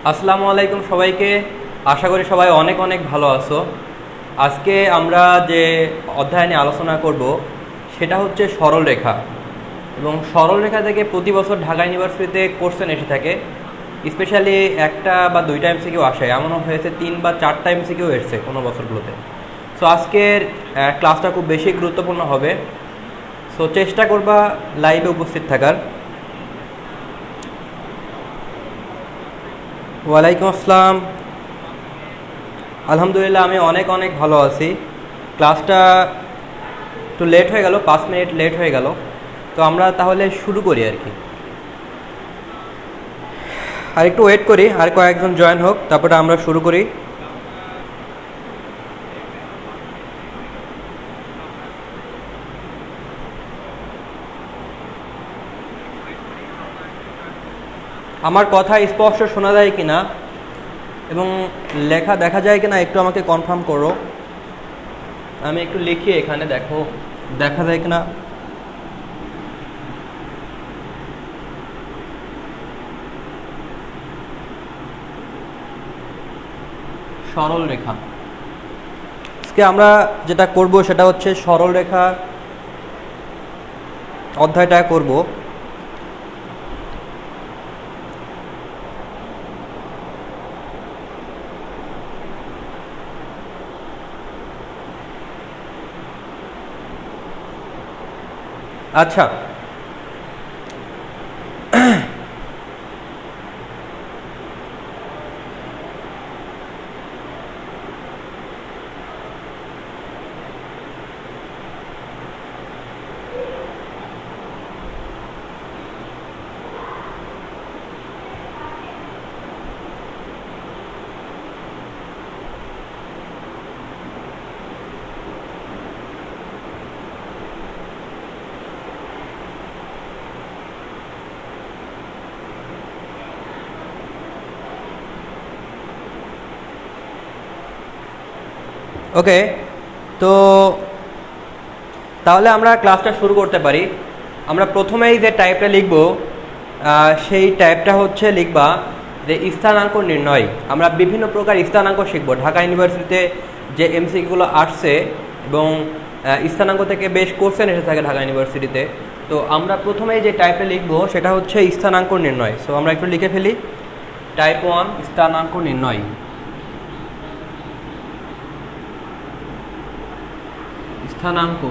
আসসালামু আলাইকুম সবাইকে। আশা করি সবাই অনেক অনেক ভালো আছো। আজকে আমরা যে অধ্যায় নিয়ে আলোচনা করব সেটা হচ্ছে সরলরেখা। এবং সরলরেখা থেকে প্রতি বছর ঢাকা ইউনিভার্সিটিতে কোশ্চেন এসে থাকে। স্পেশালি একটা বা দুইটা এমসিকিউ আসে, এমনও হয়েছে 3 বা 4টা এমসিকিউ এসেছে কোনো বছরগুলোতে। সো আজকের ক্লাসটা খুব বেশি গুরুত্বপূর্ণ হবে। সো চেষ্টা করবা লাইভে উপস্থিত থাকার। ওয়ালাইকুম আসসালাম। আলহামদুলিল্লাহ, আমি অনেক অনেক ভালো আছি। ক্লাসটা একটু লেট হয়ে গেল, 5 মিনিট লেট হয়ে গেল। তো আমরা তাহলে শুরু করি আর কি। আর একটু ওয়েট করি, আর কয়েকজন জয়েন হোক, তারপরে আমরা শুরু করি। আমার কথা স্পষ্ট শোনা যায় কিনা এবং লেখা দেখা যায় কিনা একটু আমাকে কনফার্ম করো। আমি একটু লিখি এখানে, দেখো দেখা যায় কিনা। সরল রেখা, আজকে আমরা যেটা করব সেটা হচ্ছে সরল রেখা অধ্যায়টা করব। আচ্ছা, ওকে। তো তাহলে আমরা ক্লাসটা শুরু করতে পারি। আমরা প্রথমেই যে টাইপটা লিখব সেই টাইপটা হচ্ছে লিখবা যে স্থানাঙ্ক নির্ণয়। আমরা বিভিন্ন প্রকার স্থানাঙ্ক শিখব। ঢাকা ইউনিভার্সিটিতে যে এমসিকিউগুলো আসছে এবং স্থানাঙ্ক থেকে বেশ কোশ্চেন এসে থাকে ঢাকা ইউনিভার্সিটিতে। তো আমরা প্রথমেই যে টাইপটা লিখব সেটা হচ্ছে স্থানাঙ্ক নির্ণয়। সো আমরা একটু লিখে ফেলি, টাইপ 1 স্থানাঙ্ক নির্ণয়। স্থানাঙ্ক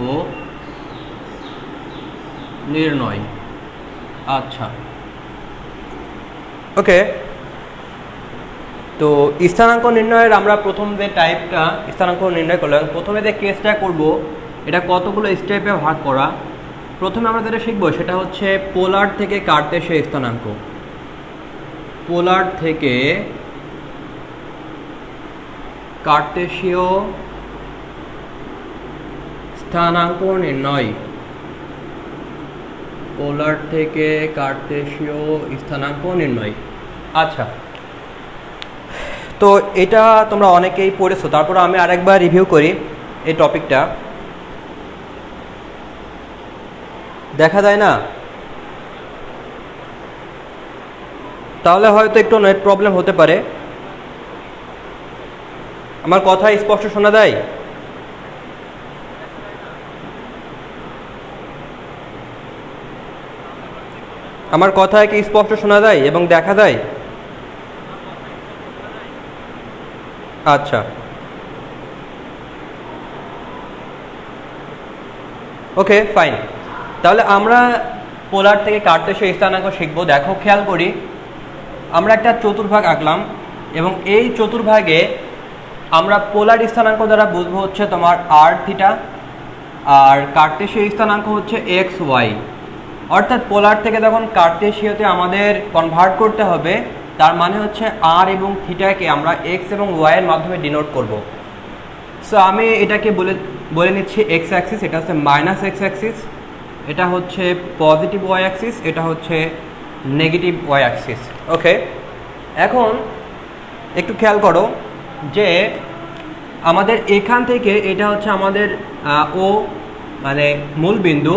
নির্ণয়। আচ্ছা, ওকে। তো স্থানাঙ্ক নির্ণয়ের আমরা প্রথম যে টাইপটা স্থানাঙ্ক নির্ণয় করলাম, প্রথমে যে কেসটা করব এটা কতগুলো স্টেপে ভাগ করা। প্রথমে আমরা যেটা শিখবো সেটা হচ্ছে পোলার থেকে কার্তেশীয় স্থানাঙ্ক। পোলার থেকে কার্তেশীয় স্থানাঙ্ক নির্ণয়। পোলার থেকে কার্তেশীয় স্থানাঙ্ক নির্ণয়। আচ্ছা, তো এটা তোমরা অনেকেই পড়েছো, তারপর আমি আরেকবার রিভিউ করি এই টপিকটা। দেখা যায় না? তাহলে হয়তো একটু নেট প্রবলেম হতে পারে। আমার কথা স্পষ্ট শোনা যায়? আমার কথা কি স্পষ্ট শোনা যায় এবং দেখা যায়? আচ্ছা, ওকে, ফাইন। তাহলে আমরা পোলার থেকে কার্তেশীয় স্থানাঙ্ক শিখবো। দেখো, খেয়াল করি, আমরা একটা চতুর্ভাগ আঁকলাম এবং এই চতুর্ভাগে আমরা পোলার স্থানাঙ্ক দ্বারা বুঝবো হচ্ছে তোমার আর থিটা, আর কার্তেশীয় স্থানাঙ্ক হচ্ছে এক্স ওয়াই। অর্থাৎ পোলার থেকে যখন কার্তেশীয়তে আমাদের কনভার্ট করতে হবে, তার মানে হচ্ছে আর এবং থিটাকে আমরা এক্স এবং ওয়াই এর মাধ্যমে ডিনোট করব। সো আমি এটাকে বলে নিচ্ছি এক্স অ্যাক্সিস, এটা হচ্ছে মাইনাস এক্স অ্যাক্সিস, এটা হচ্ছে পজিটিভ ওয়াই অ্যাক্সিস, এটা হচ্ছে নেগেটিভ ওয়াই অ্যাক্সিস। ওকে, এখন একটু খেয়াল করো যে আমাদের এখান থেকে এটা হচ্ছে আমাদের ও মানে মূল বিন্দু।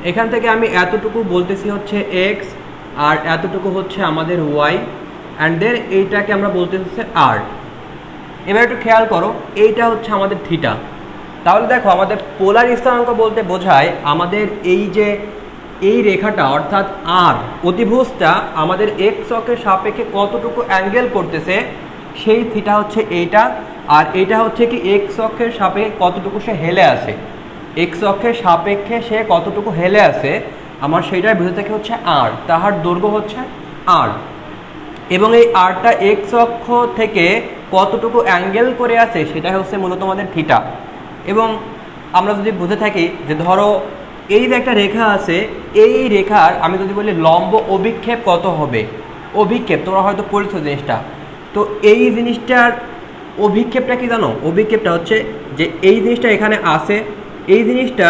এখান থেকে আমি এতটুকু বলতেছি হচ্ছে এক্স আর এতটুকু হচ্ছে আমাদের ওয়াই। অ্যান্ড দেন এইটাকে আমরা বলতে হচ্ছে আর। এবার একটু খেয়াল করো, এইটা হচ্ছে আমাদের থিটা। তাহলে দেখো আমাদের পোলার স্থানাঙ্ক বলতে বোঝায় আমাদের এই যে এই রেখাটা অর্থাৎ আর অতিভুজটা আমাদের এক্স অক্ষের সাপেক্ষে কতটুকু অ্যাঙ্গেল করতেছে সেই থিটা হচ্ছে এইটা, আর এটা হচ্ছে কি এক্স অক্ষের সাপেক্ষে কতটুকু সে হেলে আছে, এক্স অক্ষের সাপেক্ষে সে কতটুকু হেলে আছে আমার সেইটার বুঝে থেকে হচ্ছে আর, তাহার দৈর্ঘ্য হচ্ছে আর, এবং এই আরটা এক্স অক্ষ থেকে কতটুকু অ্যাঙ্গেল করে আছে সেটা হচ্ছে মূলত আমাদের থিটা। এবং আমরা যদি বুঝে থাকি যে ধরো এই যে একটা রেখা আছে, এই রেখার আমি যদি বলি লম্ব অভিক্ষেপ কত হবে, অভিক্ষেপ তোমরা হয়তো পড়েছো জিনিসটা, তো এই জিনিসটার অভিক্ষেপটা কি জানো? অভিক্ষেপটা হচ্ছে যে এই জিনিসটা এখানে আছে, এই জিনিসটা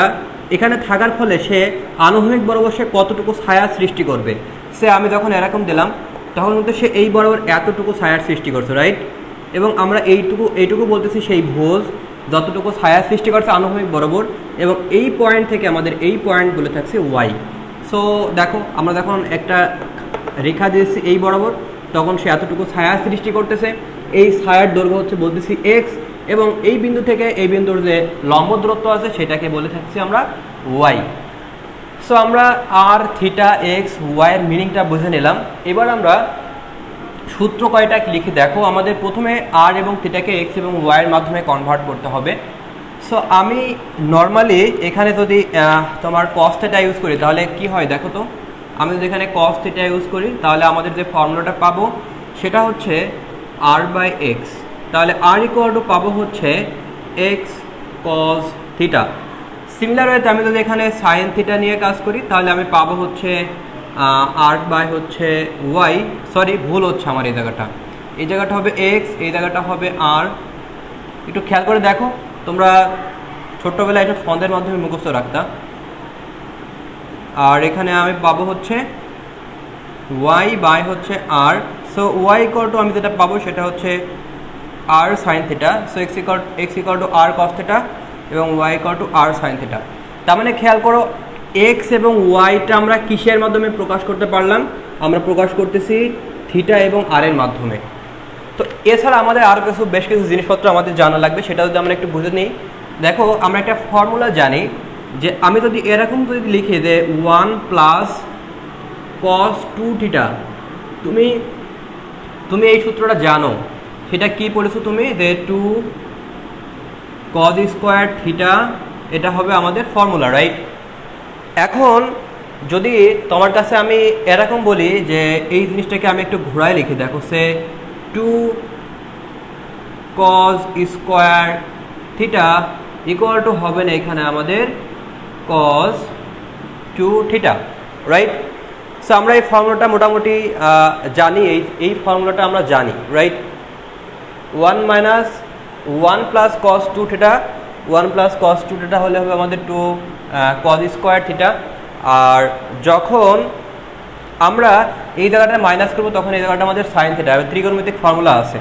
এখানে থাকার ফলে সে আনুভূমিক বরাবর সে কতটুকু ছায়া সৃষ্টি করবে। সে আমি যখন এরকম দিলাম তখন কিন্তু সে এই বরাবর এতটুকু ছায়ার সৃষ্টি করছে, রাইট? এবং আমরা এইটুকু বলতেছি সেই ভোজ যতটুকু ছায়া সৃষ্টি করছে আনুভূমিক বরাবর, এবং এই পয়েন্ট থেকে আমাদের এই পয়েন্টগুলো থাকছে ওয়াই। সো দেখো আমরা যখন একটা রেখা দিয়েছি এই বরাবর, তখন সে এতটুকু ছায়া সৃষ্টি করতেছে, এই ছায়ার দৈর্ঘ্য হচ্ছে বলতেছি এক্স, এবং এই বিন্দু থেকে এই বিন্দুর যে লম্ব দূরত্ব আছে সেটাকে বলে থাকছি আমরা ওয়াই। সো আমরা আর থিটা এক্স ওয়াইয়ের মিনিংটা বুঝে নিলাম। এবার আমরা সূত্র কয়টা লিখে দেখো, আমাদের প্রথমে আর এবং থিটাকে এক্স এবং ওয়াইয়ের মাধ্যমে কনভার্ট করতে হবে। সো আমি নর্মালি এখানে যদি তোমার কস থিটা ইউজ করি তাহলে কি হয় দেখো তো, আমি যদি এখানে কস থিটা ইউজ করি তাহলে আমাদের যে ফর্মুলাটা পাবো সেটা হচ্ছে আর বাই এক্স। তাহলে আর ইকুয়াল টু পাবো হচ্ছে এক্স কস থিটা। সিমিলার ওয়েতে আমি যদি এখানে সাইন থিটা নিয়ে কাজ করি তাহলে আমি পাবো হচ্ছে আর বাই হচ্ছে ওয়াই, সরি ভুল হচ্ছে আমার এই জায়গাটা হবে এক্স, এই জায়গাটা হবে আর। একটু খেয়াল করে দেখো, তোমরা ছোট্টবেলায় এটা ফন্দের মাধ্যমে মুখস্থ রাখতা। আর এখানে আমি পাবো হচ্ছে ওয়াই বাই হচ্ছে r. So y equal to আমি যেটা পাবো সেটা হচ্ছে r sine theta. So x equal to r cos theta এবং y equal to r sine theta. তার মানে খেয়াল করো এক্স এবং ওয়াইটা আমরা কিসের মাধ্যমে প্রকাশ করতে পারলাম? আমরা প্রকাশ করতেছি থিটা এবং আর এর মাধ্যমে। তো এছাড়া আমাদের আরও বেশ কিছু জিনিসপত্র আমাদের জানা লাগবে, সেটা যদি আমরা একটু বুঝে নিই। দেখো আমরা একটা ফর্মুলা জানি যে আমি যদি এরকম যদি লিখি যে 1 প্লাস কস 2 থিটা, তুমি এই সূত্রটা জানো, সেটা কি পড়েছো তুমি, যে 2 কস স্কোয়ার থিটা, এটা হবে আমাদের ফর্মুলা, রাইট? এখন যদি তোমার কাছে আমি এরকম বলি যে এই জিনিসটাকে আমি একটু ঘোরায় লিখি, দেখো সে 2 cos square theta equal to হবে না এখানে আমাদের কস 2 থিটা, রাইট? সো আমরা এই ফর্মুলাটা মোটামুটি জানি, এই ফর্মুলাটা আমরা জানি, right? 1 minus 1 plus cos 2 theta, 1 plus cos 2 theta হলে হবে আমাদের 2 কস স্কোয়ার থিটা। আর যখন আমরা এই জায়গাটা মাইনাস করবো তখন এই জায়গাটা আমাদের সাইন থিটা, ত্রিকোণমিতিক ফর্মুলা আছে।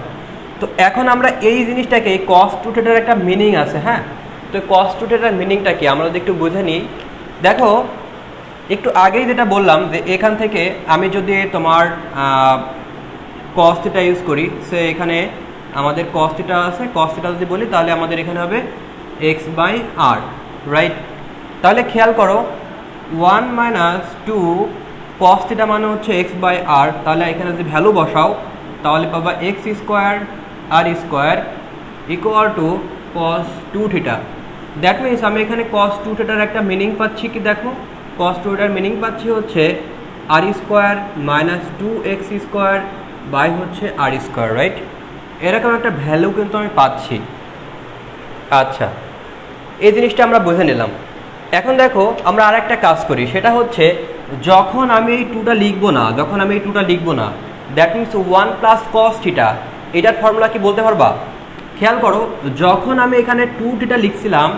তো এখন আমরা এই জিনিসটাকে এই কস 2 থিটার একটা মিনিং আছে, হ্যাঁ? তো কস 2 থিটার মিনিংটা কি আমরা যদি একটু বুঝে নিই। দেখো একটু আগেই যেটা বললাম যে এখান থেকে আমি যদি তোমার কস থিটা ইউজ করি, সে এখানে আমাদের কস থিটা আছে, কস থিটা যদি বলি তাহলে আমাদের এখানে হবে এক্স বাই আর, রাইট? তাহলে খেয়াল করো 1 মাইনাস 2 কস থিটা মানে হচ্ছে এক্স বাই আর, তাহলে এখানে যদি ভ্যালু বসাও তাহলে পাবা x square r square equal to cos 2 theta. That means আমি এখানে কস 2 থিটার একটা মিনিং পাচ্ছি কি, দেখো কস 2 থিটার মিনিং পাচ্ছি হচ্ছে r square minus 2 x square by হচ্ছে আর স্কোয়ার, রাইট? এরকম একটা ভ্যালু কিন্তু আমি পাচ্ছি। আচ্ছা, এই জিনিসটা আমরা বুঝে নিলাম। এখন দেখো আমরা আর একটা কাজ করি, সেটা হচ্ছে যখন আমি এই 2টা লিখবো না, that means 1 plus cos theta, এটার ফর্মুলা কি বলতে পারবা? খেয়াল করো যখন আমি এখানে 2 থিটা লিখছিলাম,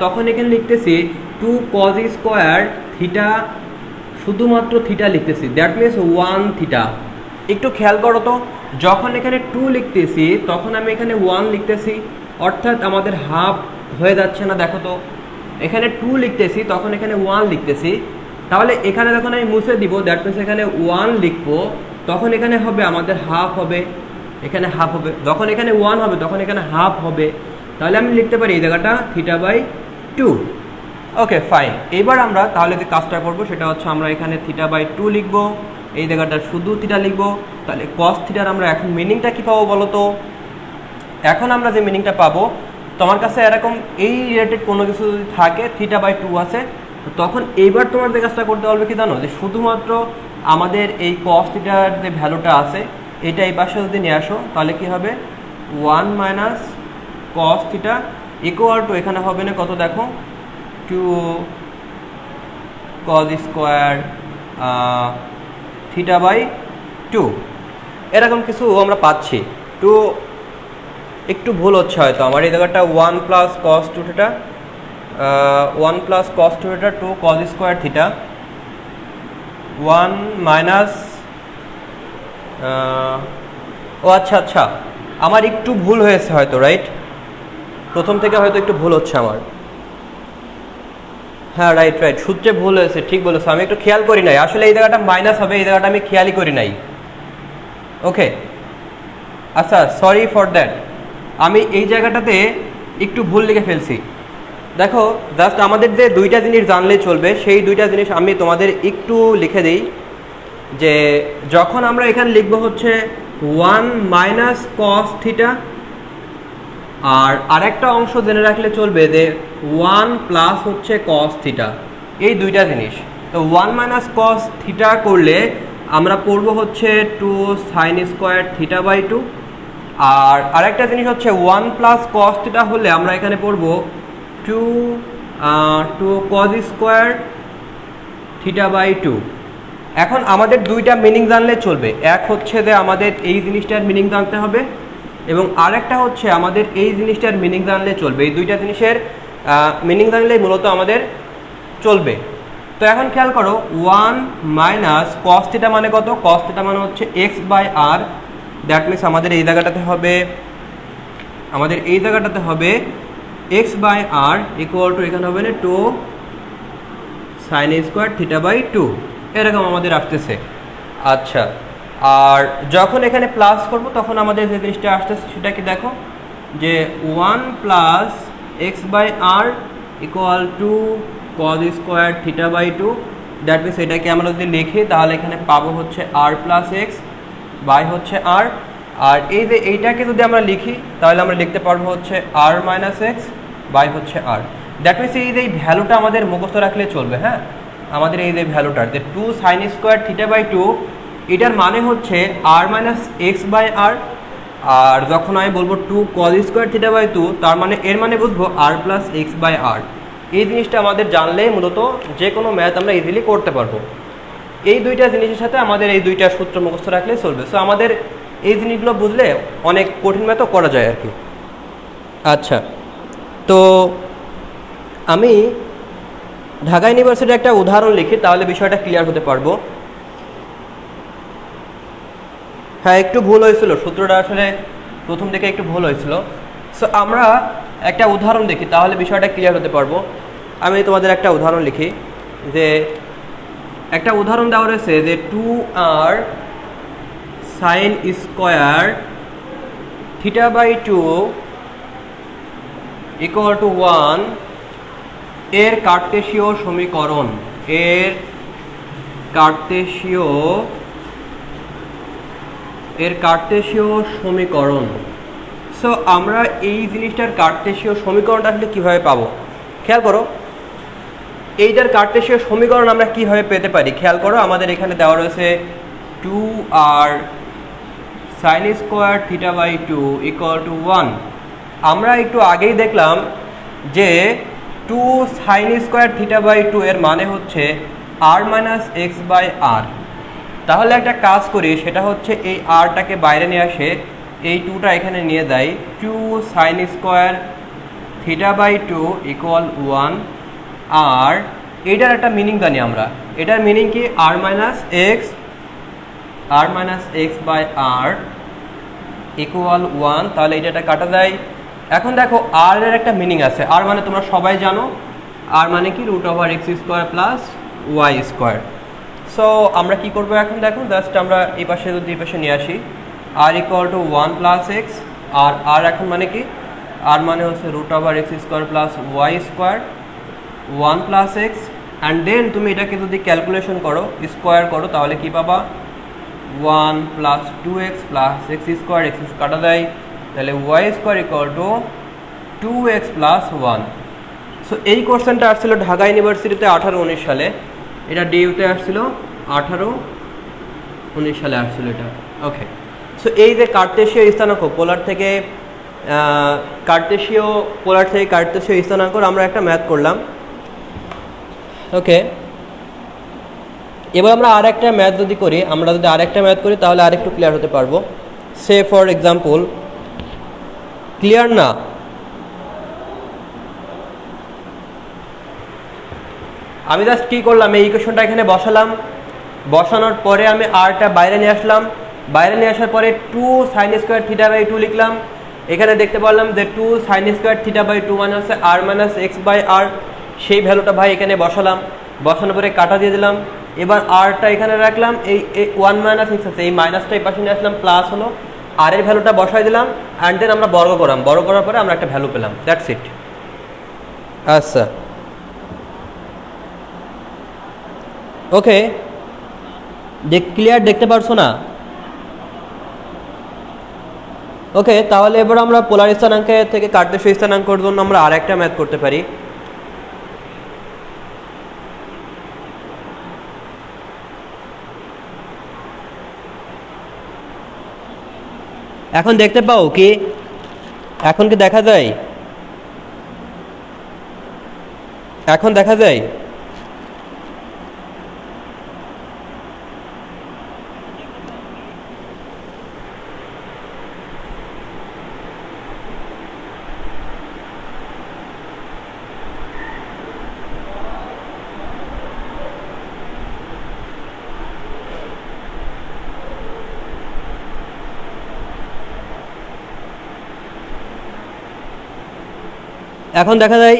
তখন এখানে লিখতেছি 2 কস স্কোয়ার থিটা, শুধুমাত্র থিটা লিখতেছি, দ্যাট মিনস 1 থিটা। একটু খেয়াল করো তো, যখন এখানে 2 লিখতেছি তখন আমি এখানে 1 লিখতেছি, অর্থাৎ আমাদের হাফ হয়ে যাচ্ছে না? দেখো তো এখানে 2 লিখতেছি তখন এখানে 1 লিখতেছি, তাহলে এখানে যখন আমি মুছে দিব, দ্যাট মিনস এখানে 1 লিখবো, তখন এখানে হবে আমাদের হাফ হবে, এখানে হাফ হবে, যখন এখানে 1 হবে তখন এখানে হাফ হবে। তাহলে আমি লিখতে পারি এই জায়গাটা θ/2। Okay fine. এবার আমরা তাহলে যে কাজটা করব সেটা হচ্ছে আমরা এখানে θ/2 লিখবো, এই জায়গাটা শুধু থিটা লিখবো। তাহলে cos থিটার আমরা এখন মিনিংটা কী পাবো বলো তো? এখন আমরা যে মিনিংটা পাবো, তোমার কাছে এরকম এই রিলেটেড কোনো কিছু যদি থাকে θ/2 আছে, তখন এইবার তোমার যে কাজটা করতে পারবে কি জানো, যে শুধুমাত্র আমাদের এই cos থিটার যে ভ্যালুটা আছে এটা এই পাশে যদি নিয়ে আসো, তাহলে কি হবে 1 minus cos theta equal to এখানে হবে না কত দেখো, 2 cos স্কোয়ার θ/2 এরকম কিছু আমরা পাচ্ছি। তো একটু ভুল হচ্ছে হয়তো আমার, এই জায়গাটা 1 plus cos 2 theta 1 plus cos 2 theta 2 cos square theta 1 minus ও আচ্ছা আচ্ছা আমার একটু ভুল হয়েছে হয়তো, রাইট? প্রথম থেকে হয়তো একটু ভুল হচ্ছে আমার। হ্যাঁ রাইট রাইট, সূত্রে ভুল হয়েছে, ঠিক বলেছো, আমি একটু খেয়াল করি নাই আসলে এই জায়গাটা মাইনাস হবে, এই জায়গাটা আমি খেয়ালই করি নাই। ওকে আচ্ছা, সরি ফর দ্যাট, আমি এই জায়গাটাতে একটু ভুল লিখে ফেলছি। দেখো জাস্ট আমাদের যে দুইটা জিনিস জানলেই চলবে, সেই দুইটা জিনিস আমি তোমাদের একটু লিখে দিই। যে যখন আমরা এখানে লিখবো হচ্ছে 1 মাইনাস cos থিটা, আর আরেকটা অংশ জেনে রাখলে চলবে যে 1 প্লাস হচ্ছে cos থিটা, এই দুইটা জিনিস। তো 1 মাইনাস cos থিটা করলে আমরা পড়বো হচ্ছে 2 sin স্কোয়ার θ/2, আর আরেকটা জিনিস হচ্ছে 1 প্লাস cos থিটা হলে আমরা এখানে পড়বো 2 cos স্কোয়ার θ/2। এখন আমাদের দুইটা মিনিং জানলে চলবে, এক হচ্ছে যে আমাদের এই জিনিসটার মিনিং জানতে হবে, এবং আরেকটা হচ্ছে আমাদের এই জিনিসটার মিনিং জানলে চলবে। এই দুইটা জিনিসের মিনিং জানলেই মূলত আমাদের চলবে। তো এখন খেয়াল করো 1 মাইনাস cos থিটা মানে কত? cos থিটা মানে হচ্ছে x/r, দ্যাট মিনস আমাদের এই জায়গাটাতে হবে x/r ইকুয়াল টু এখানে হবে না 2 sin স্কোয়ার θ/2, এরকম আমাদের আসতেছে। আচ্ছা, আর যখন এখানে প্লাস করব তখন আমাদের যে জিনিসটা আসতেছে সেটা কি দেখো, যে 1 plus x/r equal to cos square θ/2, that means এটাকে আমরা যদি লিখি তাহলে এখানে পাবো হচ্ছে r প্লাস এক্স বাই হচ্ছে r, আর এই যে এইটাকে যদি আমরা লিখি তাহলে আমরা লিখতে পারবো হচ্ছে r মাইনাস এক্স বাই হচ্ছে r। দ্যাট মিনস এই যে ভ্যালুটা আমাদের মুখস্থ রাখলে চলবে। হ্যাঁ, আমাদের এই যে ভ্যালুটার যে 2 sin স্কোয়ার θ/2, এটার মানে হচ্ছে r minus x by r, আর যখন আমি বলবো 2 cos স্কোয়ার θ/2 তার মানে এর মানে বুঝবো r plus x by r। এই জিনিসটা আমাদের জানলে মূলত যে কোনো ম্যাথ আমরা ইজিলি করতে পারবো। এই দুইটা জিনিসের সাথে আমাদের এই দুইটা সূত্র মুখস্থ রাখলে চলবে। সো আমাদের এই জিনিসগুলো বুঝলে অনেক কঠিন ম্যাথও করা যায় আর কি। আচ্ছা, তো আমি ঢাকা ইউনিভার্সিটির একটা উদাহরণ লিখি, তাহলে বিষয়টা ক্লিয়ার হতে পারবো। হ্যাঁ, একটু ভুল হয়েছিল, সূত্রটা আসলে প্রথম দিকে একটু ভুল হয়েছিল। সো আমরা একটা উদাহরণ দেখি, তাহলে বিষয়টা ক্লিয়ার হতে পারবো। আমি তোমাদের একটা উদাহরণ লিখি, যে একটা উদাহরণ দেওয়া রয়েছে যে 2r sin square θ/2 equal to 1 এর কার্টেসীয় সমীকরণ, সো আমরা এই জিনিসটার কার্টেসীয় সমীকরণটা আসলে কীভাবে পাবো খেয়াল করো। এইটার কার্টেসীয় সমীকরণ আমরা কীভাবে পেতে পারি খেয়াল করো। আমাদের এখানে দেওয়া রয়েছে 2r sin square θ/2 equal to 1। আমরা একটু আগেই দেখলাম যে 2 sin স্কোয়ার θ/2 এর মানে হচ্ছে r minus x by r। তাহলে একটা কাজ করি, সেটা হচ্ছে এই rটাকে বাইরে নিয়ে আসে, এই 2টা এখানে নিয়ে যাই, 2 sin স্কোয়ার θ/2 ইকুয়াল 1। আর এটার একটা মিনিং জানি আমরা, এটার মিনিং কি r minus x by r equal 1। তাহলে এটা কাটা যায়। এখন দেখো r এর একটা মিনিং আছে, r মানে তোমরা সবাই জানো, r মানে কি √x² plus y square. So আমরা কি করবো এখন দেখো, জাস্ট আমরা এই পাশে যদি এই পাশে নিয়ে আসি, r equal to 1 plus x, r এখন মানে কি, আর মানে হচ্ছে root over x square plus y square 1 plus x, and then তুমি এটাকে যদি ক্যালকুলেশন করো, স্কোয়ার করো, তাহলে কি পাবা 1 plus 2x plus x square, x কাটা যায়, তাহলে y square equal to 2x plus 1। So এই কোশ্চেনটা আসছিল ঢাকা ইউনিভার্সিটিতে 18-19 সালে, এটা ডিইউতে আসছিল 18-19 সালে আসছিল এটা। ওকে, সো এই যে কার্টেশীয় স্থানাঙ্ক পোলার থেকে কার্টেশীয় স্থানাঙ্ক আমরা একটা ম্যাথ করলাম। ওকে, এবার আমরা আরেকটা ম্যাথ যদি করি, তাহলে আরেকটু ক্লিয়ার হতে পারবো। সে ফর এক্সাম্পল, ক্লিয়ার না? আমি জাস্ট কী করলাম, এই ইকুয়েশনটা এখানে বসালাম, বসানোর পরে আমি আরটা বাইরে নিয়ে আসলাম, বাইরে নিয়ে আসার পরে 2 সাইন স্কোয়ার থিটা বাই 2 লিখলাম। এখানে দেখতে পারলাম যে 2 সাইন স্কোয়ার থিটা বাই 2 মানে হচ্ছে আর মাইনাস এক্স বাই আর, সেই ভ্যালুটা ভাই এখানে বসালাম, বসানোর পরে কাটা দিয়ে দিলাম। এবার আরটা এখানে রাখলাম, এই 1 মাইনাস এক্স আছে, এই মাইনাসটা এই পাশে নিয়ে আসলাম, প্লাস হলো, আর এর ভ্যালুটা বসাই দিলাম, অ্যান্ড দেন আমরা বর্গ করলাম, বর্গ করার পরে আমরা একটা ভ্যালু পেলাম, দ্যাটস ইট। আচ্ছা, ওকে, ক্লিয়ার দেখতে পারছো না? ওকে, তাহলে এবার আমরা পোলার স্থানাঙ্ক থেকে কার্টেশীয় স্থানাঙ্কের জন্য আমরা আরেকটা ম্যাথ করতে পারি। এখন দেখতে পাও কি? এখন কি দেখা যায়? এখন দেখা যায়? এখন দেখা যায়?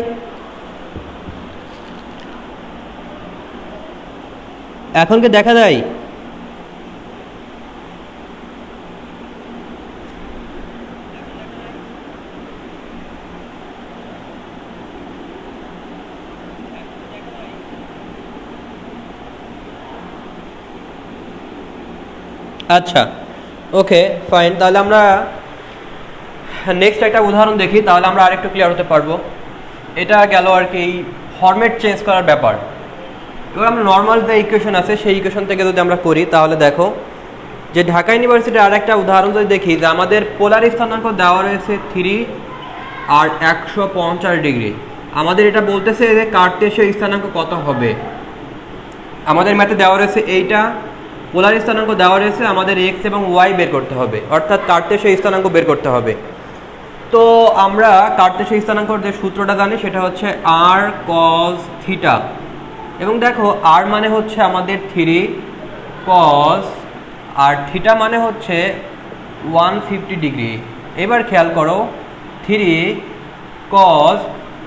এখন কি দেখা যায়? আচ্ছা, ওকে ফাইন, তাহলে আমরা নেক্সট একটা উদাহরণ দেখি, তাহলে আমরা আরেকটু ক্লিয়ার হতে পারবো। এটা গেল আর কি ফরম্যাট চেঞ্জ করার ব্যাপার। এবার আমরা নর্মাল যে ইকুয়েশন আছে সেই ইকুয়েশন থেকে যদি আমরা করি, তাহলে দেখো যে ঢাকা ইউনিভার্সিটির আরেকটা উদাহরণ যদি দেখি, যে আমাদের পোলার স্থানাঙ্ক দেওয়া রয়েছে 3 আর 150 ডিগ্রি। আমাদের এটা বলতেছে যে কার্টেশীয় স্থানাঙ্ক কত হবে। আমাদের ম্যাথে দেওয়া রয়েছে এইটা, পোলার স্থানাঙ্ক দেওয়া রয়েছে, আমাদের এক্স এবং ওয়াই বের করতে হবে, অর্থাৎ কার্টেশীয় স্থানাঙ্ক বের করতে হবে। তো আমরা কার্টেশীয় স্থানাঙ্কর যে সূত্রটা জানি সেটা হচ্ছে আর কস থিটা, এবং দেখো আর মানে হচ্ছে আমাদের 3 কস, আর থিটা মানে হচ্ছে 150 ডিগ্রি। এবার খেয়াল করো 3 কস,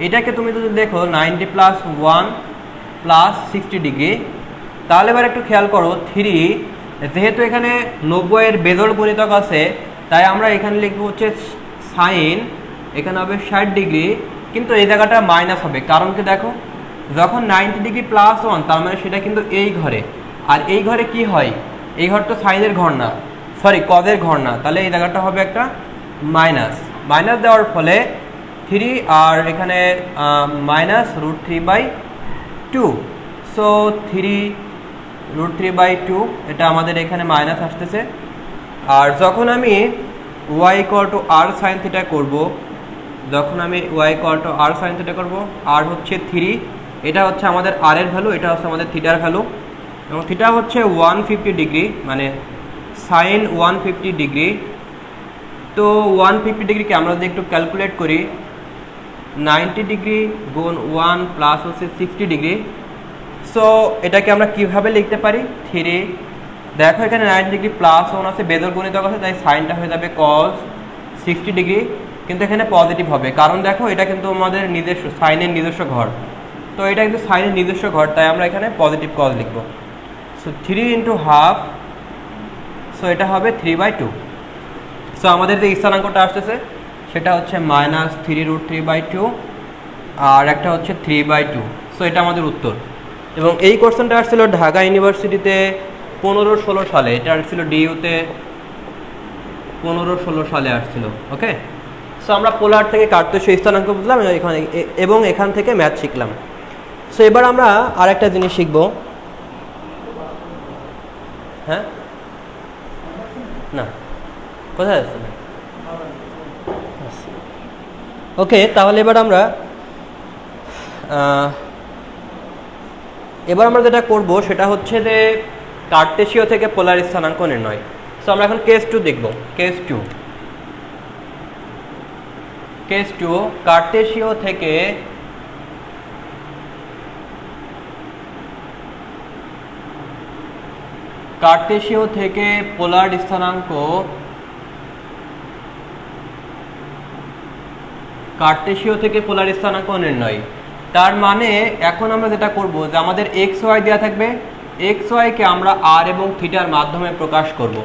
এটাকে তুমি যদি দেখো 90 প্লাস 1 প্লাস 60 ডিগ্রি, তাহলে এবার একটু খেয়াল করো 3, যেহেতু এখানে 90-এর বেজোড় গুণিতক আছে, তাই আমরা এখানে লিখবো হচ্ছে সাইন, এখানে হবে 60 ডিগ্রি, কিন্তু এই জায়গাটা মাইনাস হবে, কারণ কি দেখো যখন 90 ডিগ্রি প্লাস 1, তার মানে সেটা কিন্তু এই ঘরে, আর এই ঘরে কি হয়, এই ঘর তো সাইনের ঘর না, সরি কজের ঘর না, তাহলে এই জায়গাটা হবে একটা মাইনাস। মাইনাস দেওয়ার ফলে 3 আর এখানে মাইনাস √3/2, সো 3 √3/2, এটা আমাদের এখানে মাইনাস আসতেছে। আর যখন আমি y = r sin θ করব, r হচ্ছে 3, এটা হচ্ছে আমাদের r এর ভ্যালু, এটা হচ্ছে আমাদের থিটার ভ্যালু, এবং থিটা হচ্ছে 150 ডিগ্রি, মানে সাইন 150 ডিগ্রি। তো 150 ডিগ্রিকে আমরা যদি একটু ক্যালকুলেট করি, 90 ডিগ্রি গুণ 1 প্লাস হচ্ছে 60 ডিগ্রি। সো এটাকে আমরা কিভাবে লিখতে পারি, 3, দেখো এখানে 90 ডিগ্রি প্লাস 1 আছে, বেজোড় গুণিতক আছে, তাই সাইনটা হয়ে যাবে কস 60 ডিগ্রি, কিন্তু এখানে পজিটিভ হবে, কারণ দেখো এটা কিন্তু আমাদের নিজস্ব সাইনের নিজস্ব ঘর, তো এটা কিন্তু সাইনের নিজস্ব ঘর, তাই আমরা এখানে পজিটিভ কজ লিখব। সো 3 ইন্টু হাফ, সো এটা হবে 3/2। সো আমাদের যে স্থানাঙ্কটা আসতেছে সেটা হচ্ছে -3√3/2 আর একটা হচ্ছে 3/2। সো এটা আমাদের উত্তর। এবং এই কোশ্চেনটা আসছিল ঢাকা ইউনিভার্সিটিতে 15-16 সালে, এটা আসছিল ডিইউতে 15-16 সালে আসছিল। ওকে, সো আমরা পোলার থেকে কার্তেশীয় স্থানাঙ্ক বুঝলাম এখানে, এবং এখান থেকে ম্যাথ শিখলাম। সো এবার আমরা আরেকটা জিনিস শিখব। হ্যাঁ, না কোথায় আছে? ওকে, তাহলে এবার আমরা যেটা করব সেটা হচ্ছে যে কার্তেশীয় থেকে পোলার স্থানাঙ্ক নির্ণয়। সো আমরা এখন কেস 2 দেখব। কেস 2 কার্তেশীয় থেকে পোলার স্থানাঙ্ক নির্ণয়। তার মানে এখন আমরা যেটা করব যে আমাদের এক্স ওয়াই দেওয়া থাকবে, এক্স ওয়াইকে আমরা আর এবং থিটার মাধ্যমে প্রকাশ করব।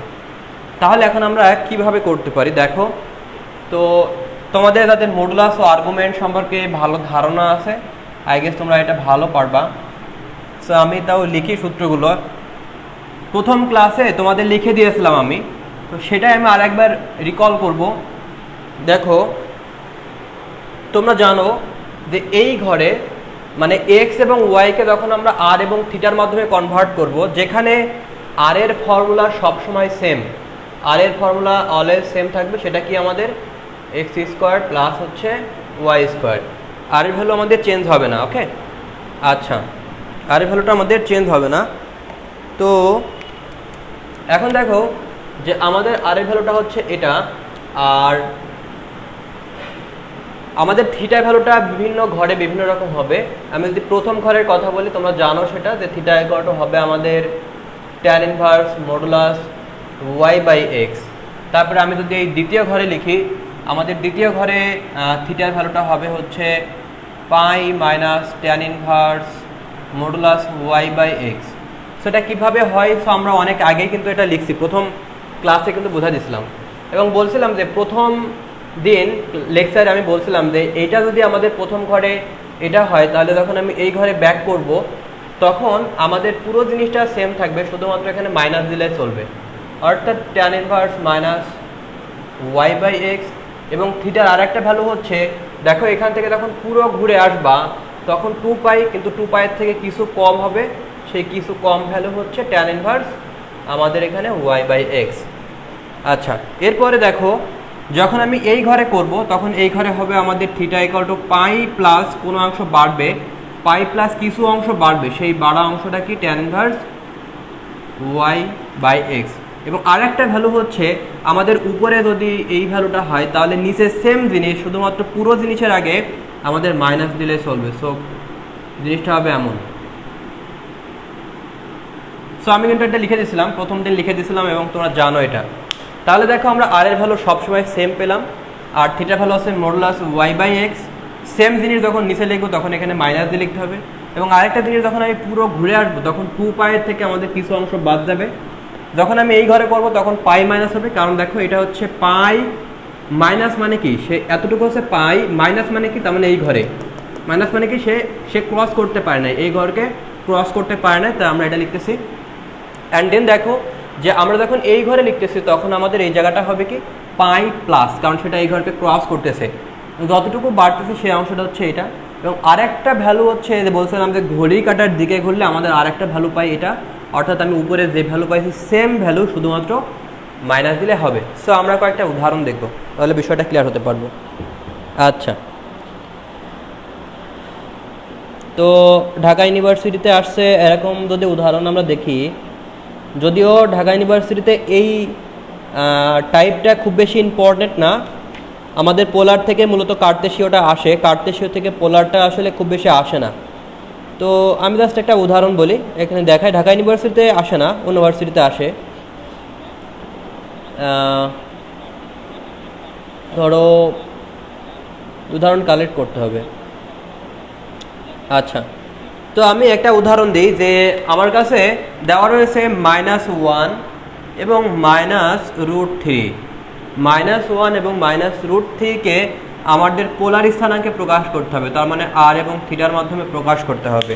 তাহলে এখন আমরা কিভাবে করতে পারি দেখো। তো তোমাদের যাদের মডুলাস ও আর্গুমেন্ট সম্পর্কে ভালো ধারণা আছে, আই গেস তোমরা এটা ভালো পারবা। সো আমি তাও লিখি সূত্রগুলো, প্রথম ক্লাসে তোমাদের লিখে দিয়েছিলাম আমি, তো সেটাই আমি আরেকবার রিকল করব। দেখো তোমরা জানো যে এই ঘরে মানে এক্স এবং ওয়াইকে যখন আমরা আর এবং থিটার মাধ্যমে কনভার্ট করব, যেখানে আর এর ফর্মুলা সবসময় সেম, আর এর ফর্মুলা অলওয়েজ সেম থাকবে, সেটা কি আমাদের এক্স স্কোয়ার প্লাস হচ্ছে ওয়াই স্কোয়ার। আর এর ভ্যালু আমাদের চেঞ্জ হবে না। ওকে, আচ্ছা, আর এর ভ্যালুটা আমাদের চেঞ্জ হবে না। তো এখন দেখো যে আমাদের আর এর ভ্যালুটা হচ্ছে এটা, আর আমাদের থিটা ভ্যালুটা বিভিন্ন ঘরে বিভিন্ন রকম হবে। আমি যদি প্রথম ঘরের কথা বলি, তোমরা জানো সেটা যে থিটা ইকুয়াল টু হবে আমাদের tan ইনভার্স মডুলাস y/x। তারপরে আমি যদি এই দ্বিতীয় ঘরে লিখি, আমাদের দ্বিতীয় ঘরে থিটার ভ্যালুটা হবে হচ্ছে pi minus tan inverse modulus y/x। সেটা কিভাবে হয়? সো আমরা অনেক আগেই কিন্তু এটা লিখছি, প্রথম ক্লাসে কিন্তু বোঝা দিয়েছিলাম এবং বলছিলাম যে প্রথম দিন লেকচারে আমি বলছিলাম যে এইটা যদি আমাদের প্রথম ঘরে এটা হয়, তাহলে যখন আমি এই ঘরে ব্যাক করব তখন আমাদের পুরো জিনিসটা সেম থাকবে, শুধুমাত্র এখানে মাইনাস দিলে চলবে, অর্থাৎ tan ইনভার্স মাইনাস y/x। এবং থিটার আর একটা ভ্যালু হচ্ছে, দেখো এখান থেকে যখন পুরো ঘুরে আসবা তখন 2π, কিন্তু 2π এর থেকে কিছু কম হবে, সেই কিছু কম ভ্যালু হচ্ছে tan ইনভার্স আমাদের এখানে y/x। আচ্ছা, এরপরে দেখো যখন আমি এই ঘরে করব তখন এই ঘরে হবে আমাদের theta equal to pi plus কোনো অংশ বাড়বে, পাই প্লাস কিছু অংশ বাড়বে, সেই বাড়া অংশটা কি tan ইনভার্স y/x। এবং আরেকটা ভ্যালু হচ্ছে আমাদের উপরে যদি এই ভ্যালুটা হয় তাহলে নিচে সেম জিনিস, শুধুমাত্র পুরো জিনিসের আগে আমাদের মাইনাস দিলে চলবে। সো জিনিসটা হবে এমন। সো আমি কিন্তু এটা লিখে দিয়েছিলাম, প্রথম দিন লিখে দিয়েছিলাম এবং তোমরা জানো এটা। তাহলে দেখো আমরা আর এর ভ্যালু সবসময় সেম পেলাম, আর থিটার ভ্যালু আছে মডুলাস y/x। সেম জিনিস যখন নিচে লিখবো তখন এখানে মাইনাস দিয়ে লিখতে হবে। এবং আরেকটা জিনিস যখন আমি পুরো ঘুরে আসবো তখন 2π এর থেকে আমাদের কিছু অংশ বাদ যাবে। যখন আমি এই ঘরে করব তখন পাই মাইনাস হবে, কারণ দেখো এটা হচ্ছে পাই মাইনাস মানে কি, সে এতটুকু হচ্ছে পাই, মাইনাস মানে কি, তার মানে এই ঘরে মাইনাস মানে কি সে ক্রস করতে পারে না, এই ঘরকে ক্রস করতে পারে না, তাই আমরা এটা লিখতেছি। অ্যান্ড দেন দেখো যে আমরা যখন এই ঘরে লিখতেছি তখন আমাদের এই জায়গাটা হবে কি পাই প্লাস, কারণ সেটা এই ঘরকে ক্রস করতেছে, যতটুকু বাড়তেছে সেই অংশটা হচ্ছে এটা। এবং আরেকটা ভ্যালু হচ্ছে যে বলছিলাম যে ঘড়ি কাটার দিকে ঘুরলে আমাদের আরেকটা ভ্যালু পাই এটা, অর্থাৎ আমি উপরে যে ভ্যালু পাইছি সেম ভ্যালু, শুধুমাত্র মাইনাস দিলে হবে। সো আমরা কয়েকটা উদাহরণ দেখব, তাহলে বিষয়টা ক্লিয়ার হতে পারবো। আচ্ছা, তো ঢাকা ইউনিভার্সিটিতে আসছে এরকম যদি উদাহরণ আমরা দেখি, যদিও ঢাকা ইউনিভার্সিটিতে এই টাইপটা খুব বেশি ইম্পর্টেন্ট না, আমাদের পোলার থেকে মূলত কার্তেশীয়টা আসে, কার্তেশীয় থেকে পোলারটা আসলে খুব বেশি আসে না। তো আমি জাস্ট একটা উদাহরণ বলি, এখানে দেখায় ঢাকা ইউনিভার্সিটিতে আসে না, অন্য ইউনিভার্সিটিতে আসে। ধরো উদাহরণ কালেক্ট করতে হবে। আচ্ছা, তো আমি একটা উদাহরণ দিই যে আমার কাছে দেওয়া রয়েছে -1 এবং -√3। -1 এবং -√3-কে আমাদের পোলার স্থানাঙ্কে প্রকাশ করতে হবে, তার মানে আর এবং থিটার মাধ্যমে প্রকাশ করতে হবে।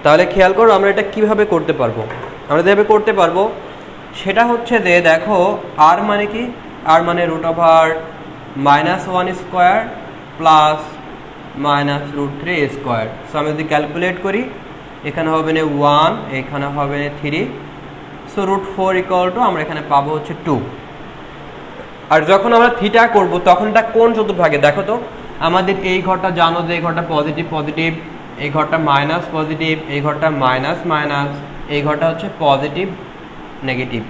তাহলে খেয়াল করো আমরা এটা কিভাবে করতে পারবো। আমরা যেভাবে করতে পারবো সেটা হচ্ছে যে দেখো আর মানে কি, আর মানে √(-1) স্কোয়ার প্লাস -√3 স্কোয়ার। সো আমি যদি ক্যালকুলেট করি এখানে হবে না 1, এখানে হবে না 3, সো √4 = আমরা এখানে পাবো হচ্ছে 2। আর যখন আমরা থিটা করব তখন এটা কোন চতুর্ভাগে দেখো তো, আমাদের এই ঘরটা জানো যে এই ঘরটা পজিটিভ পজিটিভ, এই ঘরটা মাইনাস পজিটিভ, এই ঘরটা মাইনাস মাইনাস, এই ঘরটা হচ্ছে পজিটিভ নেগেটিভ।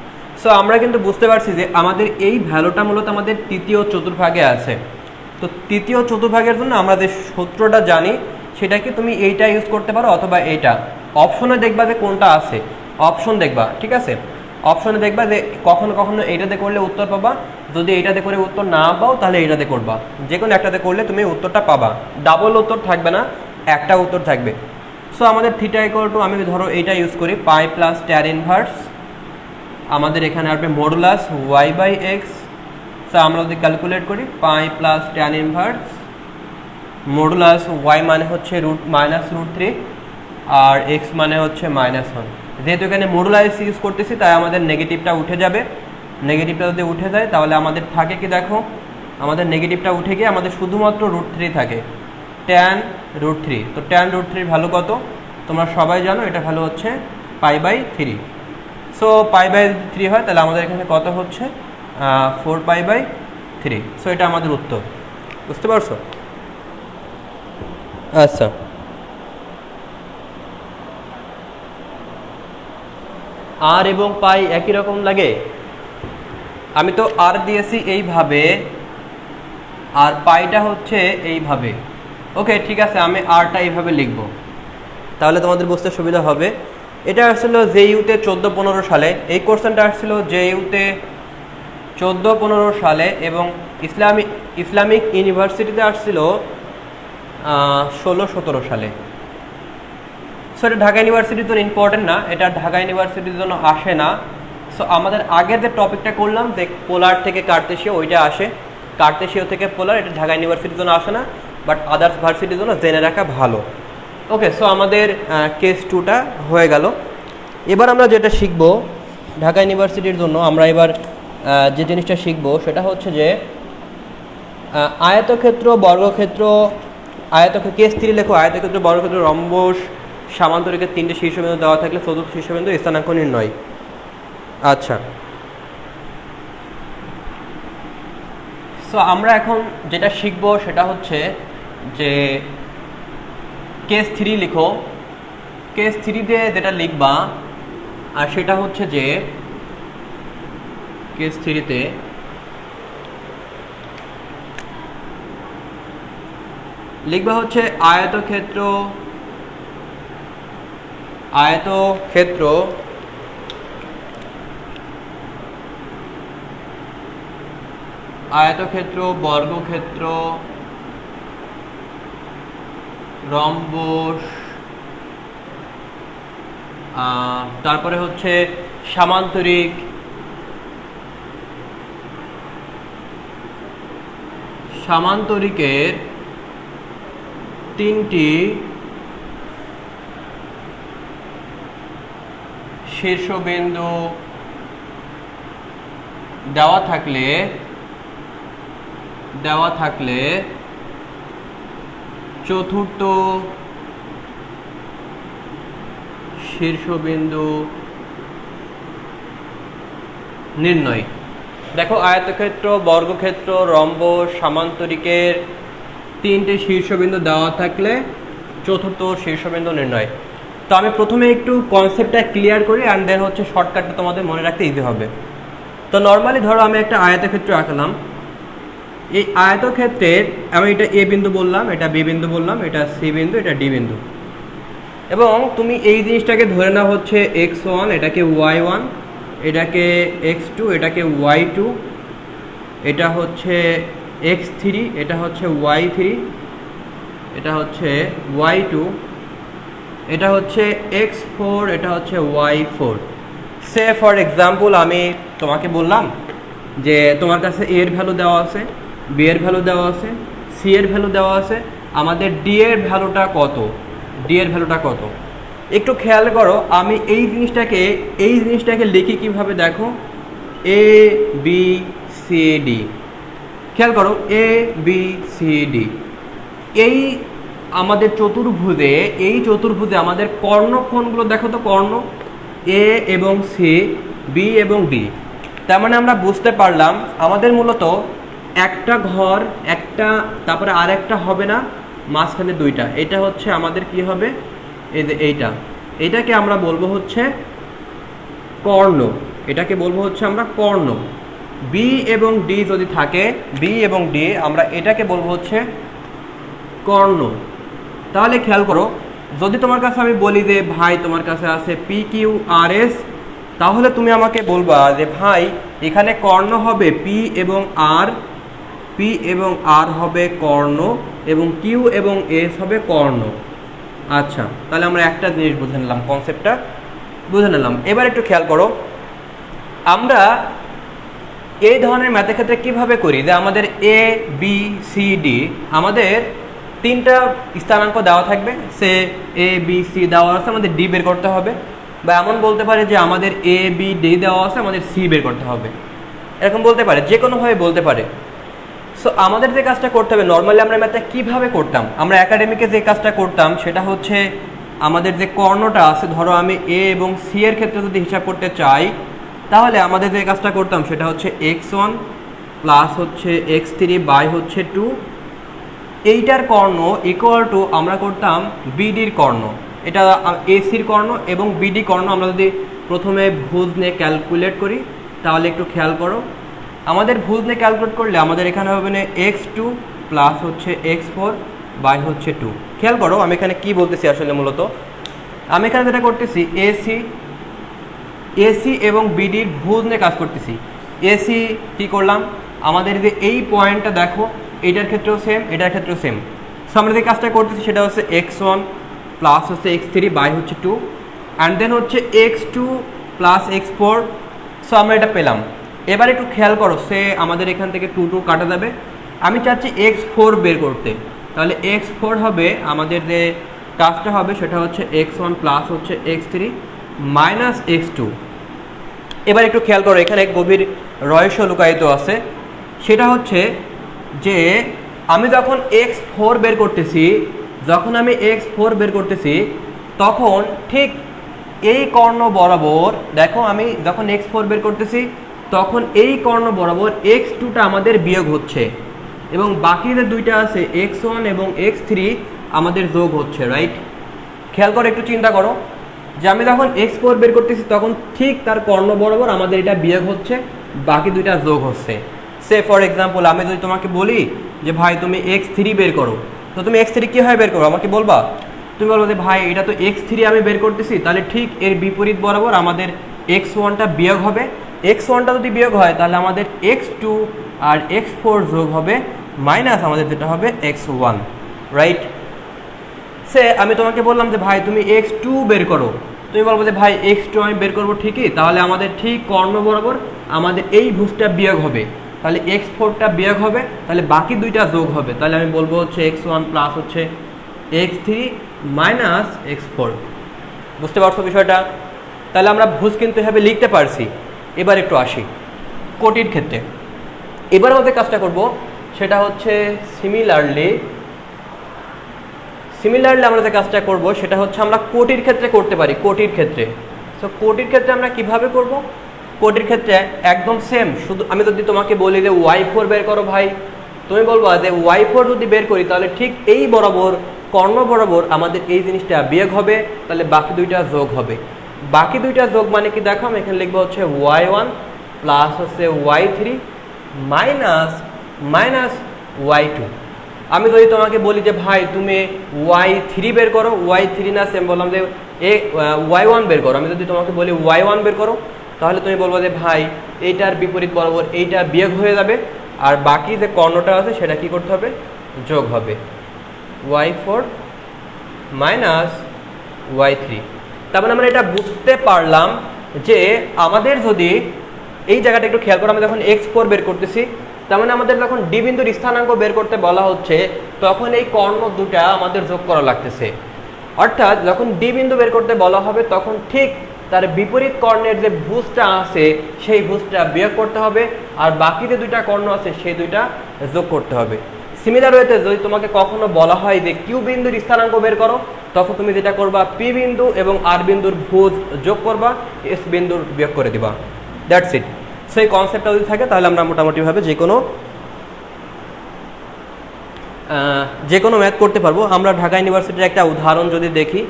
সো আমরা কিন্তু বুঝতে পারছি যে আমাদের এই ভ্যালুটা মূলত আমাদের তৃতীয় চতুর্ভাগে আছে। তো তৃতীয় চতুর্ভাগের জন্য আমরা যে সূত্রটা জানি সেটাকে তুমি এইটা ইউজ করতে পারো অথবা এইটা। অপশনে দেখবা যে কোনটা আছে, অপশন দেখবা, ঠিক আছে। অপশনে দেখবা যে কখনো কখনো এইটাতে করলে উত্তর পাবা, যদি এইটাতে করে উত্তর না পাও তাহলে এইটাতে করবা, যে কোনো একটাতে করলে তুমি উত্তরটা পাবা। ডাবল উত্তর থাকবে না, একটা উত্তর থাকবে। সো আমাদের থিটা = আমি ধরো এইটা ইউজ করি পাই প্লাস ট্যান ইনভার্স, আমাদের এখানে আসবে মডুলাস y/x। সো আমরা যদি ক্যালকুলেট করি পাই plus tan inverse modulus y মানে হচ্ছে -√3 আর x মানে হচ্ছে -1। যেহেতু এখানে মডুলাস ইউজ করতেছি তাই আমাদের নেগেটিভটা উঠে যাবে। নেগেটিভটা যদি উঠে যায় তাহলে আমাদের থাকে কি দেখো, আমাদের নেগেটিভটা উঠে গিয়ে আমাদের শুধুমাত্র √3 থাকে, tan√3। তো tan√3 ভ্যালু কত তোমরা সবাই জানো, এটা ভ্যালু হচ্ছে π/3। সো π/3 হয় তাহলে আমাদের এখানে কত হচ্ছে 4π/3। সো এটা আমাদের উত্তর, বুঝতে পারছো? আচ্ছা, আর এবং পাই একই রকম লাগে। আমি তো আর দিয়েছি এইভাবে আর পাইটা হচ্ছে এইভাবে। ওকে ঠিক আছে, আমি আরটা এইভাবে লিখব তাহলে তোমাদের বুঝতে সুবিধা হবে। এটা আসছিল জেইউতে 14-15 সালে, এই কোশ্চেনটা আসছিল জেইউতে 14-15 সালে এবং ইসলামিক ইউনিভার্সিটিতে আসছিল 16-17 সালে। সো এটা ঢাকা ইউনিভার্সিটির জন্য ইম্পর্টেন্ট না, এটা ঢাকা ইউনিভার্সিটির জন্য আসে না। সো আমাদের আগের যে টপিকটা করলাম যে পোলার থেকে কার্তেশীয়, ওইটা আসে। কার্তেশীয় থেকে পোলার, এটা ঢাকা ইউনিভার্সিটির জন্য আসে না, বাট আদার্স ভার্সিটির জন্য জেনে রাখা ভালো। ওকে, সো আমাদের কেস 2টা হয়ে গেল। এবার আমরা যেটা শিখব ঢাকা ইউনিভার্সিটির জন্য, আমরা এবার যে জিনিসটা শিখব সেটা হচ্ছে যে আয়তক্ষেত্র, বর্গক্ষেত্র, কেস 3 লেখো। আয়তক্ষেত্র, বর্গক্ষেত্র, রম্বস, সামান্তরিকের 3টে শীর্ষবিন্দু দেওয়া থাকলে চতুর্থ শীর্ষবিন্দু স্থানাঙ্ক নির্ণয়। আচ্ছা, সো আমরা এখন যেটা শিখব সেটা হচ্ছে যে কেস 3 লিখো। কেস 3-তে যেটা লিখবা আর সেটা হচ্ছে যে কেস 3-তে লিখবা হচ্ছে আয়তক্ষেত্র বর্গক্ষেত্র, রম্বস, তারপরে হচ্ছে সামান্তরিকের 3টি শীর্ষবিন্দু দেওয়া থাকলে চতুর্থ শীর্ষবিন্দু নির্ণয়। দেখো আয়তক্ষেত্র, বর্গক্ষেত্র, রম্বস, সামান্তরিকের 3টে শীর্ষবিন্দু দেওয়া থাকলে চতুর্থ শীর্ষবিন্দু নির্ণয়। তো আমি প্রথমে একটু কনসেপ্টটা ক্লিয়ার করি অ্যান্ড দেন হচ্ছে শর্টকাটটা তোমাদের মনে রাখতে ইজি হবে। তো নর্মালি ধরো আমি একটা আয়তক্ষেত্র আঁকলাম। এই আয়তক্ষেত্রের আমি এটা এ বিন্দু বললাম, এটা বি বিন্দু বললাম, এটা সি বিন্দু, এটা ডি বিন্দু, এবং তুমি এই জিনিসটাকে ধরে নাও হচ্ছে x1, এটাকে y1, এটাকে x2, এটাকে y2, এটা হচ্ছে x3, এটা হচ্ছে y3, এটা হচ্ছে y2, এটা হচ্ছে x4, এটা হচ্ছে y4। সে ফর এক্সাম্পল আমি তোমাকে বললাম যে তোমার কাছে a এর ভ্যালু দেওয়া আছে, b এর ভ্যালু দেওয়া আছে, c এর ভ্যালু দেওয়া আছে, আমাদের d এর ভ্যালুটা কত, d এর ভ্যালুটা কত। একটু খেয়াল করো, আমি এই জিনিসটাকে লিখি কিভাবে দেখো, a b c d। খেয়াল করো a b c d, এই আমাদের চতুর্ভুজে আমাদের কর্ণ কোনগুলো দেখো তো, কর্ণ এ এবং সি, বি এবং ডি। তার মানে আমরা বুঝতে পারলাম আমাদের মূলত একটা ঘর, একটা তারপরে আর একটা হবে না, মাঝখানে দুইটা, এটা হচ্ছে আমাদের কি হবে, এই যে এইটাকে আমরা বলবো হচ্ছে কর্ণ, এটাকে বলবো হচ্ছে আমরা কর্ণ। বি এবং ডি যদি থাকে, বি এবং ডি, আমরা এটাকে বলবো হচ্ছে কর্ণ। তাহলে খেয়াল করো, যদি তোমার কাছে আমি বলি যে ভাই তোমার কাছে আছে পি কিউ আর এস, তাহলে তুমি আমাকে বলবা যে ভাই এখানে কর্ণ হবে পি এবং আর হবে কর্ণ, এবং কিউ এবং এস হবে কর্ণ। আচ্ছা, তাহলে আমরা একটা জিনিস বুঝে নিলাম, কনসেপ্টটা বুঝে নিলাম। এবার একটু খেয়াল করো, আমরা এই ধরনের ম্যাথের ক্ষেত্রে কীভাবে করি যে আমাদের এ বি সি ডি, আমাদের তিনটা স্থানাঙ্ক দেওয়া থাকবে, সে এ বি সি দেওয়া আছে, আমাদের ডি বের করতে হবে। বা এমন বলতে পারে যে আমাদের এ বি ডি দেওয়া আছে, আমাদের সি বের করতে হবে, এরকম বলতে পারে, যে কোনোভাবে বলতে পারে। সো আমাদের যে কাজটা করতে হবে, নর্মালি আমরা ম্যাথটা কীভাবে করতাম, আমরা একাডেমিকে যে কাজটা করতাম সেটা হচ্ছে আমাদের যে কর্ণটা আছে, ধরো আমি এ এবং সি এর ক্ষেত্রে যদি হিসাব করতে চাই, তাহলে আমাদের যে কাজটা করতাম সেটা হচ্ছে x1 প্লাস হচ্ছে x3 বাই হচ্ছে 2, এইটার কর্ণ ইকুয়াল টু আমরা করতাম বিডির কর্ণ। এটা এসির কর্ণ এবং বিডি কর্ণ আমরা যদি প্রথমে ভুজ নিয়ে ক্যালকুলেট করি, তাহলে একটু খেয়াল করো, আমাদের ভুজ নিয়ে ক্যালকুলেট করলে আমাদের এখানে হবে না x2 প্লাস হচ্ছে x4 বাই হচ্ছে 2। খেয়াল করো আমি এখানে কি বলতেছি, আসলে মূলত আমি এখানে যেটা করতেছি এসি এবং বিডির ভুজ নিয়ে কাজ করতেছি। এসি কি করলাম, আমাদের যে এই পয়েন্টটা দেখো, এটার ক্ষেত্রেও সেম, এটার ক্ষেত্রেও সেম। সো আমরা যে কাজটা করতেছি সেটা হচ্ছে x1 প্লাস হচ্ছে x3 বাই হচ্ছে 2, অ্যান্ড দেন হচ্ছে x2 প্লাস x4। সো আমরা এটা পেলাম। এবার একটু খেয়াল করো, সে আমাদের এখান থেকে 2 কাটা যাবে, আমি চাচ্ছি x4 বের করতে, তাহলে x4 হবে আমাদের যে কাজটা হবে সেটা হচ্ছে x1 প্লাস হচ্ছে x3 মাইনাস x2। এবার একটু খেয়াল করো, এখানে গভীর রহস্য লুকায়িত আছে, সেটা হচ্ছে যে আমি যখন x4 বের করতেছি, তখন ঠিক এই কর্ণ বরাবর দেখো, আমি যখন x4 বের করতেছি তখন এই কর্ণ বরাবর x2টা আমাদের বিয়োগ হচ্ছে, এবং বাকি যে দুইটা আছে x1 এবং x3 আমাদের যোগ হচ্ছে, রাইট? খেয়াল করো, একটু চিন্তা করো যে আমি যখন x4 বের করতেছি তখন ঠিক তার কর্ণ বরাবর আমাদের এটা বিয়োগ হচ্ছে, বাকি দুইটা যোগ হচ্ছে। সে ফর এক্সাম্পল আমি যদি তোমাকে বলি যে ভাই তুমি x3 বের করো, তো তুমি x3 কীভাবে বের করো আমাকে বলবা, তুমি বলবো যে ভাই এটা তো x3 আমি বের করতেছি, তাহলে ঠিক এর বিপরীত বরাবর আমাদের x1টা বিয়োগ হবে, x1টা যদি বিয়োগ হয় তাহলে আমাদের x2 আর x4 যোগ হবে, মাইনাস আমাদের যেটা হবে x1, রাইট? সে আমি তোমাকে বললাম যে ভাই তুমি x2 বের করো, তুমি বলবো যে ভাই x2 আমি বের করবো ঠিকই, তাহলে আমাদের ঠিক কর্ণ বরাবর আমাদের এই ভুজটা বিয়োগ হবে, তাহলে x4টা বিয়োগ হবে, তাহলে বাকি দুইটা যোগ হবে, তাহলে আমি বলবো হচ্ছে x1 প্লাস হচ্ছে x3 মাইনাস x4। বুঝতে পারছো বিষয়টা? তাহলে আমরা ভুজ কিন্তু এভাবে লিখতে পারছি। এবার একটু আসি কোটির ক্ষেত্রে। এবার আমাদের কাজটা করব সেটা হচ্ছে সিমিলারলি আমরা যে কাজটা করব সেটা হচ্ছে আমরা কোটির ক্ষেত্রে করতে পারি, কোটির ক্ষেত্রে। সো কোটির ক্ষেত্রে আমরা কিভাবে করব? কোটির ক্ষেত্রে একদম সেম, শুধু আমি যদি তোমাকে বলি যে y4 বের করো ভাই, তুমি বলবা যে y4 যদি বের করি তাহলে ঠিক এই বরাবর কর্ণ বরাবর আমাদের এই জিনিসটা বিয়োগ হবে, তাহলে বাকি দুইটা যোগ হবে। বাকি দুইটা যোগ মানে কি দেখো, আমি এখানে লিখবো হচ্ছে y1 প্লাস হচ্ছে y3 মাইনাস y2। আমি যদি তোমাকে বলি যে ভাই তুমি y3 বের করো, y3 না সেম বললাম যে y1 বের করো, আমি যদি তোমাকে বলি y1 বের করো, তাহলে তুমি বলবো যে ভাই এইটার বিপরীত বরাবর এইটা বিয়োগ হয়ে যাবে, আর বাকি যে কর্ণটা আছে সেটা কি করতে হবে, যোগ হবে, y4 মাইনাস y3। তার মানে আমরা এটা বুঝতে পারলাম যে আমাদের যদি এই জায়গাটা একটু খেয়াল করে, আমি যখন x4 বের করতেছি, তার মানে আমাদের যখন ডি বিন্দুর স্থানাঙ্ক বের করতে বলা হচ্ছে তখন এই কর্ণ দুটা আমাদের যোগ করা লাগতেছে। অর্থাৎ যখন ডি বিন্দু বের করতে বলা হবে তখন ঠিক তার বিপরীত কর্ণের যে ভুজটা আছে সেই ভুজটা বিয়োগ করতে হবে, আর বাকি যে দুইটা কর্ণ আছে সেই দুইটা যোগ করতে হবে। সিমিলার ওয়েতে যদি তোমাকে কখনো বলা হয় যে কিউ বিন্দুর স্থানাঙ্ক বের করো, তখন তুমি যেটা করবা পি বিন্দু এবং আর বিন্দুর ভুজ যোগ করবা, এস বিন্দুর বিয়োগ করে দিবা। That's it. সেই কনসেপ্টটা যদি থাকে তাহলে আমরা মোটামুটিভাবে যে কোনো ম্যাথ করতে পারবো। আমরা ঢাকা ইউনিভার্সিটির একটা উদাহরণ যদি দেখি,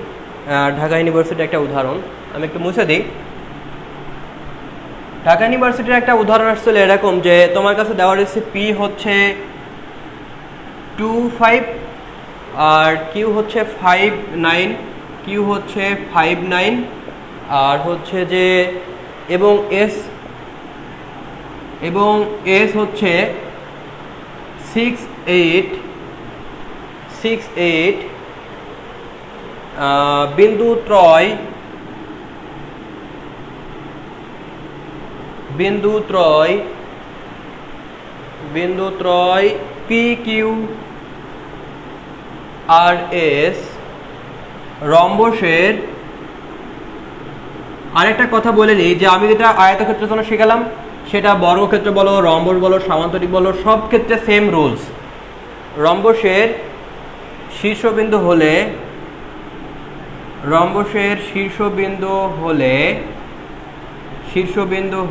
ঢাকা ইউনিভার্সিটির একটা উদাহরণ আমি একটু মুছে দিই। ঢাকা ইউনিভার্সিটির একটা উদাহরণ আসলে এরকম যে তোমার কাছে দেওয়া রয়েছে পি হচ্ছে 25 আর কিউ হচ্ছে 59, কিউ হচ্ছে 59 আর হচ্ছে যে এবং এস হচ্ছে 68 বিন্দু ত্রয় পি কিউ আর এস রম্বসের। আরেকটা কথা বলে নিই যে আমি যেটা আয়তক্ষেত্রের জন্য শিখালাম সেটা বর্গক্ষেত্র বলো, রম্বস বলো, সামান্তরিক বলো, সব ক্ষেত্রে সেম রুলস। রম্বসের শীর্ষবিন্দু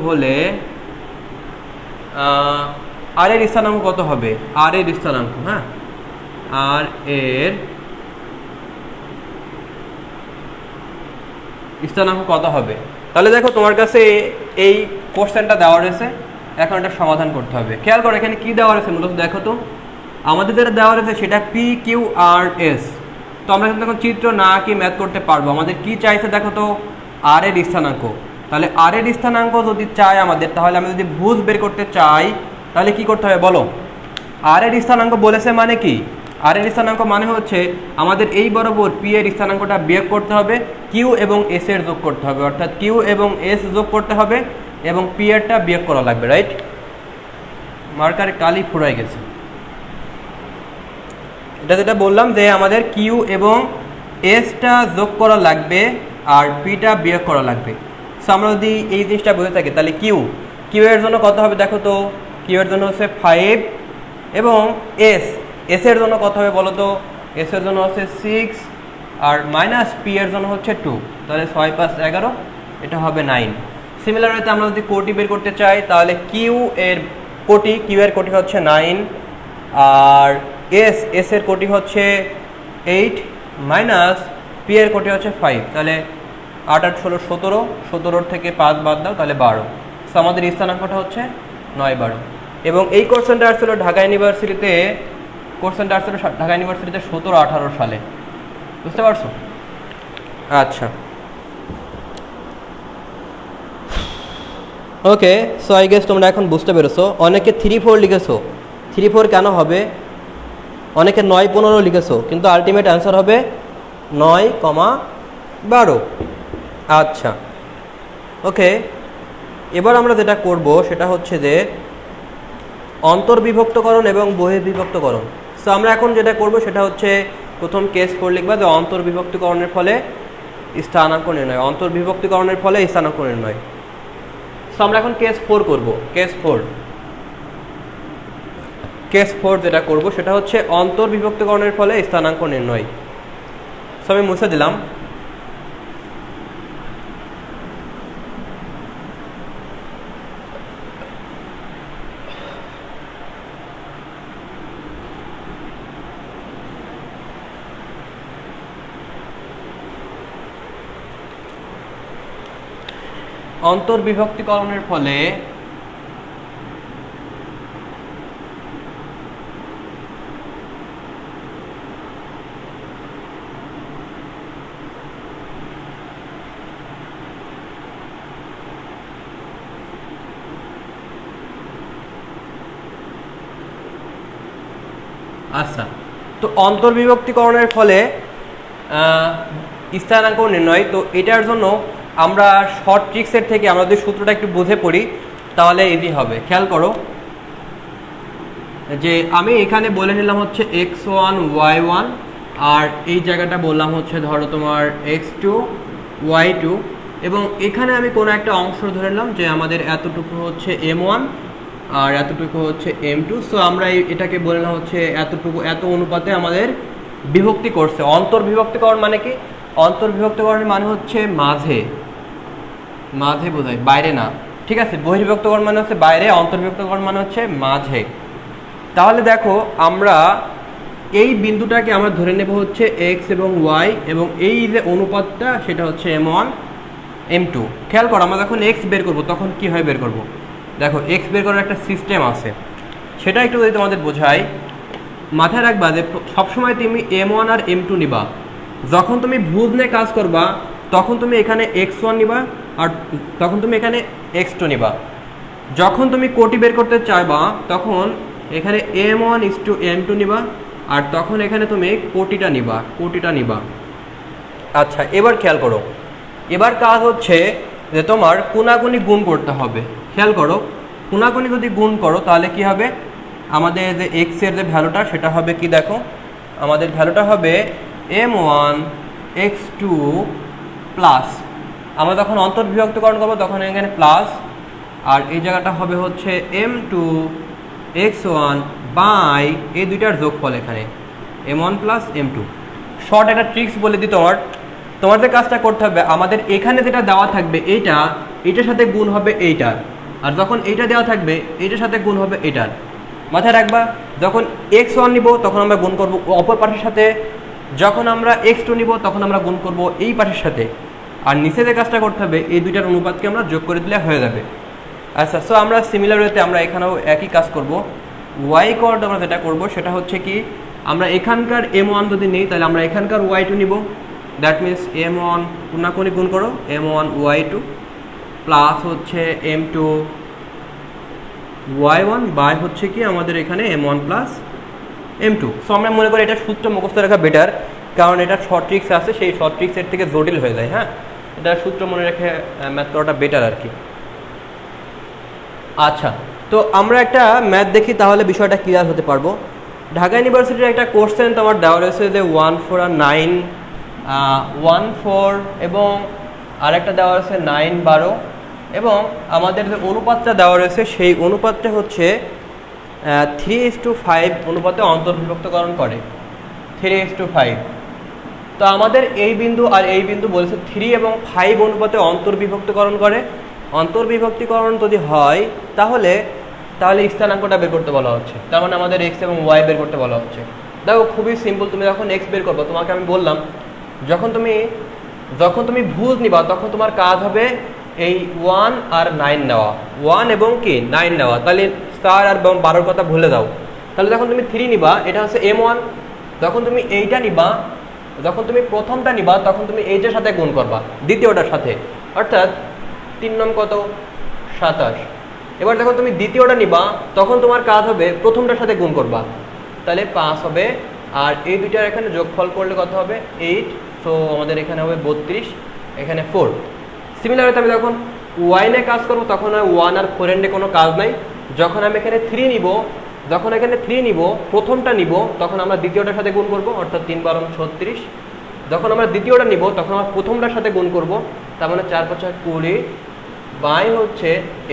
হলে আর এর স্থানাঙ্ক কত হবে? আর এর স্থানাঙ্ক, হ্যাঁ, আর এর স্থানাঙ্ক কত হবে? তাহলে দেখো তোমার কাছে এই কোশ্চেনটা দেওয়া রয়েছে, এখন এটা সমাধান করতে হবে। খেয়াল করো এখানে কি দেওয়া রয়েছে মূলত দেখো তো, আমাদের যেটা দেওয়া রয়েছে সেটা পি কিউ আর এস। তো আমরা কিন্তু এখন চিত্র না কি ম্যাথ করতে পারবো। আমাদের কি চাইছে দেখো তো, আর এর স্থানাঙ্ক। তাহলে আর এর স্থানাঙ্ক যদি চাই আমাদের, তাহলে আমি যদি ভুজ বের করতে চাই তাহলে কি করতে হবে বলো? আর এর স্থানাঙ্ক বলেছে মানে কি? আর এর স্থানাঙ্ক মানে হচ্ছে আমাদের এই বরাবর পি এর স্থানাঙ্কটা বিয়োগ করতে হবে, কিউ এবং এস এর যোগ করতে হবে, অর্থাৎ কিউ এবং এস যোগ করতে হবে এবং পি এরটা বিয়োগ করা লাগবে, রাইট? মার্কারে কালি ফুরাই গেছে। এটা যেটা বললাম যে আমাদের কিউ এবং এসটা যোগ করা লাগবে আর পিটা বিয়োগ করা লাগবে। সো আমরা যদি এই জিনিসটা বুঝে থাকি তাহলে কিউ এর জন্য কত হবে দেখো তো, কিউ এর জন্য হচ্ছে 5 এবং এস এর জন্য কত হবে বলো তো? এস এর জন্য হচ্ছে 6 আর মাইনাস পি এর জন্য হচ্ছে 2, তাহলে 6 + 11 এটা হবে 9। সিমিলার ওয়েতে আমরা যদি কোটি বের করতে চাই তাহলে কিউ এর কোটি হচ্ছে 9 আর এস এর কোটি হচ্ছে 8 মাইনাস পি এর কোটি হচ্ছে 5, তাহলে 8 8 16 17, 17 থেকে 5 বাদ দাও তাহলে 12। সো আমাদের স্থানাঙ্কটা হচ্ছে 9 12। এবং এই কোশ্চেনটা আসলে ঢাকা ইউনিভার্সিটিতে 17-18 সালে, বুঝতে পারছো? আচ্ছা, ওকে। সো আই গেস তোমরা এখন বুঝতে পেরেছো। অনেকে 3-4 লিখেছো, 3-4 কেন হবে? অনেকে 9-15 লিখেছো, কিন্তু আলটিমেট অ্যান্সার হবে 9,12। আচ্ছা, ওকে। এবার আমরা যেটা করব সেটা হচ্ছে যে অন্তর্বিভক্তকরণ এবং বহির্বিভক্তকরণ। সো আমরা এখন যেটা করব সেটা হচ্ছে প্রথম কেস 4 লিখবা যে অন্তর্বিভক্তকরণের ফলে স্থানাঙ্ক নির্ণয়, অন্তর্বিভক্তকরণের ফলে স্থানাঙ্ক নির্ণয়। সো আমরা এখন কেস 4 করব। কেস 4 যেটা করব সেটা হচ্ছে অন্তর্বিভক্তকরণের ফলে স্থানাঙ্ক নির্ণয়। সো আমি মুছে দিলাম। অন্তর্বিভক্তিকরণের ফলে আচ্ছা, তো অন্তর্বিভক্তিকরণের ফলে স্থানাঙ্ক নির্ণয়। তো এটার জন্য আমরা শর্ট ট্রিক্সের থেকে আমরা যদি সূত্রটা একটু বুঝে পড়ি তাহলে ইজি হবে। খেয়াল করো যে আমি এখানে বলে নিলাম হচ্ছে x1 y1, আর এই জায়গাটা বললাম হচ্ছে ধরো তোমার x2 y2, এবং এখানে আমি কোনো একটা অংশ ধরে নিলাম যে আমাদের এতটুকু হচ্ছে m1 আর এতটুকু হচ্ছে m2। সো আমরা এটাকে বলে নিলাম হচ্ছে এতটুকু, এত অনুপাতে আমাদের বিভক্তি করছে। অন্তর্বিভক্তিকরণ মানে কি? অন্তর্বিভক্তিকরণের মানে হচ্ছে মাঝে, মাঝে বোঝায়, বাইরে না, ঠিক আছে? বহির্বিভক্তিকরণ মানে হচ্ছে বাইরে, অন্তর্বিভক্তিকরণ মানে হচ্ছে মাঝে। তাহলে দেখো আমরা এই বিন্দুটাকে আমরা ধরে নেব হচ্ছে x এবং y, এবং এই যে অনুপাতটা সেটা হচ্ছে m1 m2। খেয়াল করো আমরা যখন x বের করব তখন কি হয় বের করব, দেখো x বের করার একটা সিস্টেম আছে, সেটা একটু যদি তোমাদের বোঝাই। মাথায় রাখবা যে সবসময় তুমি m1 আর m2 নিবা। যখন তুমি ভুজ নিয়ে কাজ করবা তখন তুমি এখানে x1 নিবা, আর তখন তুমি এখানে x2 নিবা। যখন তুমি কোটি বের করতে চাইবা তখন এখানে m1:m2 নিবা, আর তখন এখানে তুমি কোটিটা নিবা। আচ্ছা, এবার খেয়াল করো, এবার কাজ হচ্ছে যে তোমার কোনাকুনি গুণ করতে হবে। খেয়াল করো, কোনাকুনি যদি গুণ করো তাহলে কি হবে, আমাদের যে x এর যে ভ্যালুটা সেটা হবে কি, দেখো আমাদের ভ্যালুটা হবে m1 x2 প্লাস, আমরা যখন অন্তর্বিভক্তকরণ করবো তখন এখানে প্লাস, আর এই জায়গাটা হবে হচ্ছে m2 x1 বাই এই দুইটার যোগফল, এখানে m1 প্লাস m2। শর্ট একটা ট্রিক্স বলে দিই তোমার যে কাজটা করতে হবে, আমাদের এখানে যেটা দেওয়া থাকবে এইটার সাথে গুণ হবে এইটার, আর যখন এইটা দেওয়া থাকবে এইটার সাথে গুণ হবে এটার। মাথায় রাখবা, যখন x1 নিব তখন আমরা গুণ করব অপর পাশের সাথে, যখন আমরা x2 নিব তখন আমরা গুণ করব এই পাশের সাথে, আর নিচে যে কাজটা করতে হবে এই দুইটার অনুপাতকে আমরা যোগ করে দিলে হয়ে যাবে। আচ্ছা, সো আমরা সিমিলার ওয়েতে আমরা এখানেও একই কাজ করব। y কোড আমরা যেটা করব সেটা হচ্ছে কি, আমরা এখানকার m1 যদি নিই তাহলে আমরা এখানকার y2 নিব। দ্যাট মিনস m1 কোনাকুনি গুণ করো m1 y2 প্লাস হচ্ছে m2 y1 বাই হচ্ছে কি আমাদের এখানে m1 প্লাস m2। সো আমরা মনে করি এটা সূত্র মুখস্থ রাখা বেটার, কারণ এটা শর্ট ট্রিক্স আছে, সেই শর্ট ট্রিক্সের থেকে জটিল হয়ে যায়। হ্যাঁ, এটা সূত্র মনে রেখে ম্যাথ করাটা বেটার আর কি। আচ্ছা, তো আমরা একটা ম্যাথ দেখি তাহলে বিষয়টা ক্লিয়ার হতে পারবো। ঢাকা ইউনিভার্সিটির একটা কোশ্চেন তোমার দেওয়া রয়েছে যে 1 4 আর 9, 1 4 এবং আরেকটা দেওয়া রয়েছে 9 12, এবং আমাদের যে অনুপাতটা দেওয়া রয়েছে সেই অনুপাতটা হচ্ছে 3:5 অনুপাতে অন্তর্বিভক্তকরণ করে, 3:5। তো আমাদের এই বিন্দু আর এই বিন্দু বলেছে 3 এবং 5 অনুপাতে অন্তর্বিভক্তকরণ করে। অন্তর্বিভক্তিকরণ যদি হয় তাহলে স্থানাঙ্কটা বের করতে বলা হচ্ছে, তার মানে আমাদের x এবং y বের করতে বলা হচ্ছে। দেখো খুবই সিম্পল, তুমি যখন x বের করবে তোমাকে আমি বললাম যখন তুমি ভুজ নিবা তখন তোমার কাজ হবে এই 1 আর 9 নেওয়া, 1 এবং কি 9 নেওয়া। তাহলে স্টার আর 12 কথা ভুলে দাও। তাহলে যখন তুমি 3 নিবা এটা হচ্ছে m1, যখন তুমি এইটা নিবা, যখন তুমি প্রথমটা নিবা তখন তুমি এইটার সাথে গুণ করবা দ্বিতীয়টার সাথে, অর্থাৎ 3 নং কত 27। এবার যখন তুমি দ্বিতীয়টা নিবা তখন তোমার কাজ হবে প্রথমটার সাথে গুণ করবা, তাহলে 5 হবে, আর এই দুইটার এখানে যোগফল করলে কত হবে 8। সো আমাদের এখানে হবে 32, এখানে 4। সিমিলার আমি যখন y নিয়ে কাজ করবো তখন আর 1 আর 4 এর কোনো কাজ নাই। যখন আমি এখানে 3 নিব, প্রথমটা নিব তখন আমরা দ্বিতীয়টার সাথে গুণ করব, অর্থাৎ 3 12 36। যখন আমরা দ্বিতীয়টা নিব তখন আমরা প্রথমটার সাথে গুণ করব, তার মানে 4 5 20 বাই হচ্ছে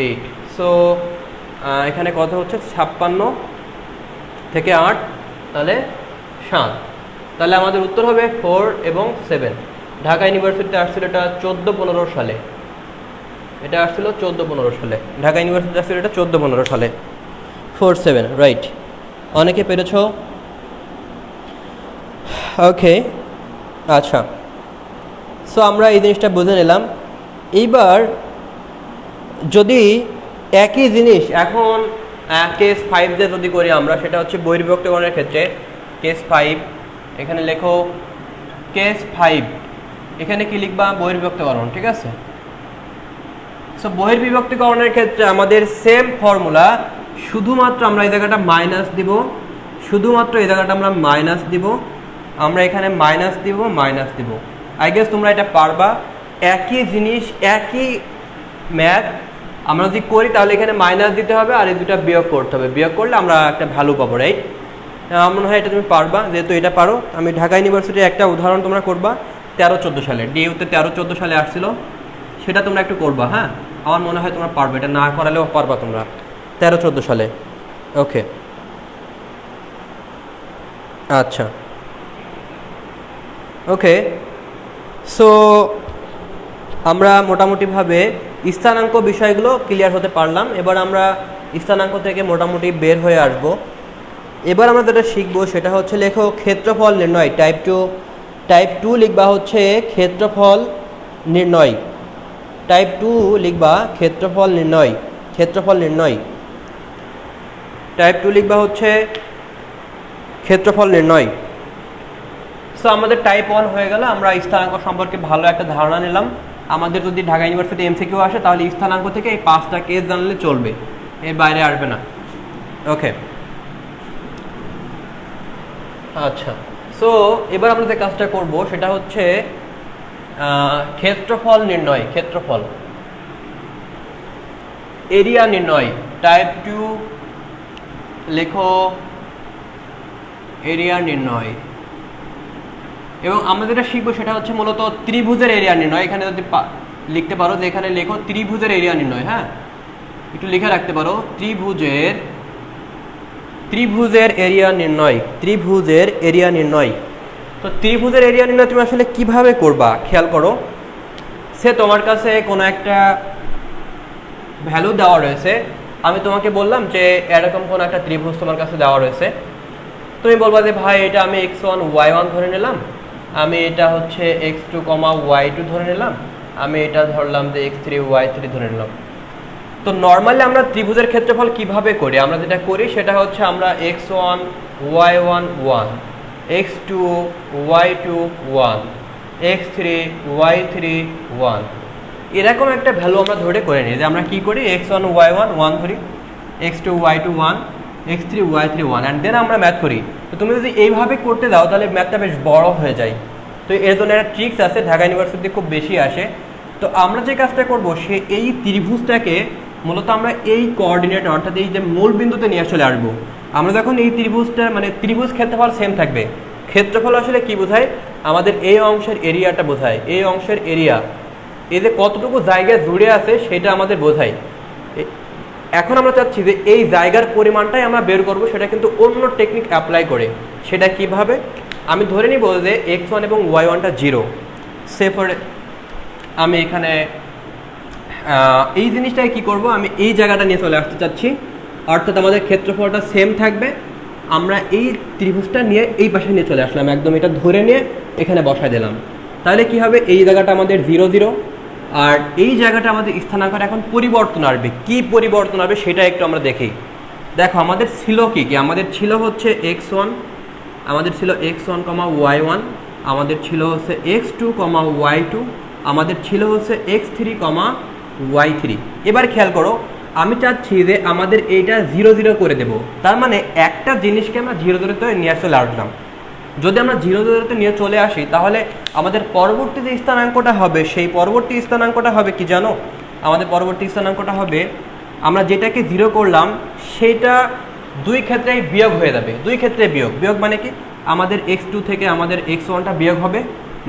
8। সো এখানে কত হচ্ছে 56 থেকে 8 তাহলে 7। তাহলে আমাদের উত্তর হবে 4 এবং 7। ঢাকা ইউনিভার্সিটিতে আসছিল এটা 14-15 সালে, এটা আসছিল 14-15 সালে, ঢাকা ইউনিভার্সিটি আসছিল এটা 14-15 সালে। 4 7 রাইট, অনেকে পেরেছ। ওকে, আচ্ছা, সো আমরা এই জিনিসটা বুঝে নিলাম। এইবার যদি একই জিনিস এখন কেস 5 যে যদি করি আমরা, সেটা হচ্ছে বহির্বিভক্তিকরণের ক্ষেত্রে কেস 5, এখানে লেখো কেস 5, এখানে কি লিখবা বহির্বিভক্তিকরণ, ঠিক আছে? সো বহির্বিভক্তিকরণের ক্ষেত্রে আমাদের সেম ফর্মুলা, শুধুমাত্র আমরা এই জায়গাটা মাইনাস দিব, আমরা এখানে মাইনাস দিব। আই গেস তোমরা এটা পারবা। একই জিনিস, একই ম্যাথ আমরা যদি করি তাহলে এখানে মাইনাস দিতে হবে আর এই দুটা বিয়োগ করতে হবে, বিয়োগ করলে আমরা একটা ভ্যালু পাবো, রাইট? আমার মনে হয় এটা তুমি পারবা, যেহেতু এটা পারো। আমি ঢাকা ইউনিভার্সিটির একটা উদাহরণ তোমরা করবা 13-14 সালে, ডিইউতে 13-14 সালে আসছিল, সেটা তোমরা একটু করবা। হ্যাঁ, আমার মনে হয় তোমরা পারবে, এটা না করালেও পারবা তোমরা 13-14 সালে। ওকে, আচ্ছা, ওকে। সো আমরা মোটামুটিভাবে স্থানাঙ্ক বিষয়গুলো ক্লিয়ার হতে পারলাম। এবার আমরা স্থানাঙ্ক থেকে মোটামুটি বের হয়ে আসব। এবার আমরা যেটা শিখবো সেটা হচ্ছে লেখো ক্ষেত্রফল নির্ণয়। টাইপ টু লিখবা হচ্ছে ক্ষেত্রফল নির্ণয়। টাইপ টু লিখবা ক্ষেত্রফল নির্ণয়। টাইপ টু লিখবা হচ্ছে ক্ষেত্রফল নির্ণয়। সো আমাদের টাইপ 1 হয়ে গেল। আমরা স্থানাঙ্ক সম্পর্কে ভালো একটা ধারণা নিলাম। আমাদের যদি ঢাকা ইউনিভার্সিটি এমসিকিউ আসে তাহলে স্থানাঙ্ক থেকে এই 5টা কেস জানলে চলবে, এর বাইরে আসবে না। ওকে, আচ্ছা। সো এবার আমরা যে কাজটা করব সেটা হচ্ছে ক্ষেত্রফল নির্ণয়। ক্ষেত্রফল, এরিয়া নির্ণয়। টাইপ 2 লেখো এরিয়া নির্ণয়। এবং আমরা যেটা শিখবো সেটা হচ্ছে মূলত ত্রিভুজের এরিয়া নির্ণয়। এখানে যদি লিখতে পারো যে এখানে লেখো ত্রিভুজের এরিয়া নির্ণয়। হ্যাঁ, একটু লিখে রাখতে পারো ত্রিভুজের এরিয়া নির্ণয়। ত্রিভুজের এরিয়া নির্ণয়। তো ত্রিভুজের এরিয়া নির্ণয় তুমি আসলে কিভাবে করবা খেয়াল করো। সে তোমার কাছে কোনো একটা ভ্যালু দেওয়া রয়েছে, আমি তোমাকে বললাম যে এরকম কোনো একটা ত্রিভুজ তোমার কাছে দেওয়া রয়েছে। তুমি বলবা যে ভাই এটা আমি x1 y1 ধরে নিলাম, আমি এটা হচ্ছে x2, y2 ধরে নিলাম, আমি এটা ধরলাম যে x3 y3 ধরে নিলাম। তো নর্মালি আমরা ত্রিভুজের ক্ষেত্রফল কিভাবে করি? আমরা যেটা করি সেটা হচ্ছে আমরা x1 y1 1, x2 y2 1, x3 y3 1, এরকম একটা ভ্যালু আমরা ধরে করে নিই। যে আমরা কি করি x1 y1 1 ধরি, x2 y2 1, x3 y3 1, and then আমরা ম্যাথ করি। তো তুমি যদি এইভাবে করতে দাও তাহলে ম্যাথটা বেশ বড় হয়ে যায়। তো এর জন্য একটা ট্রিক্স আছে, ঢাকা ইউনিভার্সিটিতে খুব বেশি আসে। তো আমরা যে কাজটা করব সে এই ত্রিভুজটাকে মূলত আমরা এই কোঅর্ডিনেট অর্থাৎ এই যে মূল বিন্দুতে নিয়ে চলে আসবো। আমরা যখন এই ত্রিভুজটা মানে ত্রিভুজ ক্ষেত্রফল সেম থাকবে। ক্ষেত্রফল আসলে কি বোঝায়? আমাদের এই অংশের এরিয়াটা বোঝায়, এই অংশের এরিয়া, এই যে কতটুকু জায়গা জুড়ে আছে সেটা আমাদের বোঝায়। এখন আমরা চাচ্ছি যে এই জায়গার পরিমাণটাই আমরা বের করব, সেটা কিন্তু অন্য টেকনিক অ্যাপ্লাই করে। সেটা কিভাবে? আমি ধরে নিব যে x1 এবং y1টা 0। সে ফর আমি এখানে এই জিনিসটাকে কি করব, আমি এই জায়গাটা নিয়ে চলে আসতে চাচ্ছি, অর্থাৎ আমাদের ক্ষেত্রফলটা সেম থাকবে। আমরা এই ত্রিভুজটা নিয়ে এই পাশে নিয়ে চলে আসলাম, একদম এটা ধরে নিয়ে এখানে বসায় দিলাম। তাহলে কি হবে, এই জায়গাটা আমাদের 0 0, আর এই জায়গাটা আমাদের স্থানাঙ্কটা এখন পরিবর্তন আসবে। কি পরিবর্তন আসবে সেটা একটু আমরা দেখি। দেখো আমাদের ছিল কি কি, আমাদের ছিল হচ্ছে x1, আমাদের ছিল x1, y1, আমাদের ছিল হচ্ছে x2, y2, আমাদের ছিল হচ্ছে x3, y3। এবার খেয়াল করো, আমি চাচ্ছি যে আমাদের এইটা 0 0 করে দেব। তার মানে একটা জিনিসকে আমরা 0 0-তে নিয়ে চলে আসলাম। যদি আমরা 0 0-তে নিয়ে চলে আসি তাহলে আমাদের পরবর্তী যে স্থানাঙ্কটা হবে সেই পরবর্তী স্থানাঙ্কটা হবে কি জানো? আমাদের পরবর্তী স্থানাঙ্কটা হবে, আমরা যেটাকে 0 করলাম সেটা দুই ক্ষেত্রেই বিয়োগ হয়ে যাবে। দুই ক্ষেত্রে বিয়োগ মানে কি, আমাদের x2 থেকে আমাদের x1টা বিয়োগ হবে,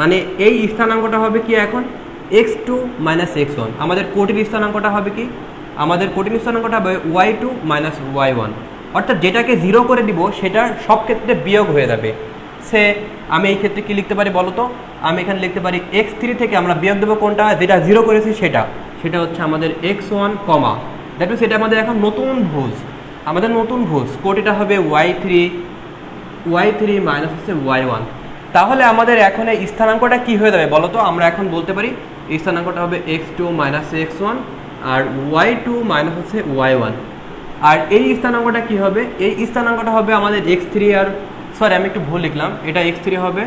মানে এই স্থানাঙ্কটা হবে কি এখন x2 - x1। আমাদের কঠিন স্থানাঙ্কটা হবে কি, আমাদের কঠিন স্থানাঙ্কটা হবে y2 - y1। অর্থাৎ যেটাকে 0 করে দিব সেটা সব ক্ষেত্রে বিয়োগ হয়ে যাবে। সে আমি এই ক্ষেত্রে কি লিখতে পারি বলো তো? আমি এখানে লিখতে পারি x3 থেকে আমরা বিয়োগ দেবো কোনটা, যেটা 0 করেছি সেটা হচ্ছে আমাদের x1, দ্যাট মিনস এটা আমাদের এখন নতুন ভুজ, আমাদের নতুন ভুজ। কোটিটা হবে y3 মাইনাস হচ্ছে y1। তাহলে আমাদের এখন এই স্থানাঙ্কটা কি হয়ে যাবে বলো তো? আমরা এখন বলতে পারি স্থানাঙ্কটা হবে x2 - x1 আর y2 মাইনাস হচ্ছে y1। আর এই স্থানাঙ্কটা কি হবে? এই স্থানাঙ্কটা হবে আমাদের x3 আর সরি আমি একটু ভুল লিখলাম, এটা x3 হবে,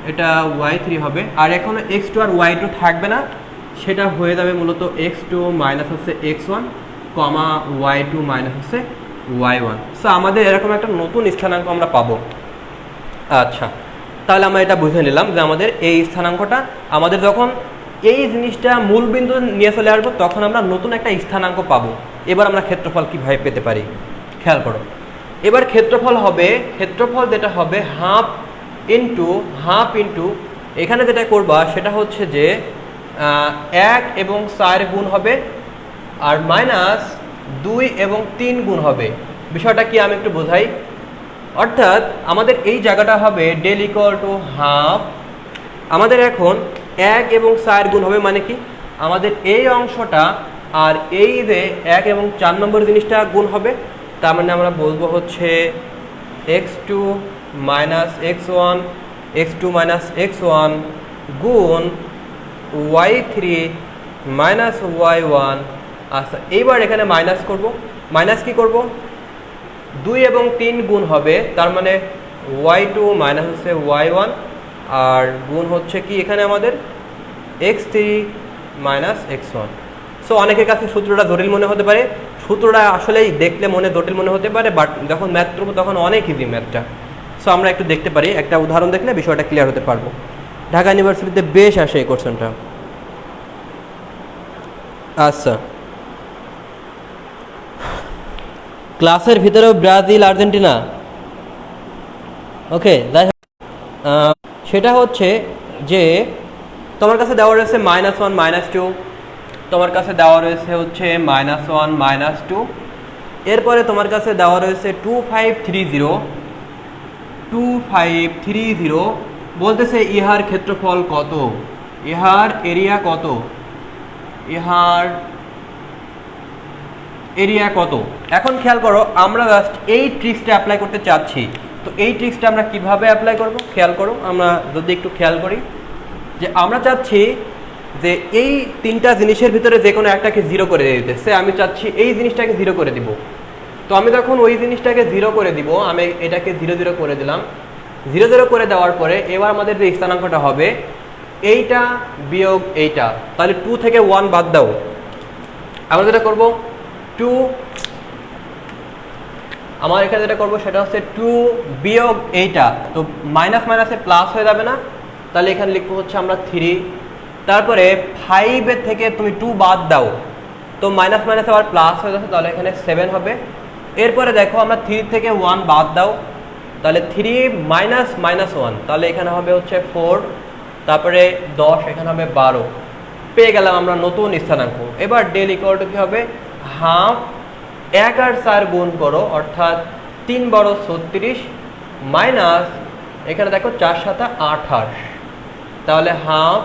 এটা y3 হবে। আর এখন x2 আর y2 থাকবে না, সেটা হয়ে যাবে মূলত x2 মাইনাস হচ্ছে x1, y2 মাইনাস হচ্ছে y1। সো আমাদের এরকম একটা নতুন স্থানাঙ্ক আমরা পাবো। আচ্ছা, তাহলে আমরা এটা বুঝে নিলাম যে আমাদের এই স্থানাঙ্কটা আমাদের যখন এই জিনিসটা মূল বিন্দু নিয়ে চলে আসবো তখন আমরা নতুন একটা স্থানাঙ্ক পাবো। এবার আমরা ক্ষেত্রফল কীভাবে পেতে পারি খেয়াল করো। এবার ক্ষেত্রফল হবে, ক্ষেত্রফল যেটা হবে হাফ ইন্টু এখানে যেটা করবা সেটা হচ্ছে যে 1 এবং 4 গুণ হবে আর মাইনাস 2 এবং 3 গুণ হবে। বিষয়টা কি আমি একটু বোঝাই। অর্থাৎ আমাদের এই জায়গাটা হবে ডেল ইকুয়াল টু হাফ, আমাদের এখন 1 এবং 4 গুণ হবে মানে কি আমাদের এই অংশটা আর এই যে 1 এবং 4 নম্বর জিনিসটা গুণ হবে, তার মানে আমরা বলবো হচ্ছে x2 minus x1 x2 minus x1 গুণ y3 মাইনাস y1। আচ্ছা এইবার এখানে মাইনাস করব, মাইনাস কি করব 2 এবং 3 গুণ হবে, তার মানে y2 মাইনাস হচ্ছে y1 আর গুণ হচ্ছে কি এখানে আমাদের x3 মাইনাস x1। সো অনেকের কাছে সূত্রটা জটিল মনে হতে পারে, সূত্রটা আসলেই দেখলে মনে জটিল মনে হতে পারে, বাট যখন ম্যাথ করবো তখন অনেক ইজি ম্যাথটা। সো আমরা একটু দেখতে পারি, একটা উদাহরণ দেখলে বিষয়টা ক্লিয়ার হতে পারবো। ঢাকা ইউনিভার্সিটিতে বেশ আসে এই কোশ্চেনটা। আচ্ছা ক্লাসের ভিতরেও ব্রাজিল আর্জেন্টিনা, ওকে সেটা হচ্ছে যে তোমার কাছে দেওয়া রয়েছে -1 -2, তোমার কাছে দেওয়া রয়েছে হচ্ছে -1 -2, এরপরে তোমার কাছে দেওয়া রয়েছে 2530 বলতেছে ইহার ক্ষেত্রফল কত, ইহার এরিয়া কত, ইহার এরিয়া কত। এখন খেয়াল করো আমরা জাস্ট এই ট্রিক্সটা অ্যাপ্লাই করতে চাচ্ছি। তো এই ট্রিক্সটা আমরা কিভাবে অ্যাপ্লাই করব খেয়াল করো। আমরা যদি একটু খেয়াল করি যে আমরা চাচ্ছি যে এই তিনটা জিনিসের ভিতরে যে কোনো একটাকে 0 করে দিতে, সে আমি চাচ্ছি এই জিনিসটাকে 0 করে দিব। তো আমি যখন ওই জিনিসটাকে 0 করে দিব, আমি এটাকে 0 0 করে দিলাম। 0 0 করে দেওয়ার পরে এবার আমাদের যে স্থানাঙ্কটা হবে এইটা বিয়োগ এইটা, তাহলে 2 থেকে 1 বাদ দাও। আমরা যেটা করবো 2, আমার এখানে যেটা করবো সেটা হচ্ছে 2 বিয়োগ এইটা, তো মাইনাস মাইনাসে প্লাস হয়ে যাবে না, তাহলে এখানে লিখবো হচ্ছে আমরা 3। তারপরে 5 থেকে তুমি 2 বাদ দাও, তো মাইনাস মাইনাস আবার প্লাস হয়ে যাচ্ছে, তাহলে এখানে 7 হবে। এরপরে দেখো আমরা 3 থেকে 1 বাদ দাও, তাহলে 3 মাইনাস মাইনাস 1, তাহলে এখানে হবে হচ্ছে 4, তারপরে 10, এখানে হবে 12। পেয়ে গেলাম আমরা নতুন স্থানাঙ্ক। এবার ডেল ইকুয়াল টু কি হবে হাফ 1 আর 4 গুণ করো, অর্থাৎ 3 12 36 মাইনাস এখানে দেখো 4 7 28, তাহলে হাফ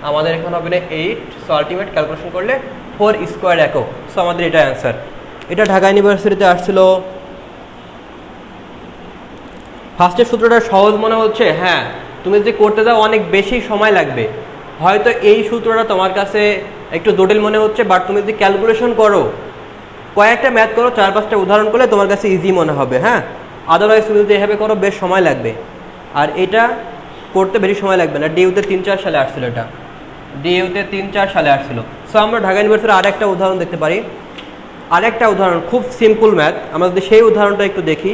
আমাদের এখানে হবে না 8। সো আলটিমেট ক্যালকুলেশন করলে 4 স্কোয়ার একক। সো আমাদের এটা অ্যান্সার। এটা ঢাকা ইউনিভার্সিটিতে আসছিল। ফার্স্টের সূত্রটা সহজ মনে হচ্ছে, হ্যাঁ তুমি যদি করতে যাও অনেক বেশি সময় লাগবে। হয়তো এই সূত্রটা তোমার কাছে একটু জটিল মনে হচ্ছে, বাট তুমি যদি ক্যালকুলেশন করো, কয়েকটা ম্যাথ করো, 4-5টা উদাহরণ করলে তোমার কাছে ইজি মনে হবে। হ্যাঁ আদারওয়াইজ তুমি যদি এভাবে করো বেশ সময় লাগবে, আর এটা করতে বেশি সময় লাগবে না। ডিইউতে 3-4 সালে আসছিল, এটা ডিইউতে 3-4 সালে আসছিল। সো আমরা ঢাকা ইউনিভার্সিটির আরেকটা উদাহরণ দেখতে পারি। আরেকটা উদাহরণ খুব সিম্পল ম্যাথ, আমরা যদি সেই উদাহরণটা একটু দেখি।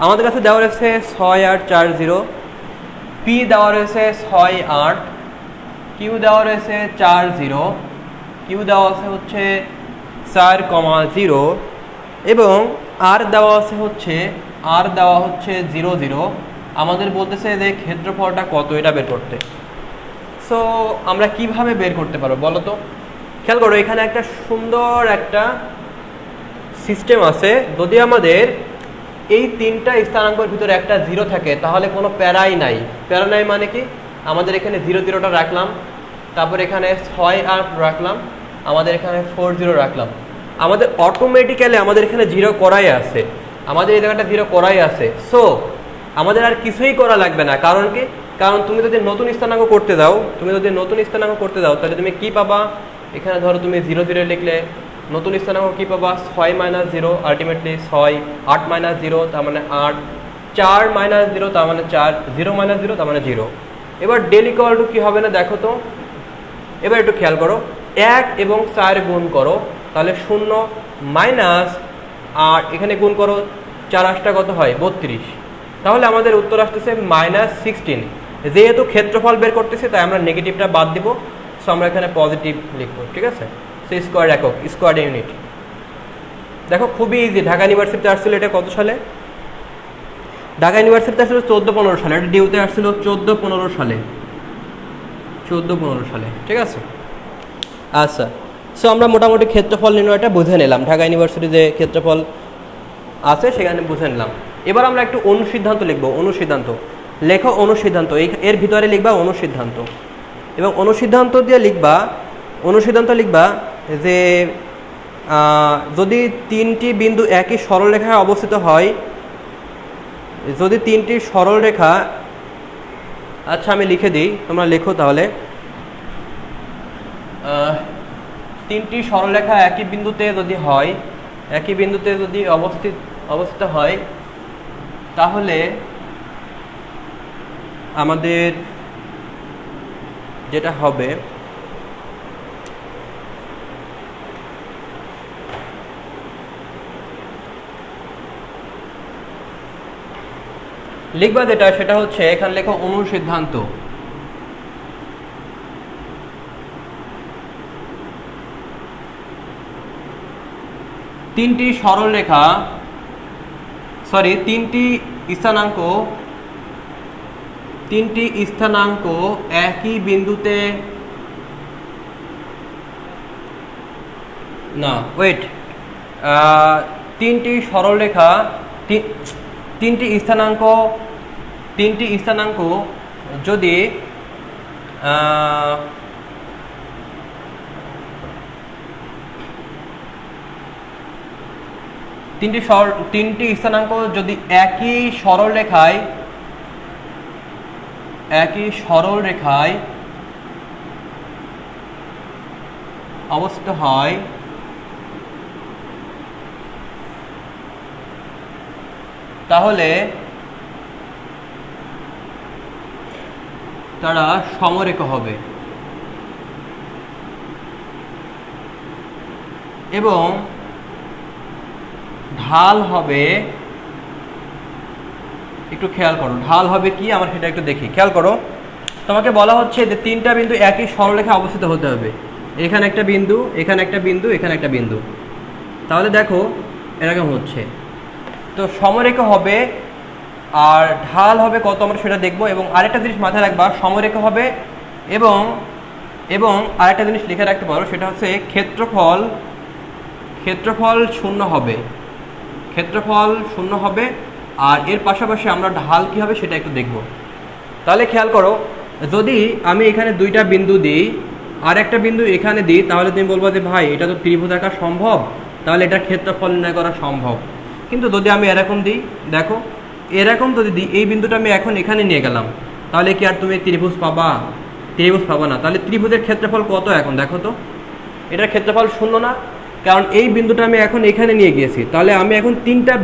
আমাদের কাছে দেওয়া রয়েছে 6 8 4 0, পি দেওয়া রয়েছে 6 8, কিউ দেওয়া রয়েছে 4 0, কিউ দেওয়া আছে হচ্ছে 4,0 এবং আর দেওয়া আছে হচ্ছে 0 0। আমাদের বলতেছে যে ক্ষেত্রফলটা কত, এটা বের করতে। সো আমরা কিভাবে বের করতে পারবো বলো তো। খেয়াল করো এখানে একটা সুন্দর একটা সিস্টেম আছে। যদি আমাদের এই তিনটা স্থানাঙ্কের ভিতরে একটা 0 থাকে তাহলে কোনো প্যারাই নাই। প্যারা নাই মানে কি, আমাদের এখানে 0 0টা রাখলাম, তারপর এখানে 6 8 রাখলাম, আমাদের এখানে 4 0 রাখলাম, আমাদের অটোমেটিক্যালি আমাদের এখানে 0 করাই আছে, আমাদের এই জায়গাটা 0 করাই আছে। সো আমাদের আর কিছুই করা লাগবে না। কারণ কি, কারণ তুমি যদি নতুন স্থানাঙ্ক করতে যাও, তাহলে তুমি কি পাবা, এখানে ধরো তুমি 0 0 লিখলে নতুন স্থানাঙ্ক কি পাবা 6 - 0, আলটিমেটলি 6, 8 - 0 তার মানে 8, 4 - 0 তার মানে 4, 0 - 0 তার মানে 0। এবার ডেল ইকুয়াল টু কি হবে না দেখো তো। এবার একটু খেয়াল করো, 1 এবং 4 গুণ করো, তাহলে 0 মাইনাস, আর এখানে গুণ করো 4 8 কত হয় 32, তাহলে আমাদের উত্তর আসতেছে -16। যেহেতু ক্ষেত্রফল বের করতেছি তাই আমরা নেগেটিভটা বাদ দিব, সো আমরা এখানে পজিটিভ লিখব, ঠিক আছে। সো স্কোয়ার একক, স্কোয়ার ইউনিট। দেখো খুবই ইজি। ঢাকা ইউনিভার্সিটিতে আসছিল এটা কত সালে? ঢাকা ইউনিভার্সিটিতে আসছিল 14-15 সালে। এটা ডিউতে আসছিল 14-15 সালে, 14-15 সালে, ঠিক আছে। আচ্ছা, সো আমরা মোটামুটি ক্ষেত্রফল নির্ণয়টা বুঝে নিলাম। ঢাকা ইউনিভার্সিটি যে ক্ষেত্রফল আছে সেখানে বুঝে নিলাম। এবার আমরা একটু অনুসিদ্ধান্ত লিখব। অনুসিদ্ধান্ত লেখো, অনুসিদ্ধান্ত এর ভিতরে লিখবা অনুসিদ্ধান্ত, এবং অনুসিদ্ধান্ত দিয়ে লিখবা, অনুসিদ্ধান্ত লিখবা যে যদি তিনটি বিন্দু একই সরলরেখায় অবস্থিত হয়, যদি তিনটি সরলরেখা, আচ্ছা আমি লিখে দিই, তোমরা লেখো তাহলে। তিনটি সরলরেখা একই বিন্দুতে যদি হয়, একই বিন্দুতে যদি অবস্থিত হয়, তাহলে আমাদের যেটা হবে, লিখবা যেটা সেটা হচ্ছে, এখানে লেখো অনুসিদ্ধান্ত। তিনটি সরলরেখা, সরি তিনটি স্থানাঙ্ক একই বিন্দুতে, না ওয়েট, তিনটি সরলরেখা, তিনটি স্থানাঙ্ক যদি তিনটি স্থানাঙ্ক যদি একই সরলরেখায় অবস্থিত হয়, তাহলে তারা সমরেখা হবে, এবং ঢাল হবে, একটু খেয়াল করো, ঢাল হবে কি আমার সেটা একটু দেখি, খেয়াল করো। তোমাকে বলা হচ্ছে যে তিনটা বিন্দু একই সরলরেখায় অবস্থিত হতে হবে। এখানে একটা বিন্দু, এখানে একটা বিন্দু, এখানে একটা বিন্দু। তাহলে দেখো এরকম হচ্ছে, তো সমরেখা হবে আর ঢাল হবে কত আমরা সেটা দেখবো। এবং আরেকটা জিনিস মাথায় রাখবা, সমরেখা হবে এবং আরেকটা জিনিস লিখে রাখতে পারো, সেটা হচ্ছে ক্ষেত্রফল শূন্য হবে, ক্ষেত্রফল শূন্য হবে। আর এর পাশাপাশি আমরা ঢাল কি হবে সেটা একটু দেখব। তাহলে খেয়াল করো, যদি আমি এখানে দুইটা বিন্দু দিই আর একটা বিন্দু এখানে দিই, তাহলে তুমি বলবো যে ভাই এটা তো ত্রিভুজ আঁকা সম্ভব, তাহলে এটার ক্ষেত্রফল নির্ণয় করা সম্ভব। কিন্তু যদি আমি এরকম দিই, দেখো এরকম যদি দিই, এই বিন্দুটা আমি এখন এখানে নিয়ে গেলাম, তাহলে কি আর তুমি ত্রিভুজ পাবা? ত্রিভুজ পাবা না। তাহলে ত্রিভুজের ক্ষেত্রফল কত এখন দেখো তো? এটার ক্ষেত্রফল শূন্য না, কারণ এই বিন্দুটা আমি এখন এখানে নিয়ে গিয়েছি। তাহলে আমি এখন তিনটা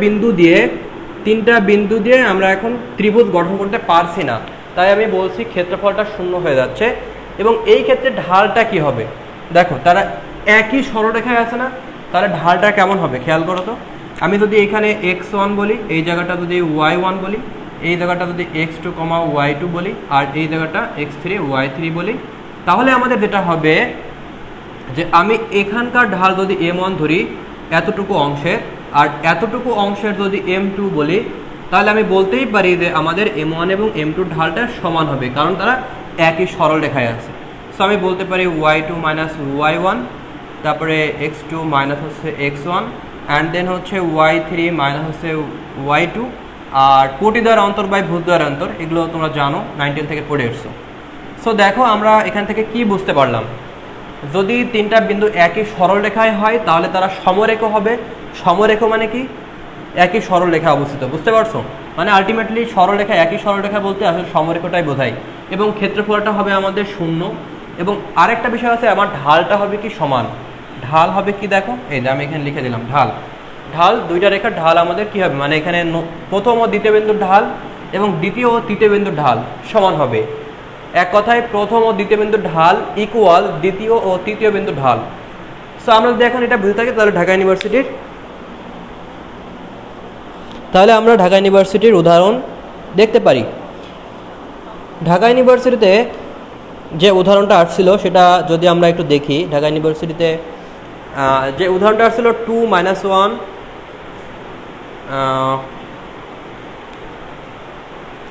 বিন্দু দিয়ে আমরা এখন ত্রিভুজ গঠন করতে পারছি না, তাই আমি বলছি ক্ষেত্রফলটা শূন্য হয়ে যাচ্ছে। এবং এই ক্ষেত্রে ঢালটা কি হবে দেখো, তারা একই সরলরেখায় আছে না, তাহলে ঢালটা কেমন হবে খেয়াল করো তো। আমি যদি এখানে x1 বলি, এই জায়গাটা যদি y1 বলি, এই জায়গাটা যদি x2, y2 বলি, আর এই জায়গাটা x3, y3 বলি, তাহলে আমাদের যেটা হবে যে আমি এখানকার ঢাল যদি m1 ধরি এতটুকু অংশের, আর এতটুকু অংশের যদি m2 বলি, তাহলে আমি বলতেই পারি যে আমাদের m1 এবং m2 ঢালটা সমান হবে, কারণ তারা একই সরলরেখায় আছে। সো আমি বলতে পারি y2 মাইনাস y1, তারপরে x2 মাইনাস হচ্ছে x1, অ্যান্ড দেন হচ্ছে y3 মাইনাস হচ্ছে y2, আর কোটি দ্বারা অন্তর বাই ভূত দ্বারা অন্তর, এগুলো তোমরা জানো 9-10 থেকে পড়ে এসছো। সো দেখো আমরা এখান থেকে কি বুঝতে পারলাম, যদি তিনটা বিন্দু একই সরলরেখায় হয় তাহলে তারা সমরেখা হবে। সমরেখা মানে কি? একই সরলরেখা অবস্থিত, বুঝতে পারছো? মানে আলটিমেটলি সরলরেখা, একই সরলরেখা বলতে আসলে সমরেখাটাই বোঝায়। এবং ক্ষেত্রফলটা হবে আমাদের শূন্য। এবং আরেকটা বিষয় আছে, আমার ঢালটা হবে কি সমান। ঢাল হবে কি দেখো, এই যে আমি এখানে লিখে দিলাম ঢাল দুইটা রেখার ঢাল আমাদের কি হবে, মানে এখানে প্রথম ও দ্বিতীয় বিন্দুর ঢাল এবং দ্বিতীয় ও তৃতীয় বিন্দুর ঢাল সমান হবে। এক কথায় প্রথম ও দ্বিতীয় বিন্দুর ঢাল ইকুয়াল দ্বিতীয় ও তৃতীয় বিন্দুর ঢাল। সো আমরা যদি এখন এটা বুঝে থাকি, তাহলে আমরা ঢাকা ইউনিভার্সিটির উদাহরণ দেখতে পারি। ঢাকা ইউনিভার্সিটিতে যে উদাহরণটা আসছিল সেটা যদি আমরা একটু দেখি, ঢাকা ইউনিভার্সিটিতে যে উদাহরণটা আসছিল 2 - 1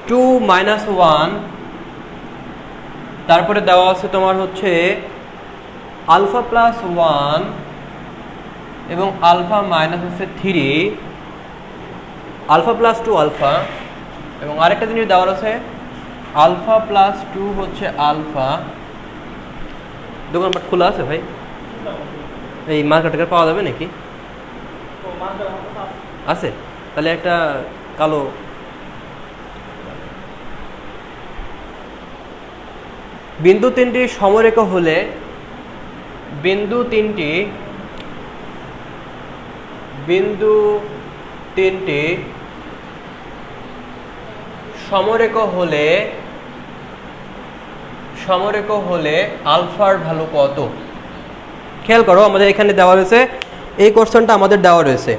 2 - 1, তারপরে দেওয়া আছে তোমার হচ্ছে আলফা প্লাস 1 এবং আলফা মাইনাস হচ্ছে 3, আলফা প্লাস 2 আলফা, এবং আরেকটা জিনিস দেওয়া আছে আলফা প্লাস 2 হচ্ছে আলফা। দোকানপাট খোলা আছে ভাই? এই মার্কেটে পাওয়া যাবে নাকি? আছে, তাহলে একটা কালো বিন্দু তিনটি সমরেখা হলে বিন্দু তিনটি সমরেখা হলে আলফার ভ্যালু কত? খেয়াল করো, আমাদের এখানে দেওয়া রয়েছে, এই কোশ্চেনটা আমাদের দেওয়া রয়েছে।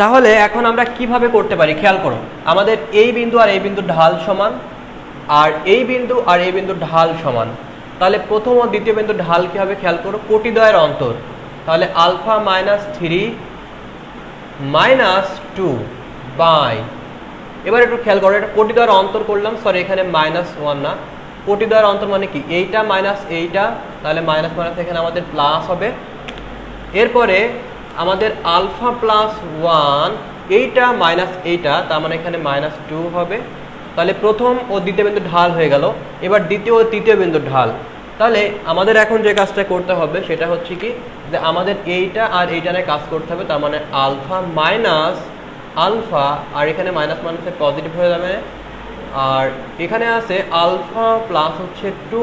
তাহলে এখন আমরা কিভাবে করতে পারি? খেয়াল করো, আমাদের এই বিন্দু আর এই বিন্দুর ঢাল সমান, আর এই বিন্দু আর এই বিন্দুর ঢাল সমান। তাহলে প্রথম ও দ্বিতীয় বিন্দুর ঢাল কি হবে? খেয়াল করো, কোটিদ্বয়ের অন্তর। তাহলে আলফা মাইনাস 3 মাইনাস 2 বাই, এবার একটু খেয়াল করো, এটা কোটিদ্বয়ের অন্তর করলাম, সরি এখানে -1 না, কোটিদ্বয়ের অন্তর মানে কি? এইটা মাইনাস এইটা, তাহলে মাইনাস মাইনাস এখানে আমাদের প্লাস হবে। এরপরে আমাদের আলফা প্লাস 1, এইটা মাইনাস এইটা, তার মানে এখানে -2 হবে। তাহলে প্রথম ও দ্বিতীয় বিন্দুর ঢাল হয়ে গেল। এবার দ্বিতীয় ও তৃতীয় বিন্দুর ঢাল। তাহলে আমাদের এখন যে কাজটা করতে হবে সেটা হচ্ছে কি, যে আমাদের এইটা আর এইটা নিয়ে কাজ করতে হবে। তার মানে আলফা মাইনাস আলফা, আর এখানে মাইনাস মাইনাসে পজিটিভ হয়ে যাবে, আর এখানে আছে আলফা প্লাস হচ্ছে 2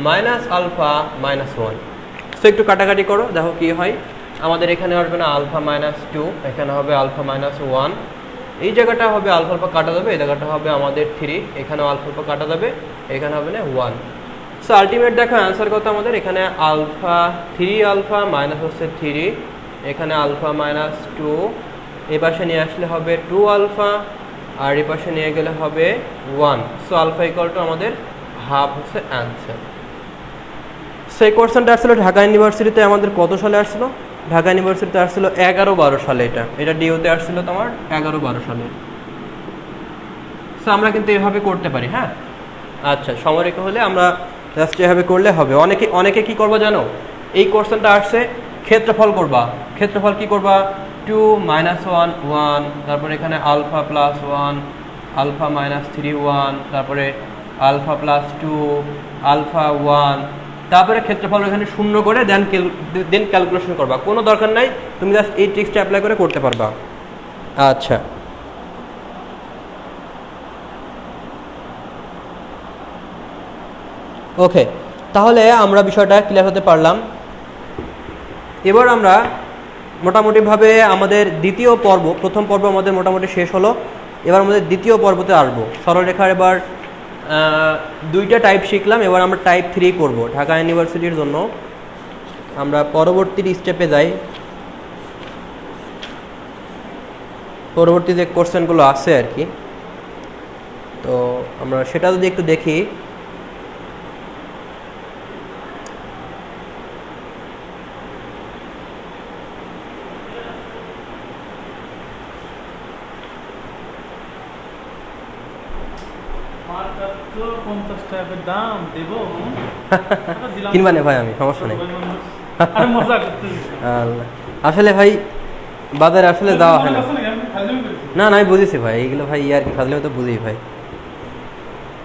মাইনাস আলফা মাইনাস 1। সো একটু কাটাকাটি করো, দেখো কি হয়। আমাদের এখানে আসবে না আলফা মাইনাস 2, এখানে হবে আলফা মাইনাস 1, এই জায়গাটা হবে আলফা আলফা কাটা যাবে, এই জায়গাটা হবে আমাদের 3, এখানেও আলফা আলফা কাটা যাবে, এখানে হবে না 1। সো আলটিমেট দেখো অ্যান্সার কত আমাদের? এখানে আলফা 3 আলফা মাইনাস হচ্ছে 3, এখানে আলফা মাইনাস 2, এই পাশে নিয়ে আসলে হবে 2 আলফা, আর এই পাশে নিয়ে গেলে হবে 1। সো আলফা ইকুয়াল টু আমাদের হাফ হচ্ছে অ্যান্সার। সেই কোশ্চেনটা আসছিল ঢাকা ইউনিভার্সিটিতে আমাদের কত সালে আসছিল? ঢাকা ইউনিভার্সিটিতে আসছিল 11-12 সালে। এটা ডিওতে আসছিল তোমার 11-12 সালে। সো আমরা কিন্তু এভাবে করতে পারি, হ্যাঁ। আচ্ছা, সমরেখা হলে আমরা জাস্ট এভাবে করলে হবে। অনেকে কি করবো জানো? এই কোশ্চেনটা আসছে, ক্ষেত্রফল করবা। ক্ষেত্রফল কি করবা? 2 - 1 1, তারপরে এখানে আলফা প্লাস 1 আলফা মাইনাস 3 1, তারপরে আলফা প্লাস 2 আলফা 1, তারপরে ক্ষেত্রফল এখানে শূন্য করে দেন ক্যালকুলেশন করবা। কোনো দরকার নাই, তুমি জাস্ট এই ট্রিক্সটা অ্যাপ্লাই করে করতে পারবা। আচ্ছা, ওকে, তাহলে আমরা বিষয়টা ক্লিয়ার হতে পারলাম। এবার আমরা মোটামুটিভাবে আমাদের দ্বিতীয় পর্ব, প্রথম পর্ব আমাদের মোটামুটি শেষ হলো। এবার আমাদের দ্বিতীয় পর্বতে আসবো। সরলরেখার এবার 2টা টাইপ শিখলাম, এবার আমরা টাইপ 3 করব ঢাকা ইউনিভার্সিটির জন্য। আমরা পরবর্তী স্টেপে যাই। পরবর্তী যে কোশ্চেনগুলো আছে আর কি, তো আমরা সেটা যদি একটু দেখি। কিনবা না ভাই, আমি সমস্যা নেই। আসলে ভাই বাজারে আসলে যাওয়া হয় না। না না, আমি বুঝেছি ভাই, এইগুলো ভাই আর কি ফাজলে তো বুঝি ভাই,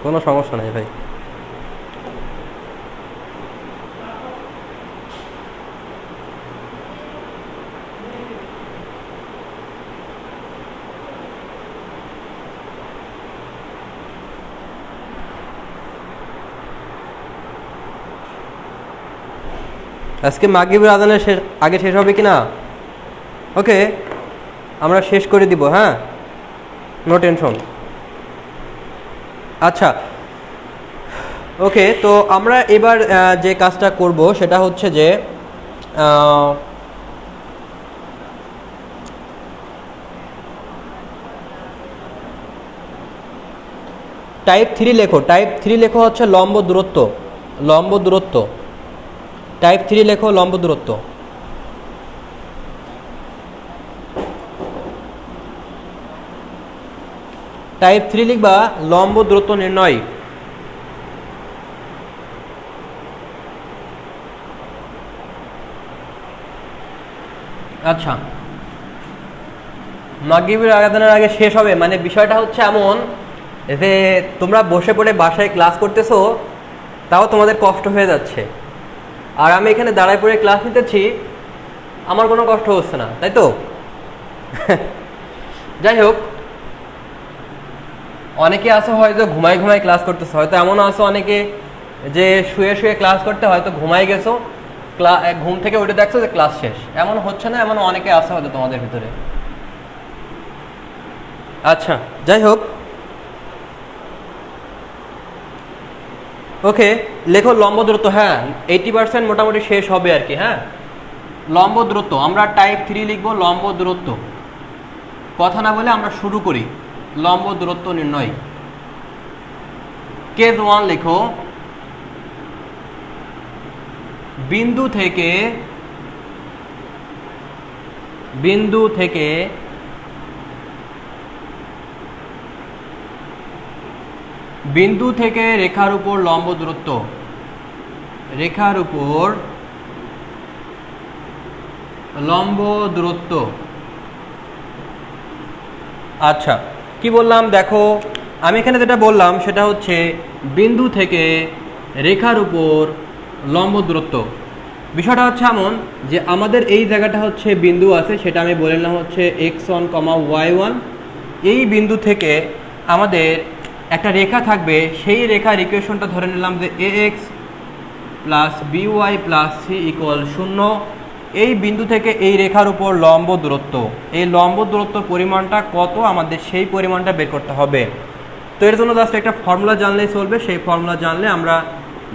কোনো সমস্যা নেই ভাই। আজকে মাগরিবের আজানের আগে শেষ হবে কি না? ওকে, আমরা শেষ করে দিব, হ্যাঁ, নো টেনশন। আচ্ছা, ওকে, তো আমরা এবার যে কাজটা করব সেটা হচ্ছে যে টাইপ 3 লেখো, টাইপ 3 লেখো হচ্ছে লম্ব দূরত্ব, লম্ব দূরত্ব, টাইপ 3 লেখো লম্ব দূরত্ব। টাইপ 3 লিখবা লম্ব দূরত্ব নির্ণয়। আচ্ছা, মাগরিবের আজানের আগে শেষ হবে, মানে বিষয়টা হচ্ছে এমন যে তোমরা বসে পড়ে বাসায় ক্লাস করতেছো, তাও তোমাদের কষ্ট হয়ে যাচ্ছে, আর আমি এখানে দাঁড়ায় পড়ে ক্লাস নিতেছি, আমার কোনো কষ্ট হচ্ছে না, তাই তো? যাই হোক, অনেকে আসো হয়তো ঘুমাই ঘুমাই ক্লাস করতেছো, হয়তো এমনও আসো অনেকে যে শুয়ে শুয়ে ক্লাস করতে হয়তো ঘুমাই গেছো, ঘুম থেকে উঠে দেখছো যে ক্লাস শেষ। এমন হচ্ছে না, এমন অনেকে আসো হয়তো তোমাদের ভিতরে। আচ্ছা, যাই হোক, ওকে, লেখো লম্ব দূরত্ব। হ্যাঁ, 80% মোটামুটি শেষ হবে আর কি। হ্যাঁ, লম্ব দূরত্ব আমরা টাইপ 3 লিখবো, লম্ব দূরত্ব। কথা না বলে আমরা শুরু করি। লম্ব দূরত্ব নির্ণয়। কেস 1 লেখো, বিন্দু থেকে রেখার উপর লম্ব দূরত্ব, রেখার উপর লম্ব দূরত্ব। আচ্ছা, কি বললাম দেখো, আমি এখানে যেটা বললাম সেটা হচ্ছে বিন্দু থেকে রেখার উপর লম্ব দূরত্ব। বিষয়টা হচ্ছে এমন যে আমাদের এই জায়গাটা হচ্ছে বিন্দু আছে, সেটা আমি বলে নিলাম হচ্ছে x1, y1। এই বিন্দু থেকে আমাদের একটা রেখা থাকবে, সেই রেখার ইকুয়েশনটা ধরে নিলাম যে ax plus by plus c equal 0। এই বিন্দু থেকে এই রেখার উপর লম্ব দূরত্ব, এই লম্ব দূরত্ব পরিমাণটা কত আমাদের সেই পরিমাণটা বের করতে হবে। তো এর জন্য জাস্ট একটা ফর্মুলা জানলেই চলবে, সেই ফর্মুলা জানলে আমরা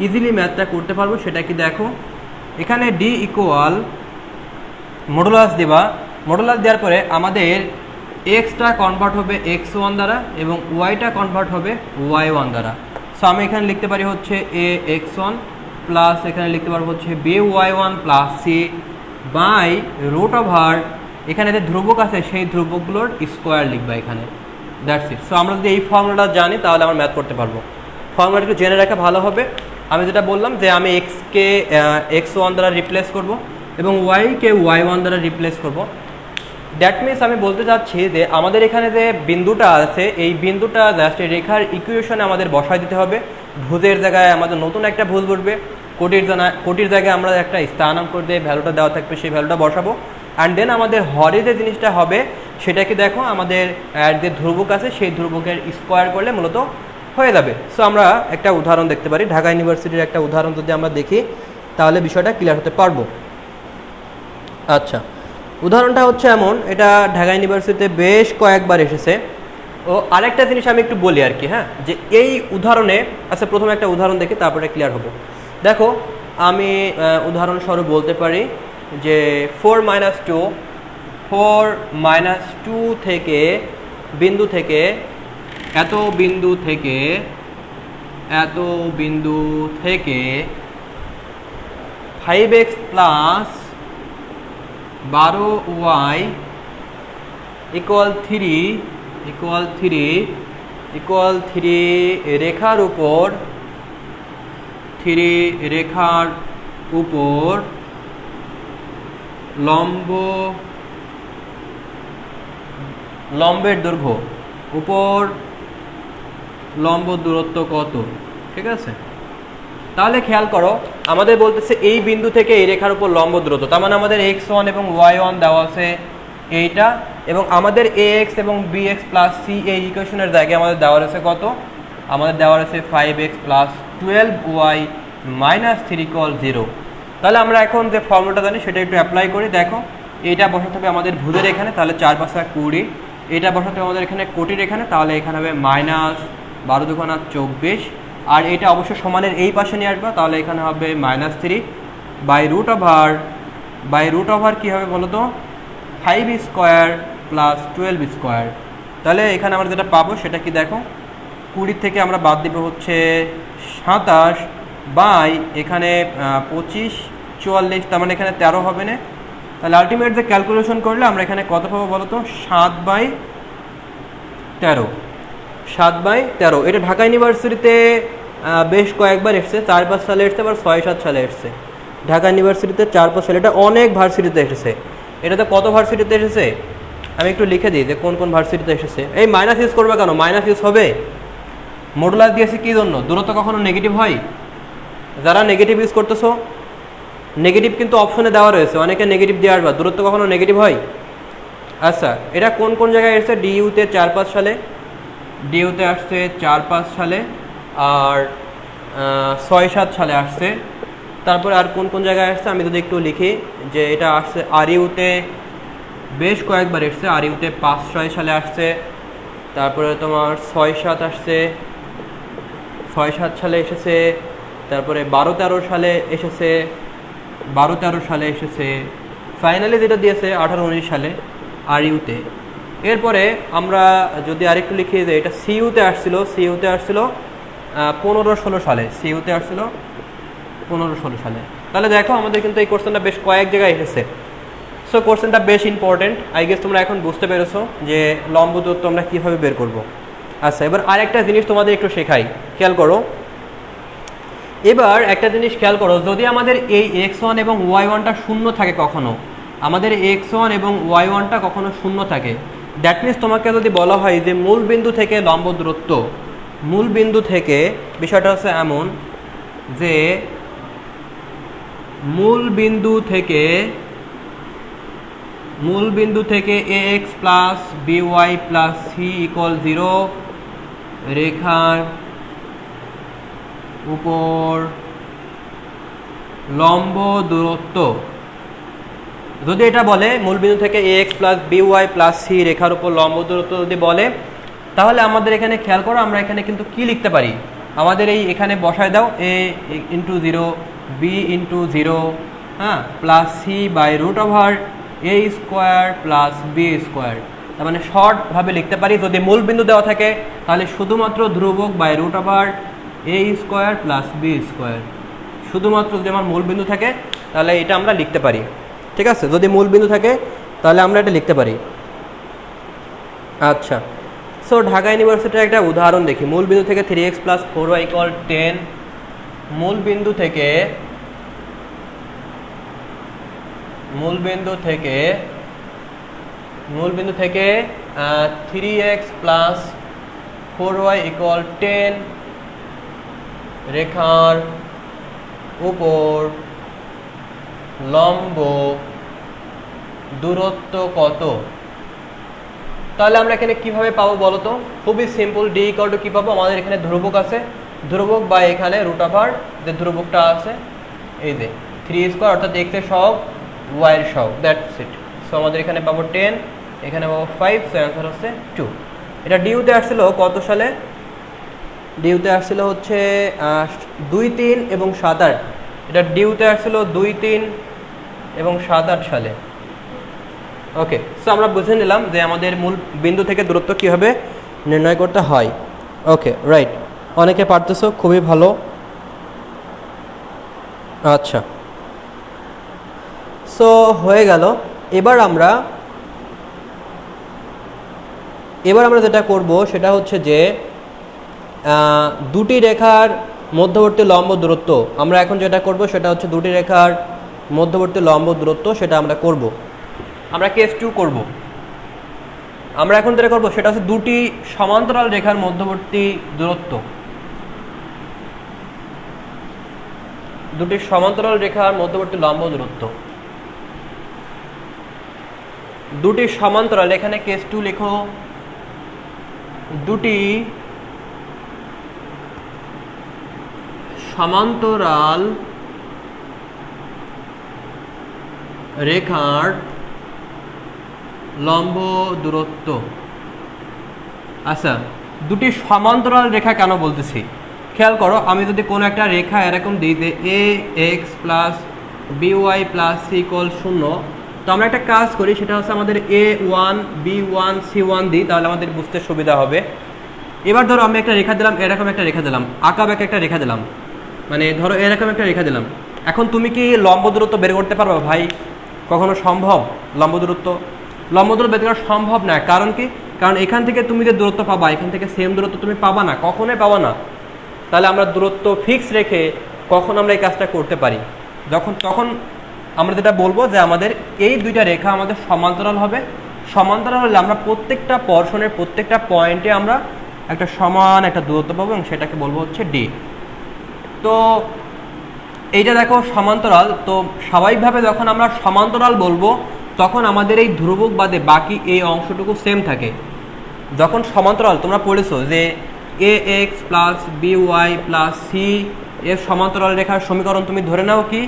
ইজিলি ম্যাথটা করতে পারবো। সেটা কি দেখো, এখানে d ইকুয়াল মডুলাস দেবা, মডুলাস দেওয়ার পরে আমাদের এক্সটা কনভার্ট হবে x1 দ্বারা এবং ওয়াইটা কনভার্ট হবে y1 দ্বারা। সো আমি এখানে লিখতে পারি হচ্ছে a x1 প্লাস এখানে লিখতে পারবো হচ্ছে b y1 plus c by root over, এখানে যে ধ্রুবক আছে সেই ধ্রুবকগুলোর স্কোয়ার লিখবা এখানে। That's it. সো আমরা যদি এই ফর্মুলাটা জানি তাহলে আমরা ম্যাথ করতে পারবো। ফর্মুলাটা একটু জেনে রাখা ভালো হবে। আমি যেটা বললাম যে আমি এক্সকে x1 দ্বারা রিপ্লেস করব এবং ওয়াইকে y1 দ্বারা রিপ্লেস করব। দ্যাট মিনস আমি বলতে চাচ্ছি যে আমাদের এখানে যে বিন্দুটা আছে, এই বিন্দুটা জাস্ট রেখার ইকুয়েশনে আমাদের বসায় দিতে হবে। ভুজের জায়গায় আমাদের নতুন একটা ভুজ বসবে, কোটির জায়গায় আমরা একটা স্থানাঙ্ক দিয়ে ভ্যালুটা দেওয়া থাকবে, সেই ভ্যালুটা বসাবো। অ্যান্ড দেন আমাদের হরে যে জিনিসটা হবে সেটাকে দেখো আমাদের যে ধ্রুবক আছে সেই ধ্রুবকের স্কোয়ার করলে মূলত হয়ে যাবে। সো আমরা একটা উদাহরণ দেখতে পারি, ঢাকা ইউনিভার্সিটির একটা উদাহরণ যদি আমরা দেখি তাহলে বিষয়টা ক্লিয়ার হতে পারবো। আচ্ছা, উদাহরণটা হচ্ছে এমন, এটা ঢাকা ইউনিভার্সিটিতে বেশ কয়েকবার এসেছে। ও আরেকটা জিনিস আমি একটু বলি আর কি, হ্যাঁ, যে এই উদাহরণে, আচ্ছা প্রথমে একটা উদাহরণ দেখি তারপরে ক্লিয়ার হবো। দেখো, আমি উদাহরণস্বরূপ বলতে পারি যে 4-2 থেকে বিন্দু থেকে এত বিন্দু থেকে 5x প্লাস 12y ইকুয়াল 3 রেখার উপর লম্বের দৈর্ঘ্য উপর লম্ব দূরত্ব কত। ঠিক আছে, তাহলে খেয়াল করো আমাদের বলতেছে এই বিন্দু থেকে এই রেখার উপর লম্ব দূরত্ব, তার মানে আমাদের x1 এবং y1 দেওয়া আছে এইটা, এবং আমাদের ax এবং bx প্লাস c এই ইকুয়েশনের জায়গায় আমাদের দেওয়া রয়েছে কত, আমাদের দেওয়া রয়েছে 5x plus 12y minus 3 equal 0। তাহলে আমরা এখন যে ফর্মুলাটা জানি সেটা একটু অ্যাপ্লাই করি। দেখো, এইটা বসাতে হবে আমাদের ভুজের এখানে, তাহলে 4 × 5 = 20। এটা বসাতে হবে আমাদের এখানে কোটির এখানে, তাহলে এখানে হবে মাইনাস 12×2 = 24। আর এটা অবশ্যই সমানের এই পাশে নিয়ে আসবা, তাহলে এখানে হবে -3 বাই রুট ওভার কী হবে বলো তো, 5² প্লাস 12² তাহলে এখানে আমরা যেটা পাবো সেটা কি দেখো, 20 থেকে আমরা বাদ দিব হচ্ছে 27 বাই এখানে 25 44, তার মানে এখানে 13 হবে না। তাহলে আলটিমেট যে ক্যালকুলেশন করলে আমরা এখানে কত পাবো বলো তো, 7/13। 7/13 এটা ঢাকা ইউনিভার্সিটিতে বেশ কয়েকবার এসছে, 4-5 সালে এসছে, আবার 6-7 সালে এসছে। ঢাকা ইউনিভার্সিটিতে 4-5 সালে, এটা অনেক ভার্সিটিতে এসেছে। এটাতে কত ভার্সিটিতে এসেছে আমি একটু লিখে দিই যে কোন কোন ভার্সিটিতে এসেছে। এই মাইনাস ইউজ করবে কেন, মাইনাস ইউজ হবে। মডুলাস দিয়েছি কী জন্য, দূরত্ব কখনো নেগেটিভ হয়। যারা নেগেটিভ ইউজ করতেছো, নেগেটিভ কিন্তু অপশনে দেওয়া রয়েছে, অনেকে নেগেটিভ দিয়ে আসবা, দূরত্ব কখনো নেগেটিভ হয়। আচ্ছা, এটা কোন কোন জায়গায় এসেছে, ডিইউতে 4-5 সালে, ডিইউতে আসছে 4-5 সালে, আর 6-7 সালে আসছে। তারপরে আর কোন কোন জায়গায় আসছে আমি যদি একটু লিখি, যে এটা আসছে আরইউতে বেশ কয়েকবার এসছে, আরইউতে 5-6 সালে আসছে। তারপরে তোমার 6-7 আসছে, 6-7 সালে এসেছে। তারপরে 12-13 সালে এসেছে, 12-13 সালে এসেছে। ফাইনালি যেটা দিয়েছে 18-19 সালে আরইউতে। এরপরে আমরা যদি আরেকটু লিখি যে এটা সিইউতে আসছিল, সিইউতে আসছিল 15-16 সালে, সিইউতে আসছিল 15-16 সালে। তাহলে দেখো আমাদের কিন্তু এই কোশ্চেনটা বেশ কয়েক জায়গায় এসেছে। সো কোশ্চেনটা বেশ ইম্পর্টেন্ট, আই গেস তোমরা এখন বুঝতে পেরেছো যে লম্ব দূরত্ব আমরা কীভাবে বের করব। আচ্ছা, এবার আরেকটা জিনিস তোমাদের একটু শেখাই, খেয়াল করো। এবার একটা জিনিস খেয়াল করো, যদি আমাদের এই x1 এবং y1টা শূন্য থাকে, কখনো আমাদের x1 এবং y1টা কখনো শূন্য থাকে, দ্যাট মিনস তোমাকে যদি বলা হয় যে মূল বিন্দু থেকে লম্ব দূরত্ব, মূল বিন্দু থেকে, বিষয়টা হচ্ছে এমন যে মূল বিন্দু থেকে ax plus by plus c equal 0 রেখার উপর লম্ব দূরত্ব, যদি এটা বলে মূল বিন্দু থেকে ax plus by plus c রেখার উপর লম্ব দূরত্ব যদি বলে, তাহলে আমাদের এখানে খেয়াল করো, আমরা এখানে কিন্তু কি লিখতে পারি, আমাদের এই এখানে বসায় দাও a ইন্টু 0 b ইন্টু 0, হ্যাঁ, plus c by root over a square plus b square. তার মানে শর্টভাবে লিখতে পারি, যদি মূল বিন্দু দেওয়া থাকে তাহলে শুধুমাত্র ধ্রুবক by root over a square plus b square. শুধুমাত্র যদি আমার মূল বিন্দু থাকে তাহলে এটা আমরা লিখতে পারি, ঠিক আছে। যদি মূল বিন্দু থাকে তাহলে আমরা এটা লিখতে পারি। আচ্ছা, সো ঢাকা ইউনিভার্সিটির একটা উদাহরণ দেখি। মূল বিন্দু থেকে 3x প্লাস 4y ইকুয়াল 10, মূল বিন্দু থেকে 3x প্লাস 4y ইকুয়াল 10 রেখার উপর লম্ব দূরত্ব কত? তাহলে আমরা এখানে কিভাবে পাবো বলো তো? খুবই সিম্পল, ডি ইকুয়াল টু কি পাবো, আমাদের এখানে ধ্রুবক আছে, ধ্রুবক বা এখানে রুট ওভার যে ধ্রুবকটা আছে এই যে 3 স্কোয়ার, অর্থাৎ x এর সহগ y এর সহগ, দ্যাটস ইট। সো আমাদের এখানে পাবো 10, এখানে পাবো 5, সো অ্যান্সার হচ্ছে 2। এটা ডিউতে আসছিল কত সালে? ডিউতে আসছিল হচ্ছে 2, 3 এবং 7, 8। এটা ডিউতে আসছিল 2, 3 এবং 7, 8 সালে। ওকে, সো আমরা বুঝে নিলাম যে আমাদের মূল বিন্দু থেকে দূরত্ব কীভাবে নির্ণয় করতে হয়। ওকে, রাইট, অনেকে পারতেছো, খুবই ভালো। আচ্ছা, সো হয়ে গেল। এবার আমরা যেটা করব সেটা হচ্ছে যে দুটি রেখার মধ্যবর্তী লম্ব দূরত্ব, আমরা এখন যেটা করব সেটা হচ্ছে দুটি রেখার মধ্যবর্তী লম্ব দূরত্ব, সেটা আমরা করব। আমরা কেস 2 করব। আমরা এখন যেটা করব সেটা হচ্ছে দুটি সমান্তরাল রেখার মধ্যবর্তী দূরত্ব, দুটি সমান্তরাল রেখার মধ্যবর্তী লম্ব দূরত্ব, দুটি সমান্তরাল, এখানে কেস 2 লেখো, দুটি সমান্তরাল রেখার লম্ব দূরত্ব। আচ্ছা, দুটি সমান্তরাল রেখা কেন বলতেছি খেয়াল করো। আমি যদি কোনো একটা রেখা এরকম দিই যে ax plus by plus c equal 0, তো আমরা একটা কাজ করি, সেটা হচ্ছে আমাদের a1 b1 c1 দিই, তাহলে আমাদের বুঝতে সুবিধা হবে। এবার ধরো আমি একটা রেখা দিলাম, এরকম একটা রেখা দিলাম, আঁকা বাঁকা একটা রেখা দিলাম, মানে ধরো এরকম একটা রেখা দিলাম। এখন তুমি কি লম্ব দূরত্ব বের করতে পারবে ভাই? কখনো সম্ভব? লম্ব দূরত্ব বের করা সম্ভব না। কারণ কি? কারণ এখান থেকে তুমি যে দূরত্ব পাবা, এখান থেকে সেম দূরত্ব তুমি পাবা না, কখনোই পাবা না। তাহলে আমরা দূরত্ব ফিক্স রেখে কখন আমরা এই কাজটা করতে পারি? তখন আমরা যেটা বলবো যে আমাদের এই দুইটা রেখা আমাদের সমান্তরাল হবে। সমান্তরাল হলে আমরা প্রত্যেকটা পোরশনের প্রত্যেকটা পয়েন্টে আমরা একটা সমান একটা দূরত্ব পাবো এবং সেটাকে বলবো হচ্ছে ডি। তো এইটা দেখো সমান্তরাল। তো স্বাভাবিকভাবে যখন আমরা সমান্তরাল বলবো তখন আমাদের এই ধ্রুবক বাদে বাকি এই অংশটুকু সেম থাকে। যখন সমান্তরাল তোমরা পড়েছো যে a x plus b y plus c এর সমান্তরাল রেখার সমীকরণ তুমি ধরে নাও কি?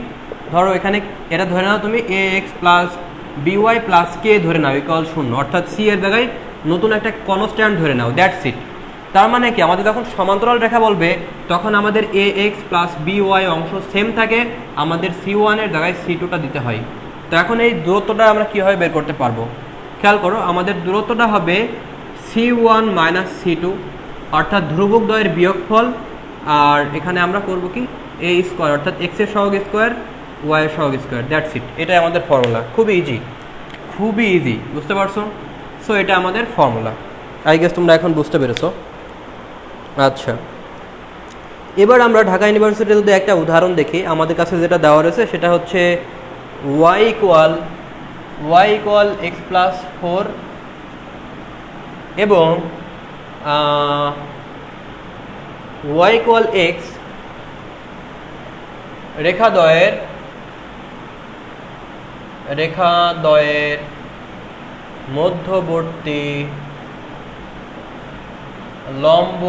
ধরো এখানে এটা ধরে নাও তুমি a x plus b y plus k ধরে নাও ইকুয়াল 0, অর্থাৎ সি এর জায়গায় নতুন একটা কনস্ট্যান্ট ধরে নাও, দ্যাটস ইট। তার মানে কি আমাদের যখন সমান্তরাল রেখা বলবে তখন আমাদের এ এক্স প্লাস বি ওয়াই অংশ সেম থাকে, আমাদের সি ওয়ানের জায়গায় সি টুটা দিতে হয়। তো এখন এই দূরত্বটা আমরা কীভাবে বের করতে পারবো? খেয়াল করো, আমাদের দূরত্বটা হবে C one minus C two, অর্থাৎ ধ্রুবক দ্বয়ের বিয়োগফল। আর এখানে আমরা করবো কি এ স্কোয়ার, অর্থাৎ এক্স এর সহগ স্কোয়ার ওয়াই এর সহগ স্কোয়ার, দ্যাটস ইট। এটাই আমাদের ফর্মুলা। খুবই ইজি, বুঝতে পারছো? সো এটা আমাদের ফর্মুলা। আই গেস তোমরা এখন বুঝতে পেরেছো। আচ্ছা, এবার আমরা ঢাকা ইউনিভার্সিটিতে যদি একটা উদাহরণ দেখি, আমাদের কাছে যেটা দেওয়া রয়েছে সেটা হচ্ছে y ইকুয়াল এক্স প্লাস 4 এবং y ইকুয়াল এক্স রেখাদ্বয়ের মধ্যবর্তী লম্ব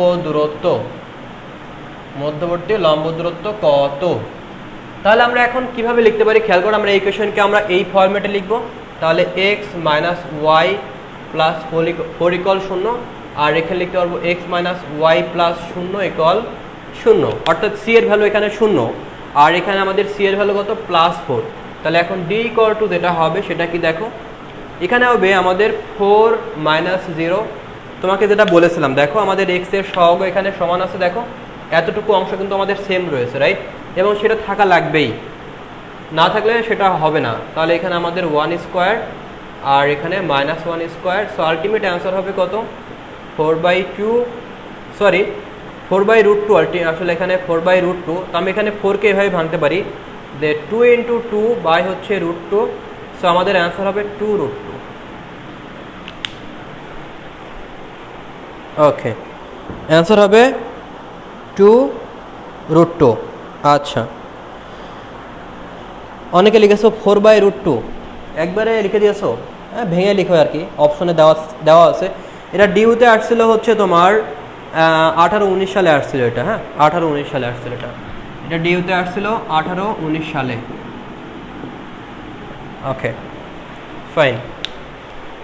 দূরত্ব কত? তাহলে আমরা এখন কিভাবে লিখতে পারি? খেয়াল করো, আমরা এই ইকুয়েশনকে আমরা এই ফরম্যাটে লিখব। তাহলে x minus y plus 4 equal 0, আর এখানে লিখতে পারবো x minus y plus 0 equal 0, অর্থাৎ সি এর ভ্যালু এখানে 0 আর এখানে আমাদের সি এর ভ্যালু কত? প্লাস 4। তাহলে এখন ডি ইকুয়াল টু যেটা হবে সেটা কি দেখো, এখানে হবে আমাদের 4 মাইনাস 0। তোমাকে যেটা বলেছিলাম দেখো, আমাদের এক্স এর সহগ এখানে সমান আছে, দেখো এতটুকু অংশ কিন্তু আমাদের সেম রয়েছে, রাইট? এবং সেটা থাকা লাগবেই, না থাকলে সেটা হবে না। তাহলে এখানে আমাদের 1 স্কোয়ার আর এখানে minus 1 square. So ultimate answer হবে কত? 4/√2। আসলে এখানে 4/√2। তো আমি এখানে 4কে এভাবে ভাঙতে পারি যে 2 × 2 বাই হচ্ছে √2। সো আমাদের অ্যান্সার হবে 2√2। ওকে, অ্যান্সার হবে 2√2। আচ্ছা, অনেকে লিখেছো 4/√2, একবারে লিখে দিয়েছো? হ্যাঁ, ভেঙে লিখো আর কি, অপশনে দেওয়া আছে। এটা ডিউতে আসছিল হচ্ছে তোমার 18-19 সালে আসছিল এটা। হ্যাঁ, 18-19 সালে আসছিল এটা ডিউতে আসছিল 18-19 সালে। ওকে, ফাইন।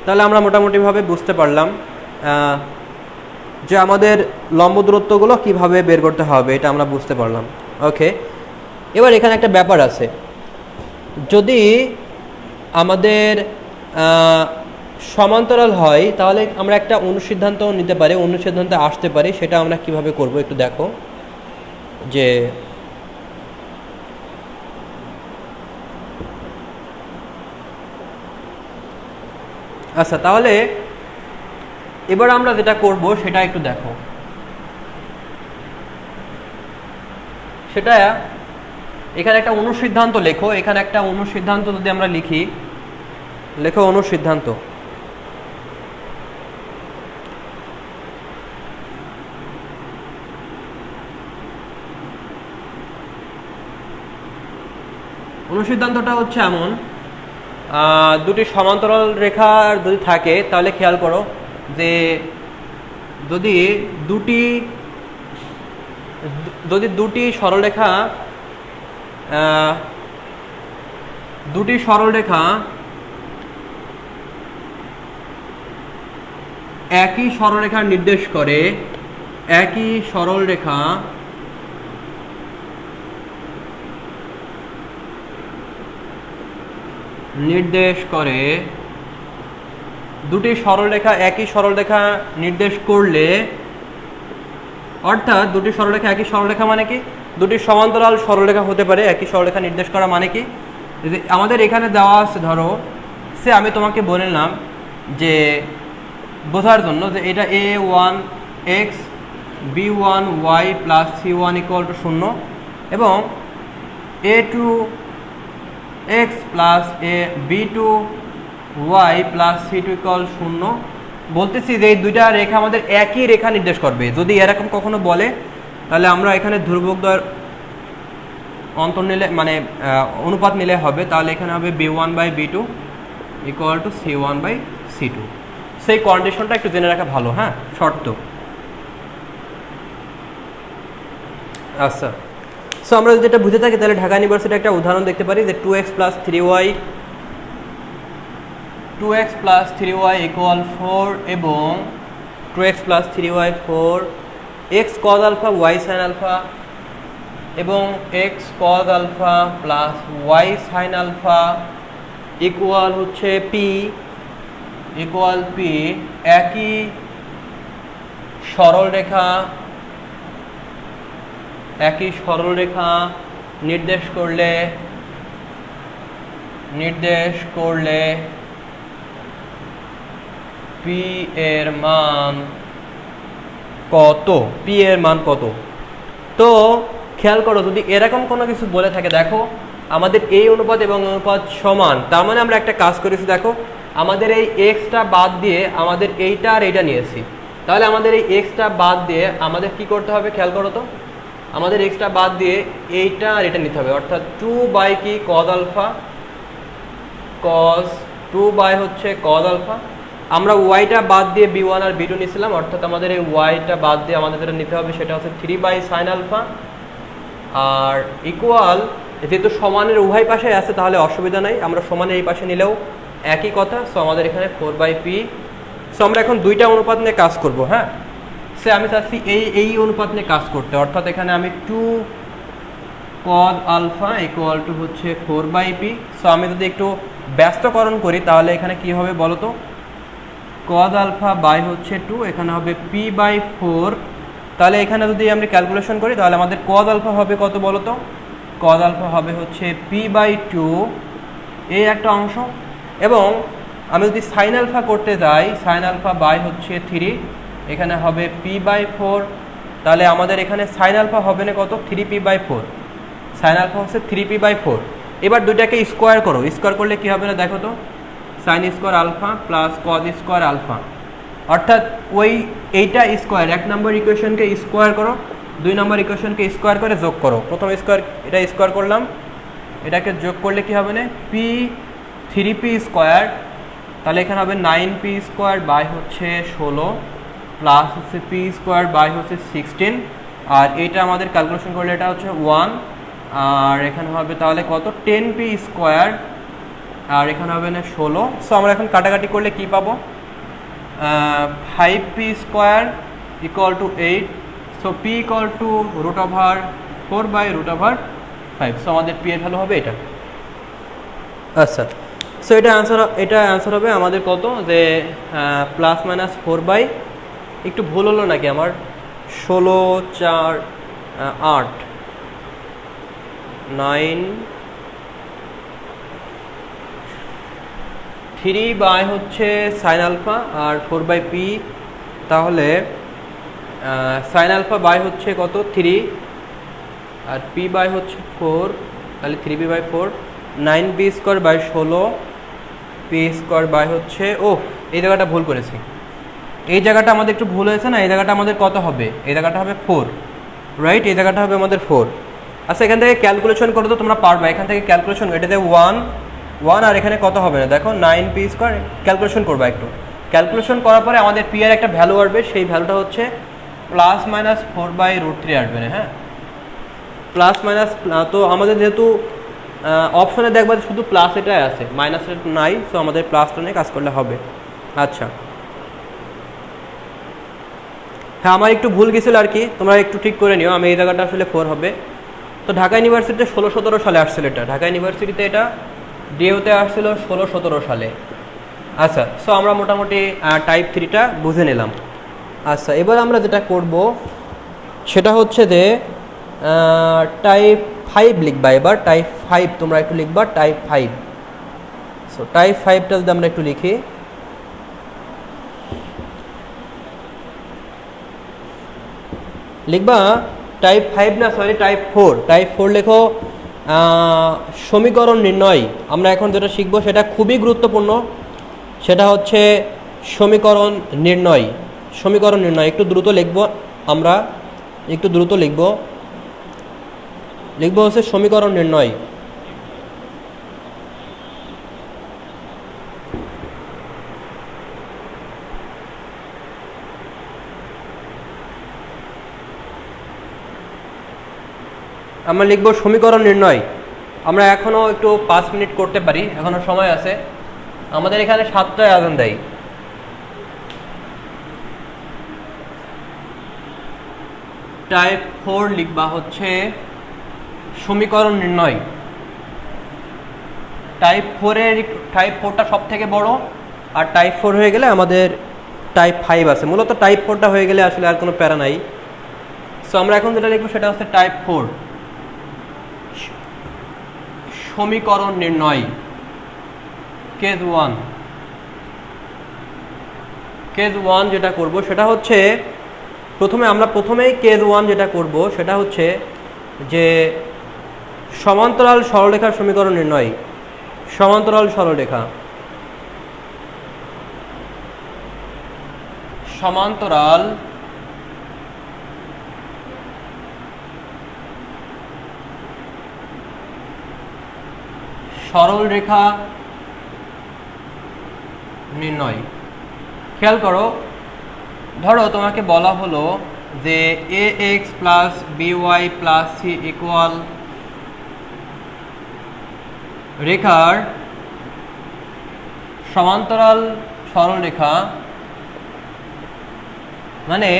তাহলে আমরা মোটামুটিভাবে বুঝতে পারলাম যে আমাদের লম্ব দূরত্বগুলো কীভাবে বের করতে হবে, এটা আমরা বুঝতে পারলাম। ওকে, এবার এখানে একটা ব্যাপার আছে, যদি আমাদের সমান্তরাল হয় তাহলে আমরা একটা অনুসিদ্ধান্ত নিতে পারি, অনুসিদ্ধান্তে আসতে পারি। সেটা আমরা কিভাবে করব একটু দেখো। যে আচ্ছা, তাহলে এবার আমরা যেটা করব সেটা একটু দেখো। সেটা এখানে একটা অনুসিদ্ধান্ত লেখো। এখানে একটা অনুসিদ্ধান্ত যদি আমরা লিখি, লেখো অনুসিদ্ধান্ত। অনুসিদ্ধান্তটা হচ্ছে এমন, দুটি সমান্তরাল রেখা যদি থাকে তাহলে খেয়াল করো যে যদি দুটি সরলরেখা একই সরলরেখা নির্দেশ করে, দুটি সরলরেখা একই সরলরেখা নির্দেশ করলে অর্থাৎ দুটি সরলরেখা একই সরলরেখা মানে কি, দুটি সমান্তরাল সরলরেখা হতে পারে, একই সরলরেখা নির্দেশ করা মানে কি, যে আমাদের এখানে দেওয়া আছে, ধরো সে আমি তোমাকে বললাম যে বোঝার জন্য যে এটা a1x b1y plus c1 equal to 0 এবং a2x plus b2y plus c2 equal 0 বলতেছি যে এই দুইটা রেখা আমাদের একই রেখা নির্দেশ করবে। যদি এরকম কখনো বলে তাহলে আমরা এখানে ধ্রুবকদ্বয়ের অন্তর নিলে মানে অনুপাত নিলে হবে, তাহলে এখানে হবে b1/b2 ইকুয়াল টু c1/c2। সেই কন্ডিশনটা একটু জেনে রাখা ভালো, হ্যাঁ, শর্ত। আচ্ছা, সো আমরা যদি এটা বুঝে থাকি তাহলে ঢাকা ইউনিভার্সিটি একটা উদাহরণ দেখতে পারি যে 2x প্লাস 3y ইকুয়াল 4 এবং 2x plus 3y 4, x cos alpha y sin alpha এবং x cos alpha plus y sin alpha equal হচ্ছে p একই সরলরেখা নির্দেশ করলে p এর মান কত, তো খেয়াল করো যদি এরকম কোনো কিছু বলে থাকে, দেখো আমাদের এই অনুপাত এবং অনুপাত সমান, তার মানে আমরা একটা কাজ করেছি, দেখো আমাদের এই এক্সটা বাদ দিয়ে আমাদের এইটা আর এইটা নিয়েছি, তাহলে আমাদের এই এক্সটা বাদ দিয়ে আমাদের কি করতে হবে, খেয়াল করো তো, আমাদের এক্সটা বাদ দিয়ে এইটা আর এটা নিতে হবে, অর্থাৎ 2 কি cos আলফা, হচ্ছে cos আলফা, আমরা ওয়াইটা বাদ দিয়ে b1 আর b2 নিয়েছিলাম, অর্থাৎ আমাদের এই ওয়াইটা বাদ দিয়ে আমাদের যেটা নিতে হবে সেটা হচ্ছে 3/sin আলফা, আর ইকুয়াল, যেহেতু সমানের উভয় পাশে আছে তাহলে অসুবিধা নাই, আমরা সমানের এই পাশে নিলেও একই কথা। সো আমাদের এখানে 4/p। সো আমরা এখন দুইটা অনুপাত নিয়ে কাজ করব, হ্যাঁ, সে আমি চাচ্ছি এই অনুপাত নিয়ে কাজ করতে, অর্থাৎ এখানে আমি 2 cos আলফা ইকুয়াল টু হচ্ছে 4/p। সো আমি যদি একটু ব্যস্তকরণ করি তাহলে এখানে কি হবে বলো তো, cos আলফা বাই হচ্ছে 2, এখানে হবে p/4, তাহলে এখানে যদি আমরা ক্যালকুলেশন করি তাহলে আমাদের cos আলফা হবে কত বলো তো, cos আলফা হবে হচ্ছে p/2 এই একটা অংশ, এবং আমি যদি sin আলফা করতে যাই, sin আলফা বাই হচ্ছে 3, এখানে হবে p/4, তাহলে আমাদের এখানে sin আলফা হবে না কত, 3p/4, sin আলফা হচ্ছে 3p/4। এবার দুইটাকে স্কোয়ার করো, স্কোয়ার করলে কি হবে না দেখো তো, sin square alpha plus cos square alpha, অর্থাৎ এইটা স্কোয়ার, 1 নম্বর ইকুয়েশনকে স্কোয়ার করো, 2 নম্বর ইকুয়েশনকে স্কোয়ার করে যোগ করো, প্রথম স্কোয়ার এটা স্কোয়ার করলাম, এটাকে যোগ করলে কি হবে না, 3p স্কোয়ার, তাহলে এখানে হবে 9p স্কোয়ার বাই হচ্ছে 16 প্লাস হচ্ছে p স্কোয়ার বাই হচ্ছে 16, আর এইটা আমাদের ক্যালকুলেশন করলে এটা হচ্ছে 1, আর এখানে হবে তাহলে কত, 10p স্কোয়ার, আর এখানে হবে না 16। সো আমরা এখন কাটাকাটি করলে কি পাবো, 5p square equal two 8, so p equal to √4/5। So আমাদের p এর ভ্যালু হবে এটা। আচ্ছা, সো এটা অ্যান্সার হবে আমাদের কত, যে +-4 একটু ভুল হলো নাকি আমার, 16 4 8 9 3 হচ্ছে sin আলফা আর 4/p, তাহলে sin আলফা বাই হচ্ছে কত 3 আর p বাই হচ্ছে 4, তাহলে 3p/4, 9p square by 16, p square by হচ্ছে, এই জায়গাটা ভুল করেছি, এই জায়গাটা আমাদের একটু ভুল হয়েছে না, এই জায়গাটা আমাদের কত হবে, এই জায়গাটা হবে 4, রাইট, এই জায়গাটা হবে আমাদের 4। আচ্ছা, এখান থেকে ক্যালকুলেশন করো তো তোমরা পারবা, এখান থেকে ক্যালকুলেশন, এটাতে 1 আর এখানে কত হবে না দেখো, 9p স্কোয়ার, ক্যালকুলেশন করবা একটু, ক্যালকুলেশন করার পরে আমাদের p এর একটা ভ্যালু আসবে, সেই ভ্যালুটা হচ্ছে +-4/√3 আসবে না, হ্যাঁ, প্লাস মাইনাস, তো আমাদের যেহেতু অপশনে দেখবা শুধু প্লাস এটাই আছে, মাইনাস নাই, সো আমাদের প্লাসটা নিয়ে কাজ করলে হবে। আচ্ছা, হ্যাঁ আমার একটু ভুল গেছিলো আর কি, তোমরা একটু ঠিক করে নিও, আমি এই জায়গাটা আসলে 4 হবে। তো ঢাকা ইউনিভার্সিটিতে 16-17 সালে আসছিল এটা, ঢাকা ইউনিভার্সিটিতে এটা ডিওতে আসছিল 16-17 সালে। আচ্ছা, সো আমরা মোটামুটি টাইপ 3টা বুঝে নিলাম। আচ্ছা, এবার আমরা যেটা করব সেটা হচ্ছে যে টাইপ 5 লিখবা, এবার টাইপ 5 তোমরা একটু লিখবা, টাইপ 5। সো টাইপ 5টা যদি আমরা একটু লিখি, লিখবা টাইপ 5 না, সরি টাইপ 4। টাইপ 4 লেখো সমীকরণ নির্ণয়। আমরা এখন যেটা শিখবো সেটা খুবই গুরুত্বপূর্ণ, সেটা হচ্ছে সমীকরণ নির্ণয়। সমীকরণ নির্ণয় একটু দ্রুত লিখবো, আমরা একটু দ্রুত লিখবো হচ্ছে সমীকরণ নির্ণয়। আমরা লিখব সমীকরণ নির্ণয়। আমরা এখনও একটু 5 মিনিট করতে পারি, এখনও সময় আছে। আমাদের এখানে 7টায় আজান দেয়। টাইপ 4 লিখবা হচ্ছে সমীকরণ নির্ণয়। টাইপ 4টা সব থেকে বড়, আর টাইপ 4 হয়ে গেলে আমাদের টাইপ 5 আছে। মূলত টাইপ 4টা হয়ে গেলে আসলে আর কোনো প্যারা নাই। সো আমরা এখন যেটা লিখবো সেটা হচ্ছে টাইপ 4 সমীকরণ নির্ণয়। কেস 1 যেটা করব সেটা হচ্ছে প্রথমেই কেস 1 যেটা করব সেটা হচ্ছে যে সমান্তরাল সরলরেখার সমীকরণ নির্ণয়। সমান্তরাল সরলরেখা, সমান্তরাল সরলরেখা নির্ণয়। খেয়াল করো, ধরো তোমাকে বলা হলো যে ax plus by plus c equal রেখার সমান্তরাল সরলরেখা, মানে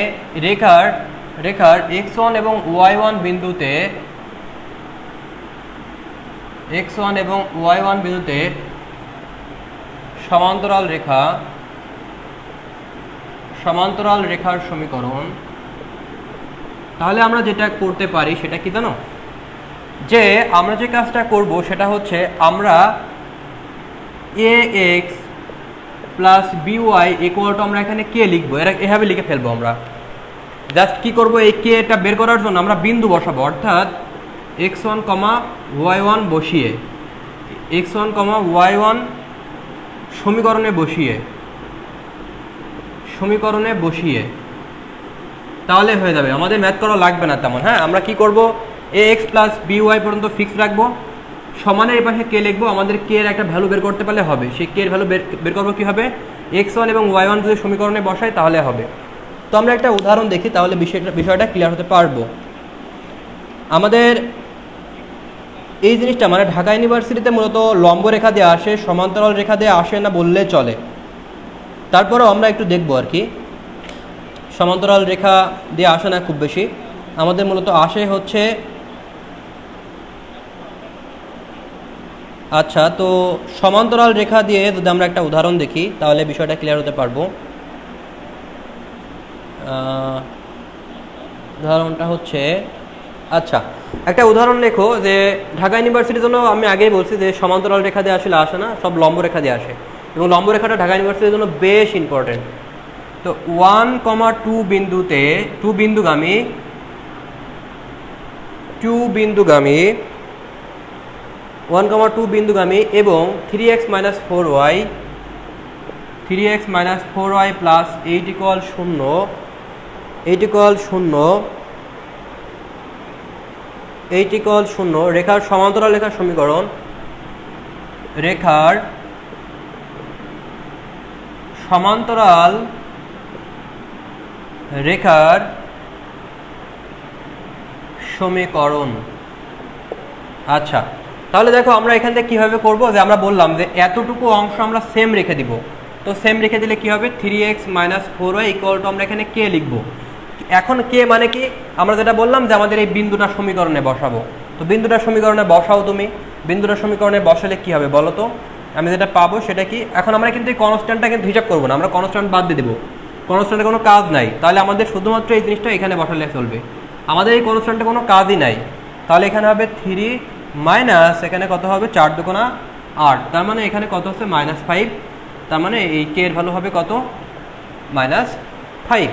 রেখার x1 এবং y1 বিন্দুতে সমান্তরাল রেখার সমীকরণ। তাহলে আমরা যেটা করতে পারি সেটা কি জানো, যে আমরা যে কাজটা করব সেটা হচ্ছে আমরা ax plus by equal to আমরা এখানে কে লিখবো, এভাবে লিখে ফেলবো। আমরা জাস্ট কি করব, এই কে এটা বের করার জন্য আমরা বিন্দু বসাবো, অর্থাৎ x1, y1 বসিয়ে, x1, y1 সমীকরণে বসিয়ে তাহলে হয়ে যাবে, আমাদের ম্যাথ করা লাগবে না তেমন। হ্যাঁ, আমরা কি করব, ax প্লাস by পর্যন্ত ফিক্স রাখবো, সমানের এই পাশে কে লিখবো, আমাদের কে এর একটা ভ্যালু বের করতে পারলে হবে। সেই কে এর ভ্যালু বের করবো কীভাবে, x1 এবং y1 যদি সমীকরণে বসাই তাহলে হবে। তো আমরা একটা উদাহরণ দেখি, তাহলে বিষয়টা ক্লিয়ার হতে পারবো। আমাদের এই জিনিসটা মানে ঢাকা ইউনিভার্সিটিতে মূলত লম্ব রেখা দিয়ে আসে, সমান্তরাল রেখা দিয়ে আসে না বললে চলে। তারপরেও আমরা একটু দেখবো আর কি, সমান্তরাল রেখা দিয়ে আসে না খুব বেশি, আমাদের মূলত আসে হচ্ছে, আচ্ছা তো সমান্তরাল রেখা দিয়ে যদি আমরা একটা উদাহরণ দেখি তাহলে বিষয়টা ক্লিয়ার হতে পারবো। উদাহরণটা হচ্ছে, আচ্ছা একটা উদাহরণ লেখো যে ঢাকা ইউনিভার্সিটির জন্য আমি আগেই বলছি যে সমান্তরাল রেখা দিয়ে আসলে আসে না, সব লম্ব রেখা দিয়ে আসে, এবং লম্ব রেখাটা ঢাকা ইউনিভার্সিটির জন্য বেশ ইম্পর্টেন্ট। তো 1,2 বিন্দুতে টু বিন্দুগামী 1,2 বিন্দুগামী এবং 3x - 4y plus 8 equal 0, 8 equal 0 রেখার সমান্তরাল রেখার সমীকরণ। রেখার সমান্তরাল রেখার সমীকরণ। আচ্ছা, তাহলে দেখো আমরা এখান থেকে কীভাবে করবো, যে আমরা বললাম যে এতটুকু অংশ আমরা সেম রেখে দিব। তো সেম রেখে দিলে কি হবে, 3x - 4y ইকুয়াল টু আমরা এখানে কে লিখবো। এখন কে মানে কি, আমরা যেটা বললাম যে আমাদের এই বিন্দুটা সমীকরণে বসাবো। তো বিন্দুটা সমীকরণে বসাও তুমি, বিন্দুটা সমীকরণে বসালে কি হবে বলো তো, আমি যেটা পাবো সেটা কি। এখন আমরা কিন্তু এই কনস্ট্যান্টটা কিন্তু হিসাব করবো না, আমরা কনস্ট্যান্ট বাদ দিয়ে দেবো, কনস্ট্যান্টের কোনো কাজ নাই। তাহলে আমাদের শুধুমাত্র এই জিনিসটা এখানে বসালে চলবে। আমাদের এই কনস্ট্যান্টে কোনো কাজই নাই, তাহলে এখানে হবে 3 মাইনাস এখানে কত হবে 4 দুগুণা 8, তার মানে এখানে কত হচ্ছে -5, তার মানে এই কে এর ভ্যালু হবে কত -5।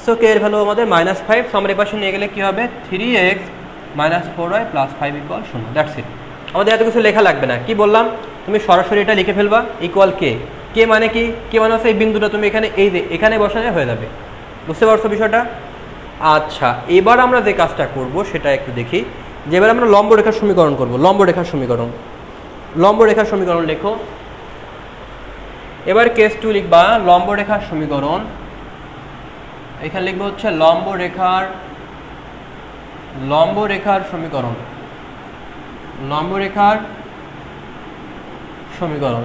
সো কে এর ভ্যালু আমাদের -5, সো আমরা এই পাশে নিয়ে গেলে কী হবে 3x - 4y + 5 = 0। দ্যাটস ইট, আমাদের এত কিছু লেখা লাগবে না। কি বললাম, তুমি সরাসরি এটা লিখে ফেলবা ইকুয়াল কে। কে মানে কি, কে মানে হচ্ছে এই বিন্দুটা তুমি এখানে এই যে এখানে বসালে হয়ে যাবে। বুঝতে পারছো বিষয়টা? আচ্ছা, এবার আমরা যে কাজটা করব সেটা একটু দেখি, যে এবার আমরা লম্ব রেখার সমীকরণ করব। লম্ব রেখার সমীকরণ লেখো। এবার কেস 2 লিখবা লম্ব রেখার সমীকরণ। এখানে লিখবো হচ্ছে লম্ব রেখার সমীকরণ।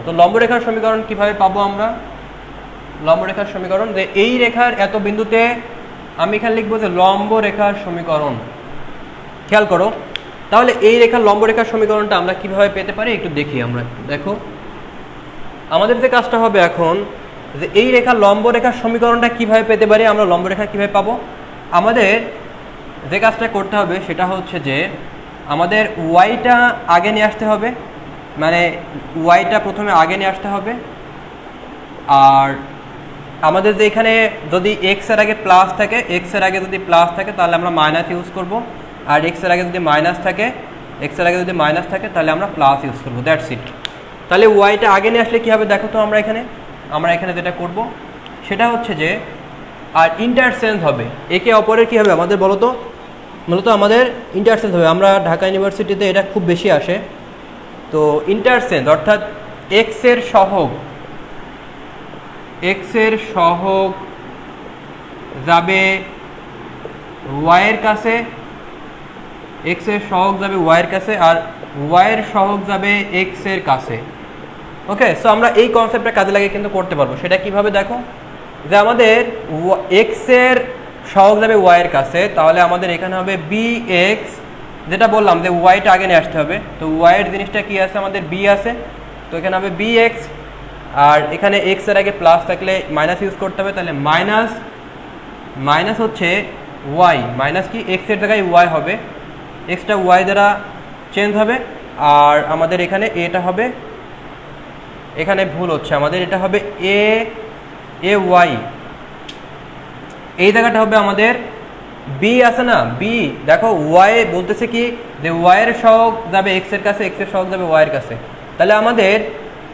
তো লম্ব রেখার সমীকরণ কিভাবে পাবো আমরা? লম্ব রেখার সমীকরণ যে এই রেখার এত বিন্দুতে আমি এখানে লিখবো যে লম্ব রেখার সমীকরণ। খেয়াল করো, তাহলে এই রেখার লম্ব রেখার সমীকরণটা আমরা কিভাবে পেতে পারি একটু দেখি। আমরা দেখো, আমাদের যে কাজটা হবে এখন, যে এই রেখার লম্ব রেখার সমীকরণটা কিভাবে পেতে পারি, আমরা লম্ব রেখা কিভাবে পাবো, আমাদের যে কাজটা করতে হবে সেটা হচ্ছে যে আমাদের ওয়াইটা আগে নিয়ে আসতে হবে, মানে ওয়াইটা প্রথমে আগে নিয়ে আসতে হবে। আর আমাদের যে এখানে যদি এক্স এর আগে প্লাস থাকে, তাহলে আমরা মাইনাস ইউজ করব, আর এক্স এর আগে যদি মাইনাস থাকে তাহলে আমরা প্লাস ইউজ করব। That's it. তাহলে ওয়াইটা আগে নিয়ে আসলে কী হবে দেখো তো, আমরা এখানে যেটা করব সেটা হচ্ছে যে আর ইন্টারচেঞ্জ হবে, একে অপরের কী হবে আমাদের বলো তো, মূলত আমাদের ইন্টারচেঞ্জ হবে। আমরা ঢাকা ইউনিভার্সিটিতে এটা খুব বেশি আসে। তো ইন্টারচেঞ্জ অর্থাৎ এক্স এর সহগ যাবে ওয়াইয়ের কাছে, আর ওয়াইয়ের সহগ যাবে এক্স এর কাছে। ওকে, সো আমরা এই কনসেপ্টটা কাজে লাগিয়ে কিন্তু করতে পারবো। সেটা কিভাবে দেখো, যে আমাদের এক্স এর সহগ যাবে ওয়াইয়ের কাছে, তাহলে আমাদের এখানে হবে বি এক্স, যেটা বললাম যে ওয়াইটা আগে নিয়ে আসতে হবে। তো ওয়াইয়ের জিনিসটা কি আছে, আমাদের বি আছে, তো এখানে হবে বি এক্স, আর এখানে এক্স এর আগে প্লাস থাকলে মাইনাস ইউজ করতে হবে, তাহলে মাইনাস হচ্ছে ওয়াই, মাইনাস কি এক্স এর জায়গায় ওয়াই হবে, এক্সটা ওয়াই দ্বারা চেঞ্জ হবে। আর আমাদের এখানে এটা হবে, এখানে ভুল হচ্ছে, আমাদের এটা হবে এ ওয়াই, এই জায়গাটা হবে আমাদের বি আছে না, বি। দেখো ওয়াই বলতেছে কি যে ওয়াইয়ের সহগ যাবে এক্স এর কাছে, এক্স এর সহগ যাবে ওয়াইয়ের কাছে, তাহলে আমাদের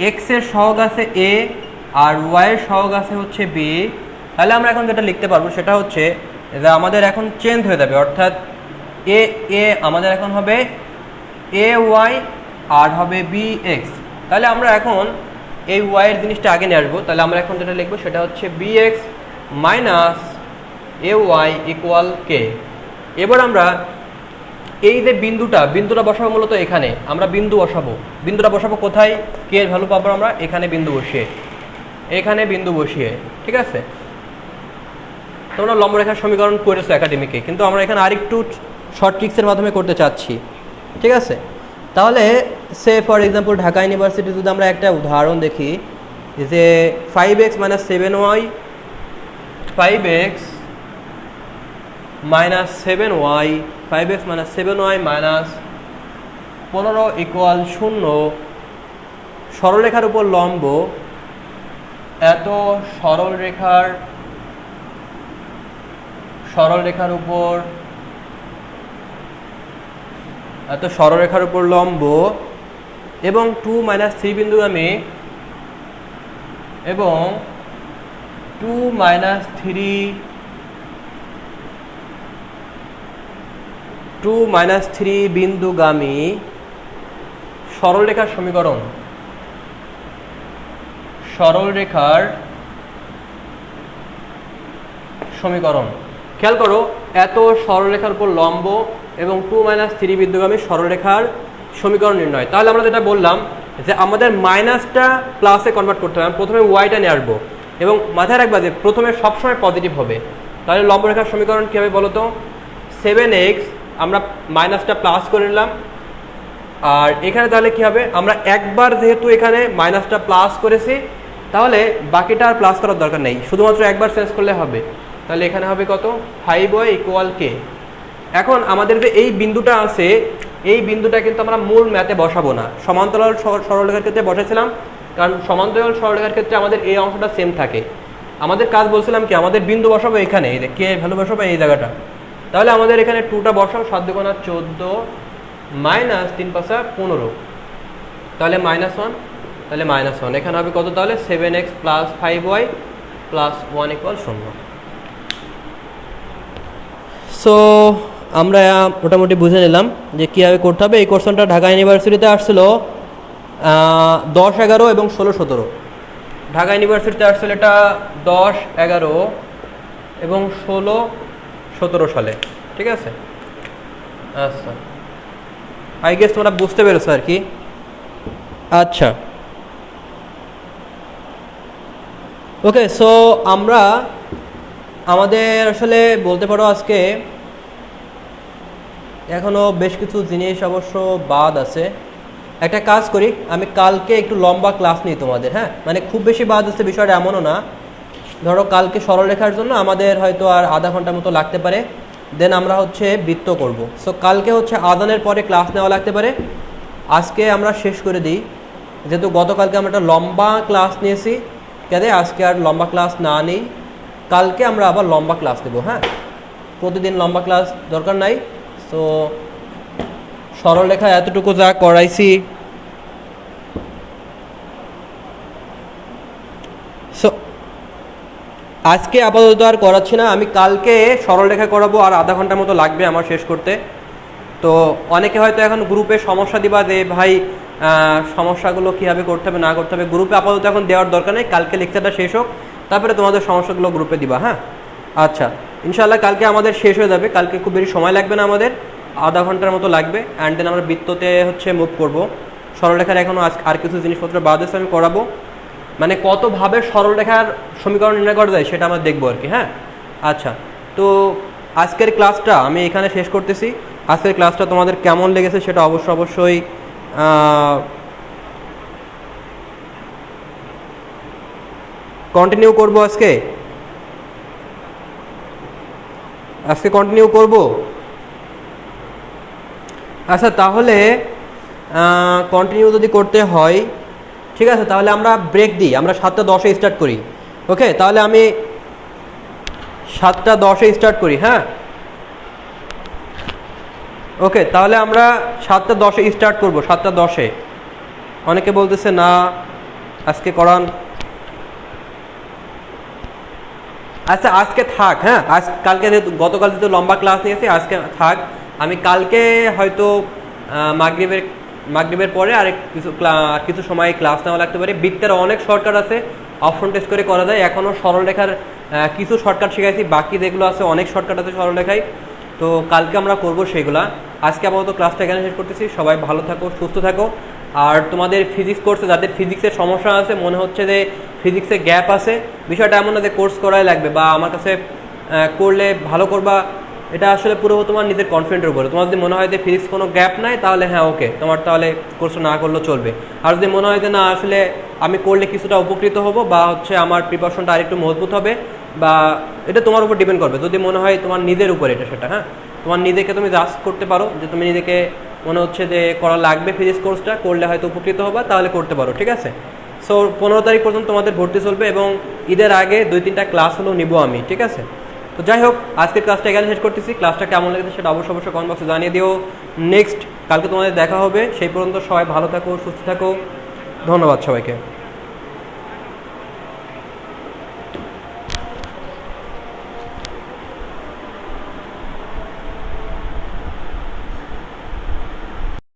এক্স এর সহগ আছে এ আর ওয়াইয়ের সহগ আছে হচ্ছে বি। তাহলে আমরা এখন যেটা লিখতে পারবো সেটা হচ্ছে যে আমাদের এখন চেঞ্জ হয়ে যাবে, অর্থাৎ আমাদের এখন হবে এ ওয়াই আর হবে বি এক্স। তাহলে আমরা এখন এই ওয়াইয়ের জিনিসটা আগে নিয়ে আসবো, তাহলে আমরা এখন যেটা লিখবো সেটা হচ্ছে B x minus A Y equal কে। এবার আমরা এই যে বিন্দুটা বসাবো মূলত এখানে, আমরা বিন্দুটা বসাবো কোথায়, কে এর ভ্যালু পাবো আমরা এখানে বিন্দু বসিয়ে, ঠিক আছে। তোমরা লম্ব রেখার সমীকরণ করেছো একাডেমিকে, কিন্তু আমরা এখানে আরেকটু শর্ট ট্রিক্সের মাধ্যমে করতে চাচ্ছি, ঠিক আছে। তাহলে সে ফর এক্সাম্পল ঢাকা ইউনিভার্সিটি যদি আমরা একটা উদাহরণ দেখি, যে 5x - 7y 5x - 7y - 15 equal 0, সরলরেখার উপর লম্ব এত সরলরেখার উপর লম্ব এবং 2 - 3 বিন্দুগামী এবং 2 - 3 বিন্দুগামী সরলরেখার সমীকরণ। খেয়াল করো, এত সরলরেখার উপর লম্ব এবং 2 - 3 বিন্দুগামী সরলরেখার সমীকরণ নির্ণয়। তাহলে আমরা যেটা বললাম যে আমাদের মাইনাসটা প্লাসে কনভার্ট করতে হবে, প্রথমে ওয়াইটা নিয়ে আসবো এবং মাথায় রাখবা যে প্রথমে সবসময় পজিটিভ হবে। তাহলে লম্বরেখার সমীকরণ কী হবে বলো তো, 7x আমরা মাইনাসটা প্লাস করে নিলাম, আর এখানে তাহলে কি হবে, আমরা একবার যেহেতু এখানে মাইনাসটা প্লাস করেছি তাহলে বাকিটা আর প্লাস করার দরকার নেই, শুধুমাত্র একবার চেঞ্জ করলে হবে। তাহলে এখানে হবে কত, 5y ইকুয়াল কে। এখন আমাদের যে এই বিন্দুটা আছে, এই বিন্দুটা কিন্তু আমরা মূল ম্যাথে বসাবো না, সমান্তরাল সরলরেখার ক্ষেত্রে বসাইছিলাম, কারণ সমান্তরাল সরলরেখার ক্ষেত্রে আমাদের এই অংশটা সেম থাকে। আমাদের কাজ বলছিলাম কি, আমাদের বিন্দু বসাবো এখানে, এই যে কে ভ্যালু বসাবো এই জায়গাটা। তাহলে আমাদের এখানে 2টা বসাও, 7 দুগুণা 14 মাইনাস 3 পাঁচা 15, তাহলে -1, তাহলে -1 এখানে হবে কত, তাহলে 7x plus 5y plus 1 = 0। So আমরা মোটামুটি বুঝে নিলাম যে কীভাবে করতে হবে। এই কোশ্চেনটা ঢাকা ইউনিভার্সিটিতে আসছিল 10, 11 এবং 16, 17। ঢাকা ইউনিভার্সিটিতে আসছিল এটা 10, 11 এবং 16, 17 সালে, ঠিক আছে। আচ্ছা, আই গেস তোমরা বুঝতে পেরেছো আর কি। আচ্ছা, ওকে। সো আমরা আমাদের আসলে বলতে পারো আজকে এখনও বেশ কিছু জিনিস অবশ্য বাদ আছে। একটা কাজ করি, আমি কালকে একটু লম্বা ক্লাস নিই তোমাদের, হ্যাঁ, মানে খুব বেশি বাদ আছে বিষয়টা এমনও না। ধরো কালকে সরলরেখার জন্য আমাদের হয়তো আর আধা ঘন্টার মতো লাগতে পারে, দেন আমরা হচ্ছে বৃত্ত করব। সো কালকে হচ্ছে আদানের পরে ক্লাস নেওয়া লাগতে পারে। আজকে আমরা শেষ করে দিই, যেহেতু গতকালকে আমরা একটা লম্বা ক্লাস নিয়েছি, কেদে আজকে আর লম্বা ক্লাস না নেই, কালকে আমরা আবার লম্বা ক্লাস নেব। হ্যাঁ, প্রতিদিন লম্বা ক্লাস দরকার নাই। সো সরলরেখা এতটুকু যা করাইছি, সো আজকে আপাতত আর করাচ্ছি না, আমি কালকে সরলরেখা করাবো, আর আধা ঘন্টার মতো লাগবে আমার শেষ করতে। তো অনেকে হয়তো এখন গ্রুপে সমস্যা দিবা যে ভাই সমস্যাগুলো কীভাবে করতে হবে না করতে হবে, গ্রুপে আপাতত এখন দেওয়ার দরকার নেই, কালকে লেকচারটা শেষ হোক, তারপরে তোমাদের সমস্যাগুলো গ্রুপে দিবা। হ্যাঁ, আচ্ছা, ইনশাআল্লাহ কালকে আমাদের শেষ হয়ে যাবে, কালকে খুব বেশি সময় লাগবে না, আমাদের আধা ঘন্টার মতো লাগবে। অ্যান্ড দেন আমরা বৃত্ততে হচ্ছে মুভ করবো। সরলরেখার এখনও আর কিছু জিনিসপত্র বাদ আছে, আমি করাবো, মানে কতভাবে সরলরেখার সমীকরণ নির্ণয় করা যায় সেটা আমরা দেখবো আর কি। হ্যাঁ, আচ্ছা, তো আজকের ক্লাসটা আমি এখানে শেষ করতেছি। আজকের ক্লাসটা তোমাদের কেমন লেগেছে সেটা অবশ্যই কন্টিনিউ করবো, আজকে কন্টিনিউ করব। আচ্ছা, তাহলে কন্টিনিউ যদি করতে হয়, ঠিক আছে, তাহলে আমরা ব্রেক দিই, আমরা 7টা 10-এ স্টার্ট করি। ওকে, তাহলে আমি 7টা 10-এ স্টার্ট করি। হ্যাঁ, ওকে, তাহলে আমরা 7টা 10-এ স্টার্ট করব, 7টা 10-এ। অনেকে বলতেছে না আজকে করান। আচ্ছা, আজকে থাক। হ্যাঁ, কালকে যেহেতু গতকাল যেহেতু লম্বা ক্লাস নিয়েছি, আজকে থাক। আমি কালকে হয়তো মাগরিবের পরে কিছু সময় ক্লাস নেওয়া লাগতে পারে। বৃত্তের অনেক শর্টকাট আছে, অপশন টেস্ট করে করা যায়। এখনও সরলরেখার কিছু শর্টকাট শিখাইছি, বাকি যেগুলো আছে অনেক শর্টকাট আছে সরলরেখায়, তো কালকে আমরা করব সেগুলা। আজকে আপাতত ক্লাসটা এখানে শেষ করতেছি। সবাই ভালো থাকো, সুস্থ থাকো। আর তোমাদের ফিজিক্স কোর্সে যাদের ফিজিক্সের সমস্যা আছে, মনে হচ্ছে যে ফিজিক্সে গ্যাপ আছে, বিষয়টা এমন না যে কোর্স করাই লাগবে বা আমার কাছে করলে ভালো করবা, এটা আসলে পুরো তোমার নিজের কনফিডেন্টের উপরে। তোমার যদি মনে হয় যে ফিজিক্স কোনো গ্যাপ নাই, তাহলে হ্যাঁ ওকে, তোমার তাহলে কোর্স না করলেও চলবে। আর যদি মনে হয় যে না আসলে আমি করলে কিছুটা উপকৃত হব বা হচ্ছে আমার প্রিপারেশনটা আরেকটু মজবুত হবে, বা এটা তোমার উপর ডিপেন্ড করবে। যদি মনে হয় তোমার নিজের উপর এটা, সেটা হ্যাঁ, তোমার নিজেকে তুমি জাজ করতে পারো যে তুমি নিজেকে মনে হচ্ছে যে করা লাগবে ফিজিক্স কোর্সটা, করলে হয়তো উপকৃত হবা, তাহলে করতে পারো, ঠিক আছে। সো 15 তারিখ পর্যন্ত তোমাদের ভর্তি চলবে এবং ঈদের আগে 2-3টা ক্লাস হলেও নিব আমি, ঠিক আছে। তো যাই হোক, আজকের ক্লাসটা এখানে শেষ করতেছি। ক্লাসটা কেমন লেগেছে সেটা অবশ্যই কমেন্ট বক্সে জানিয়ে দিও। নেক্সট কালকে তোমাদের দেখা হবে, সেই পর্যন্ত সবাই ভালো থাকো, সুস্থ থাকো। ধন্যবাদ সবাইকে।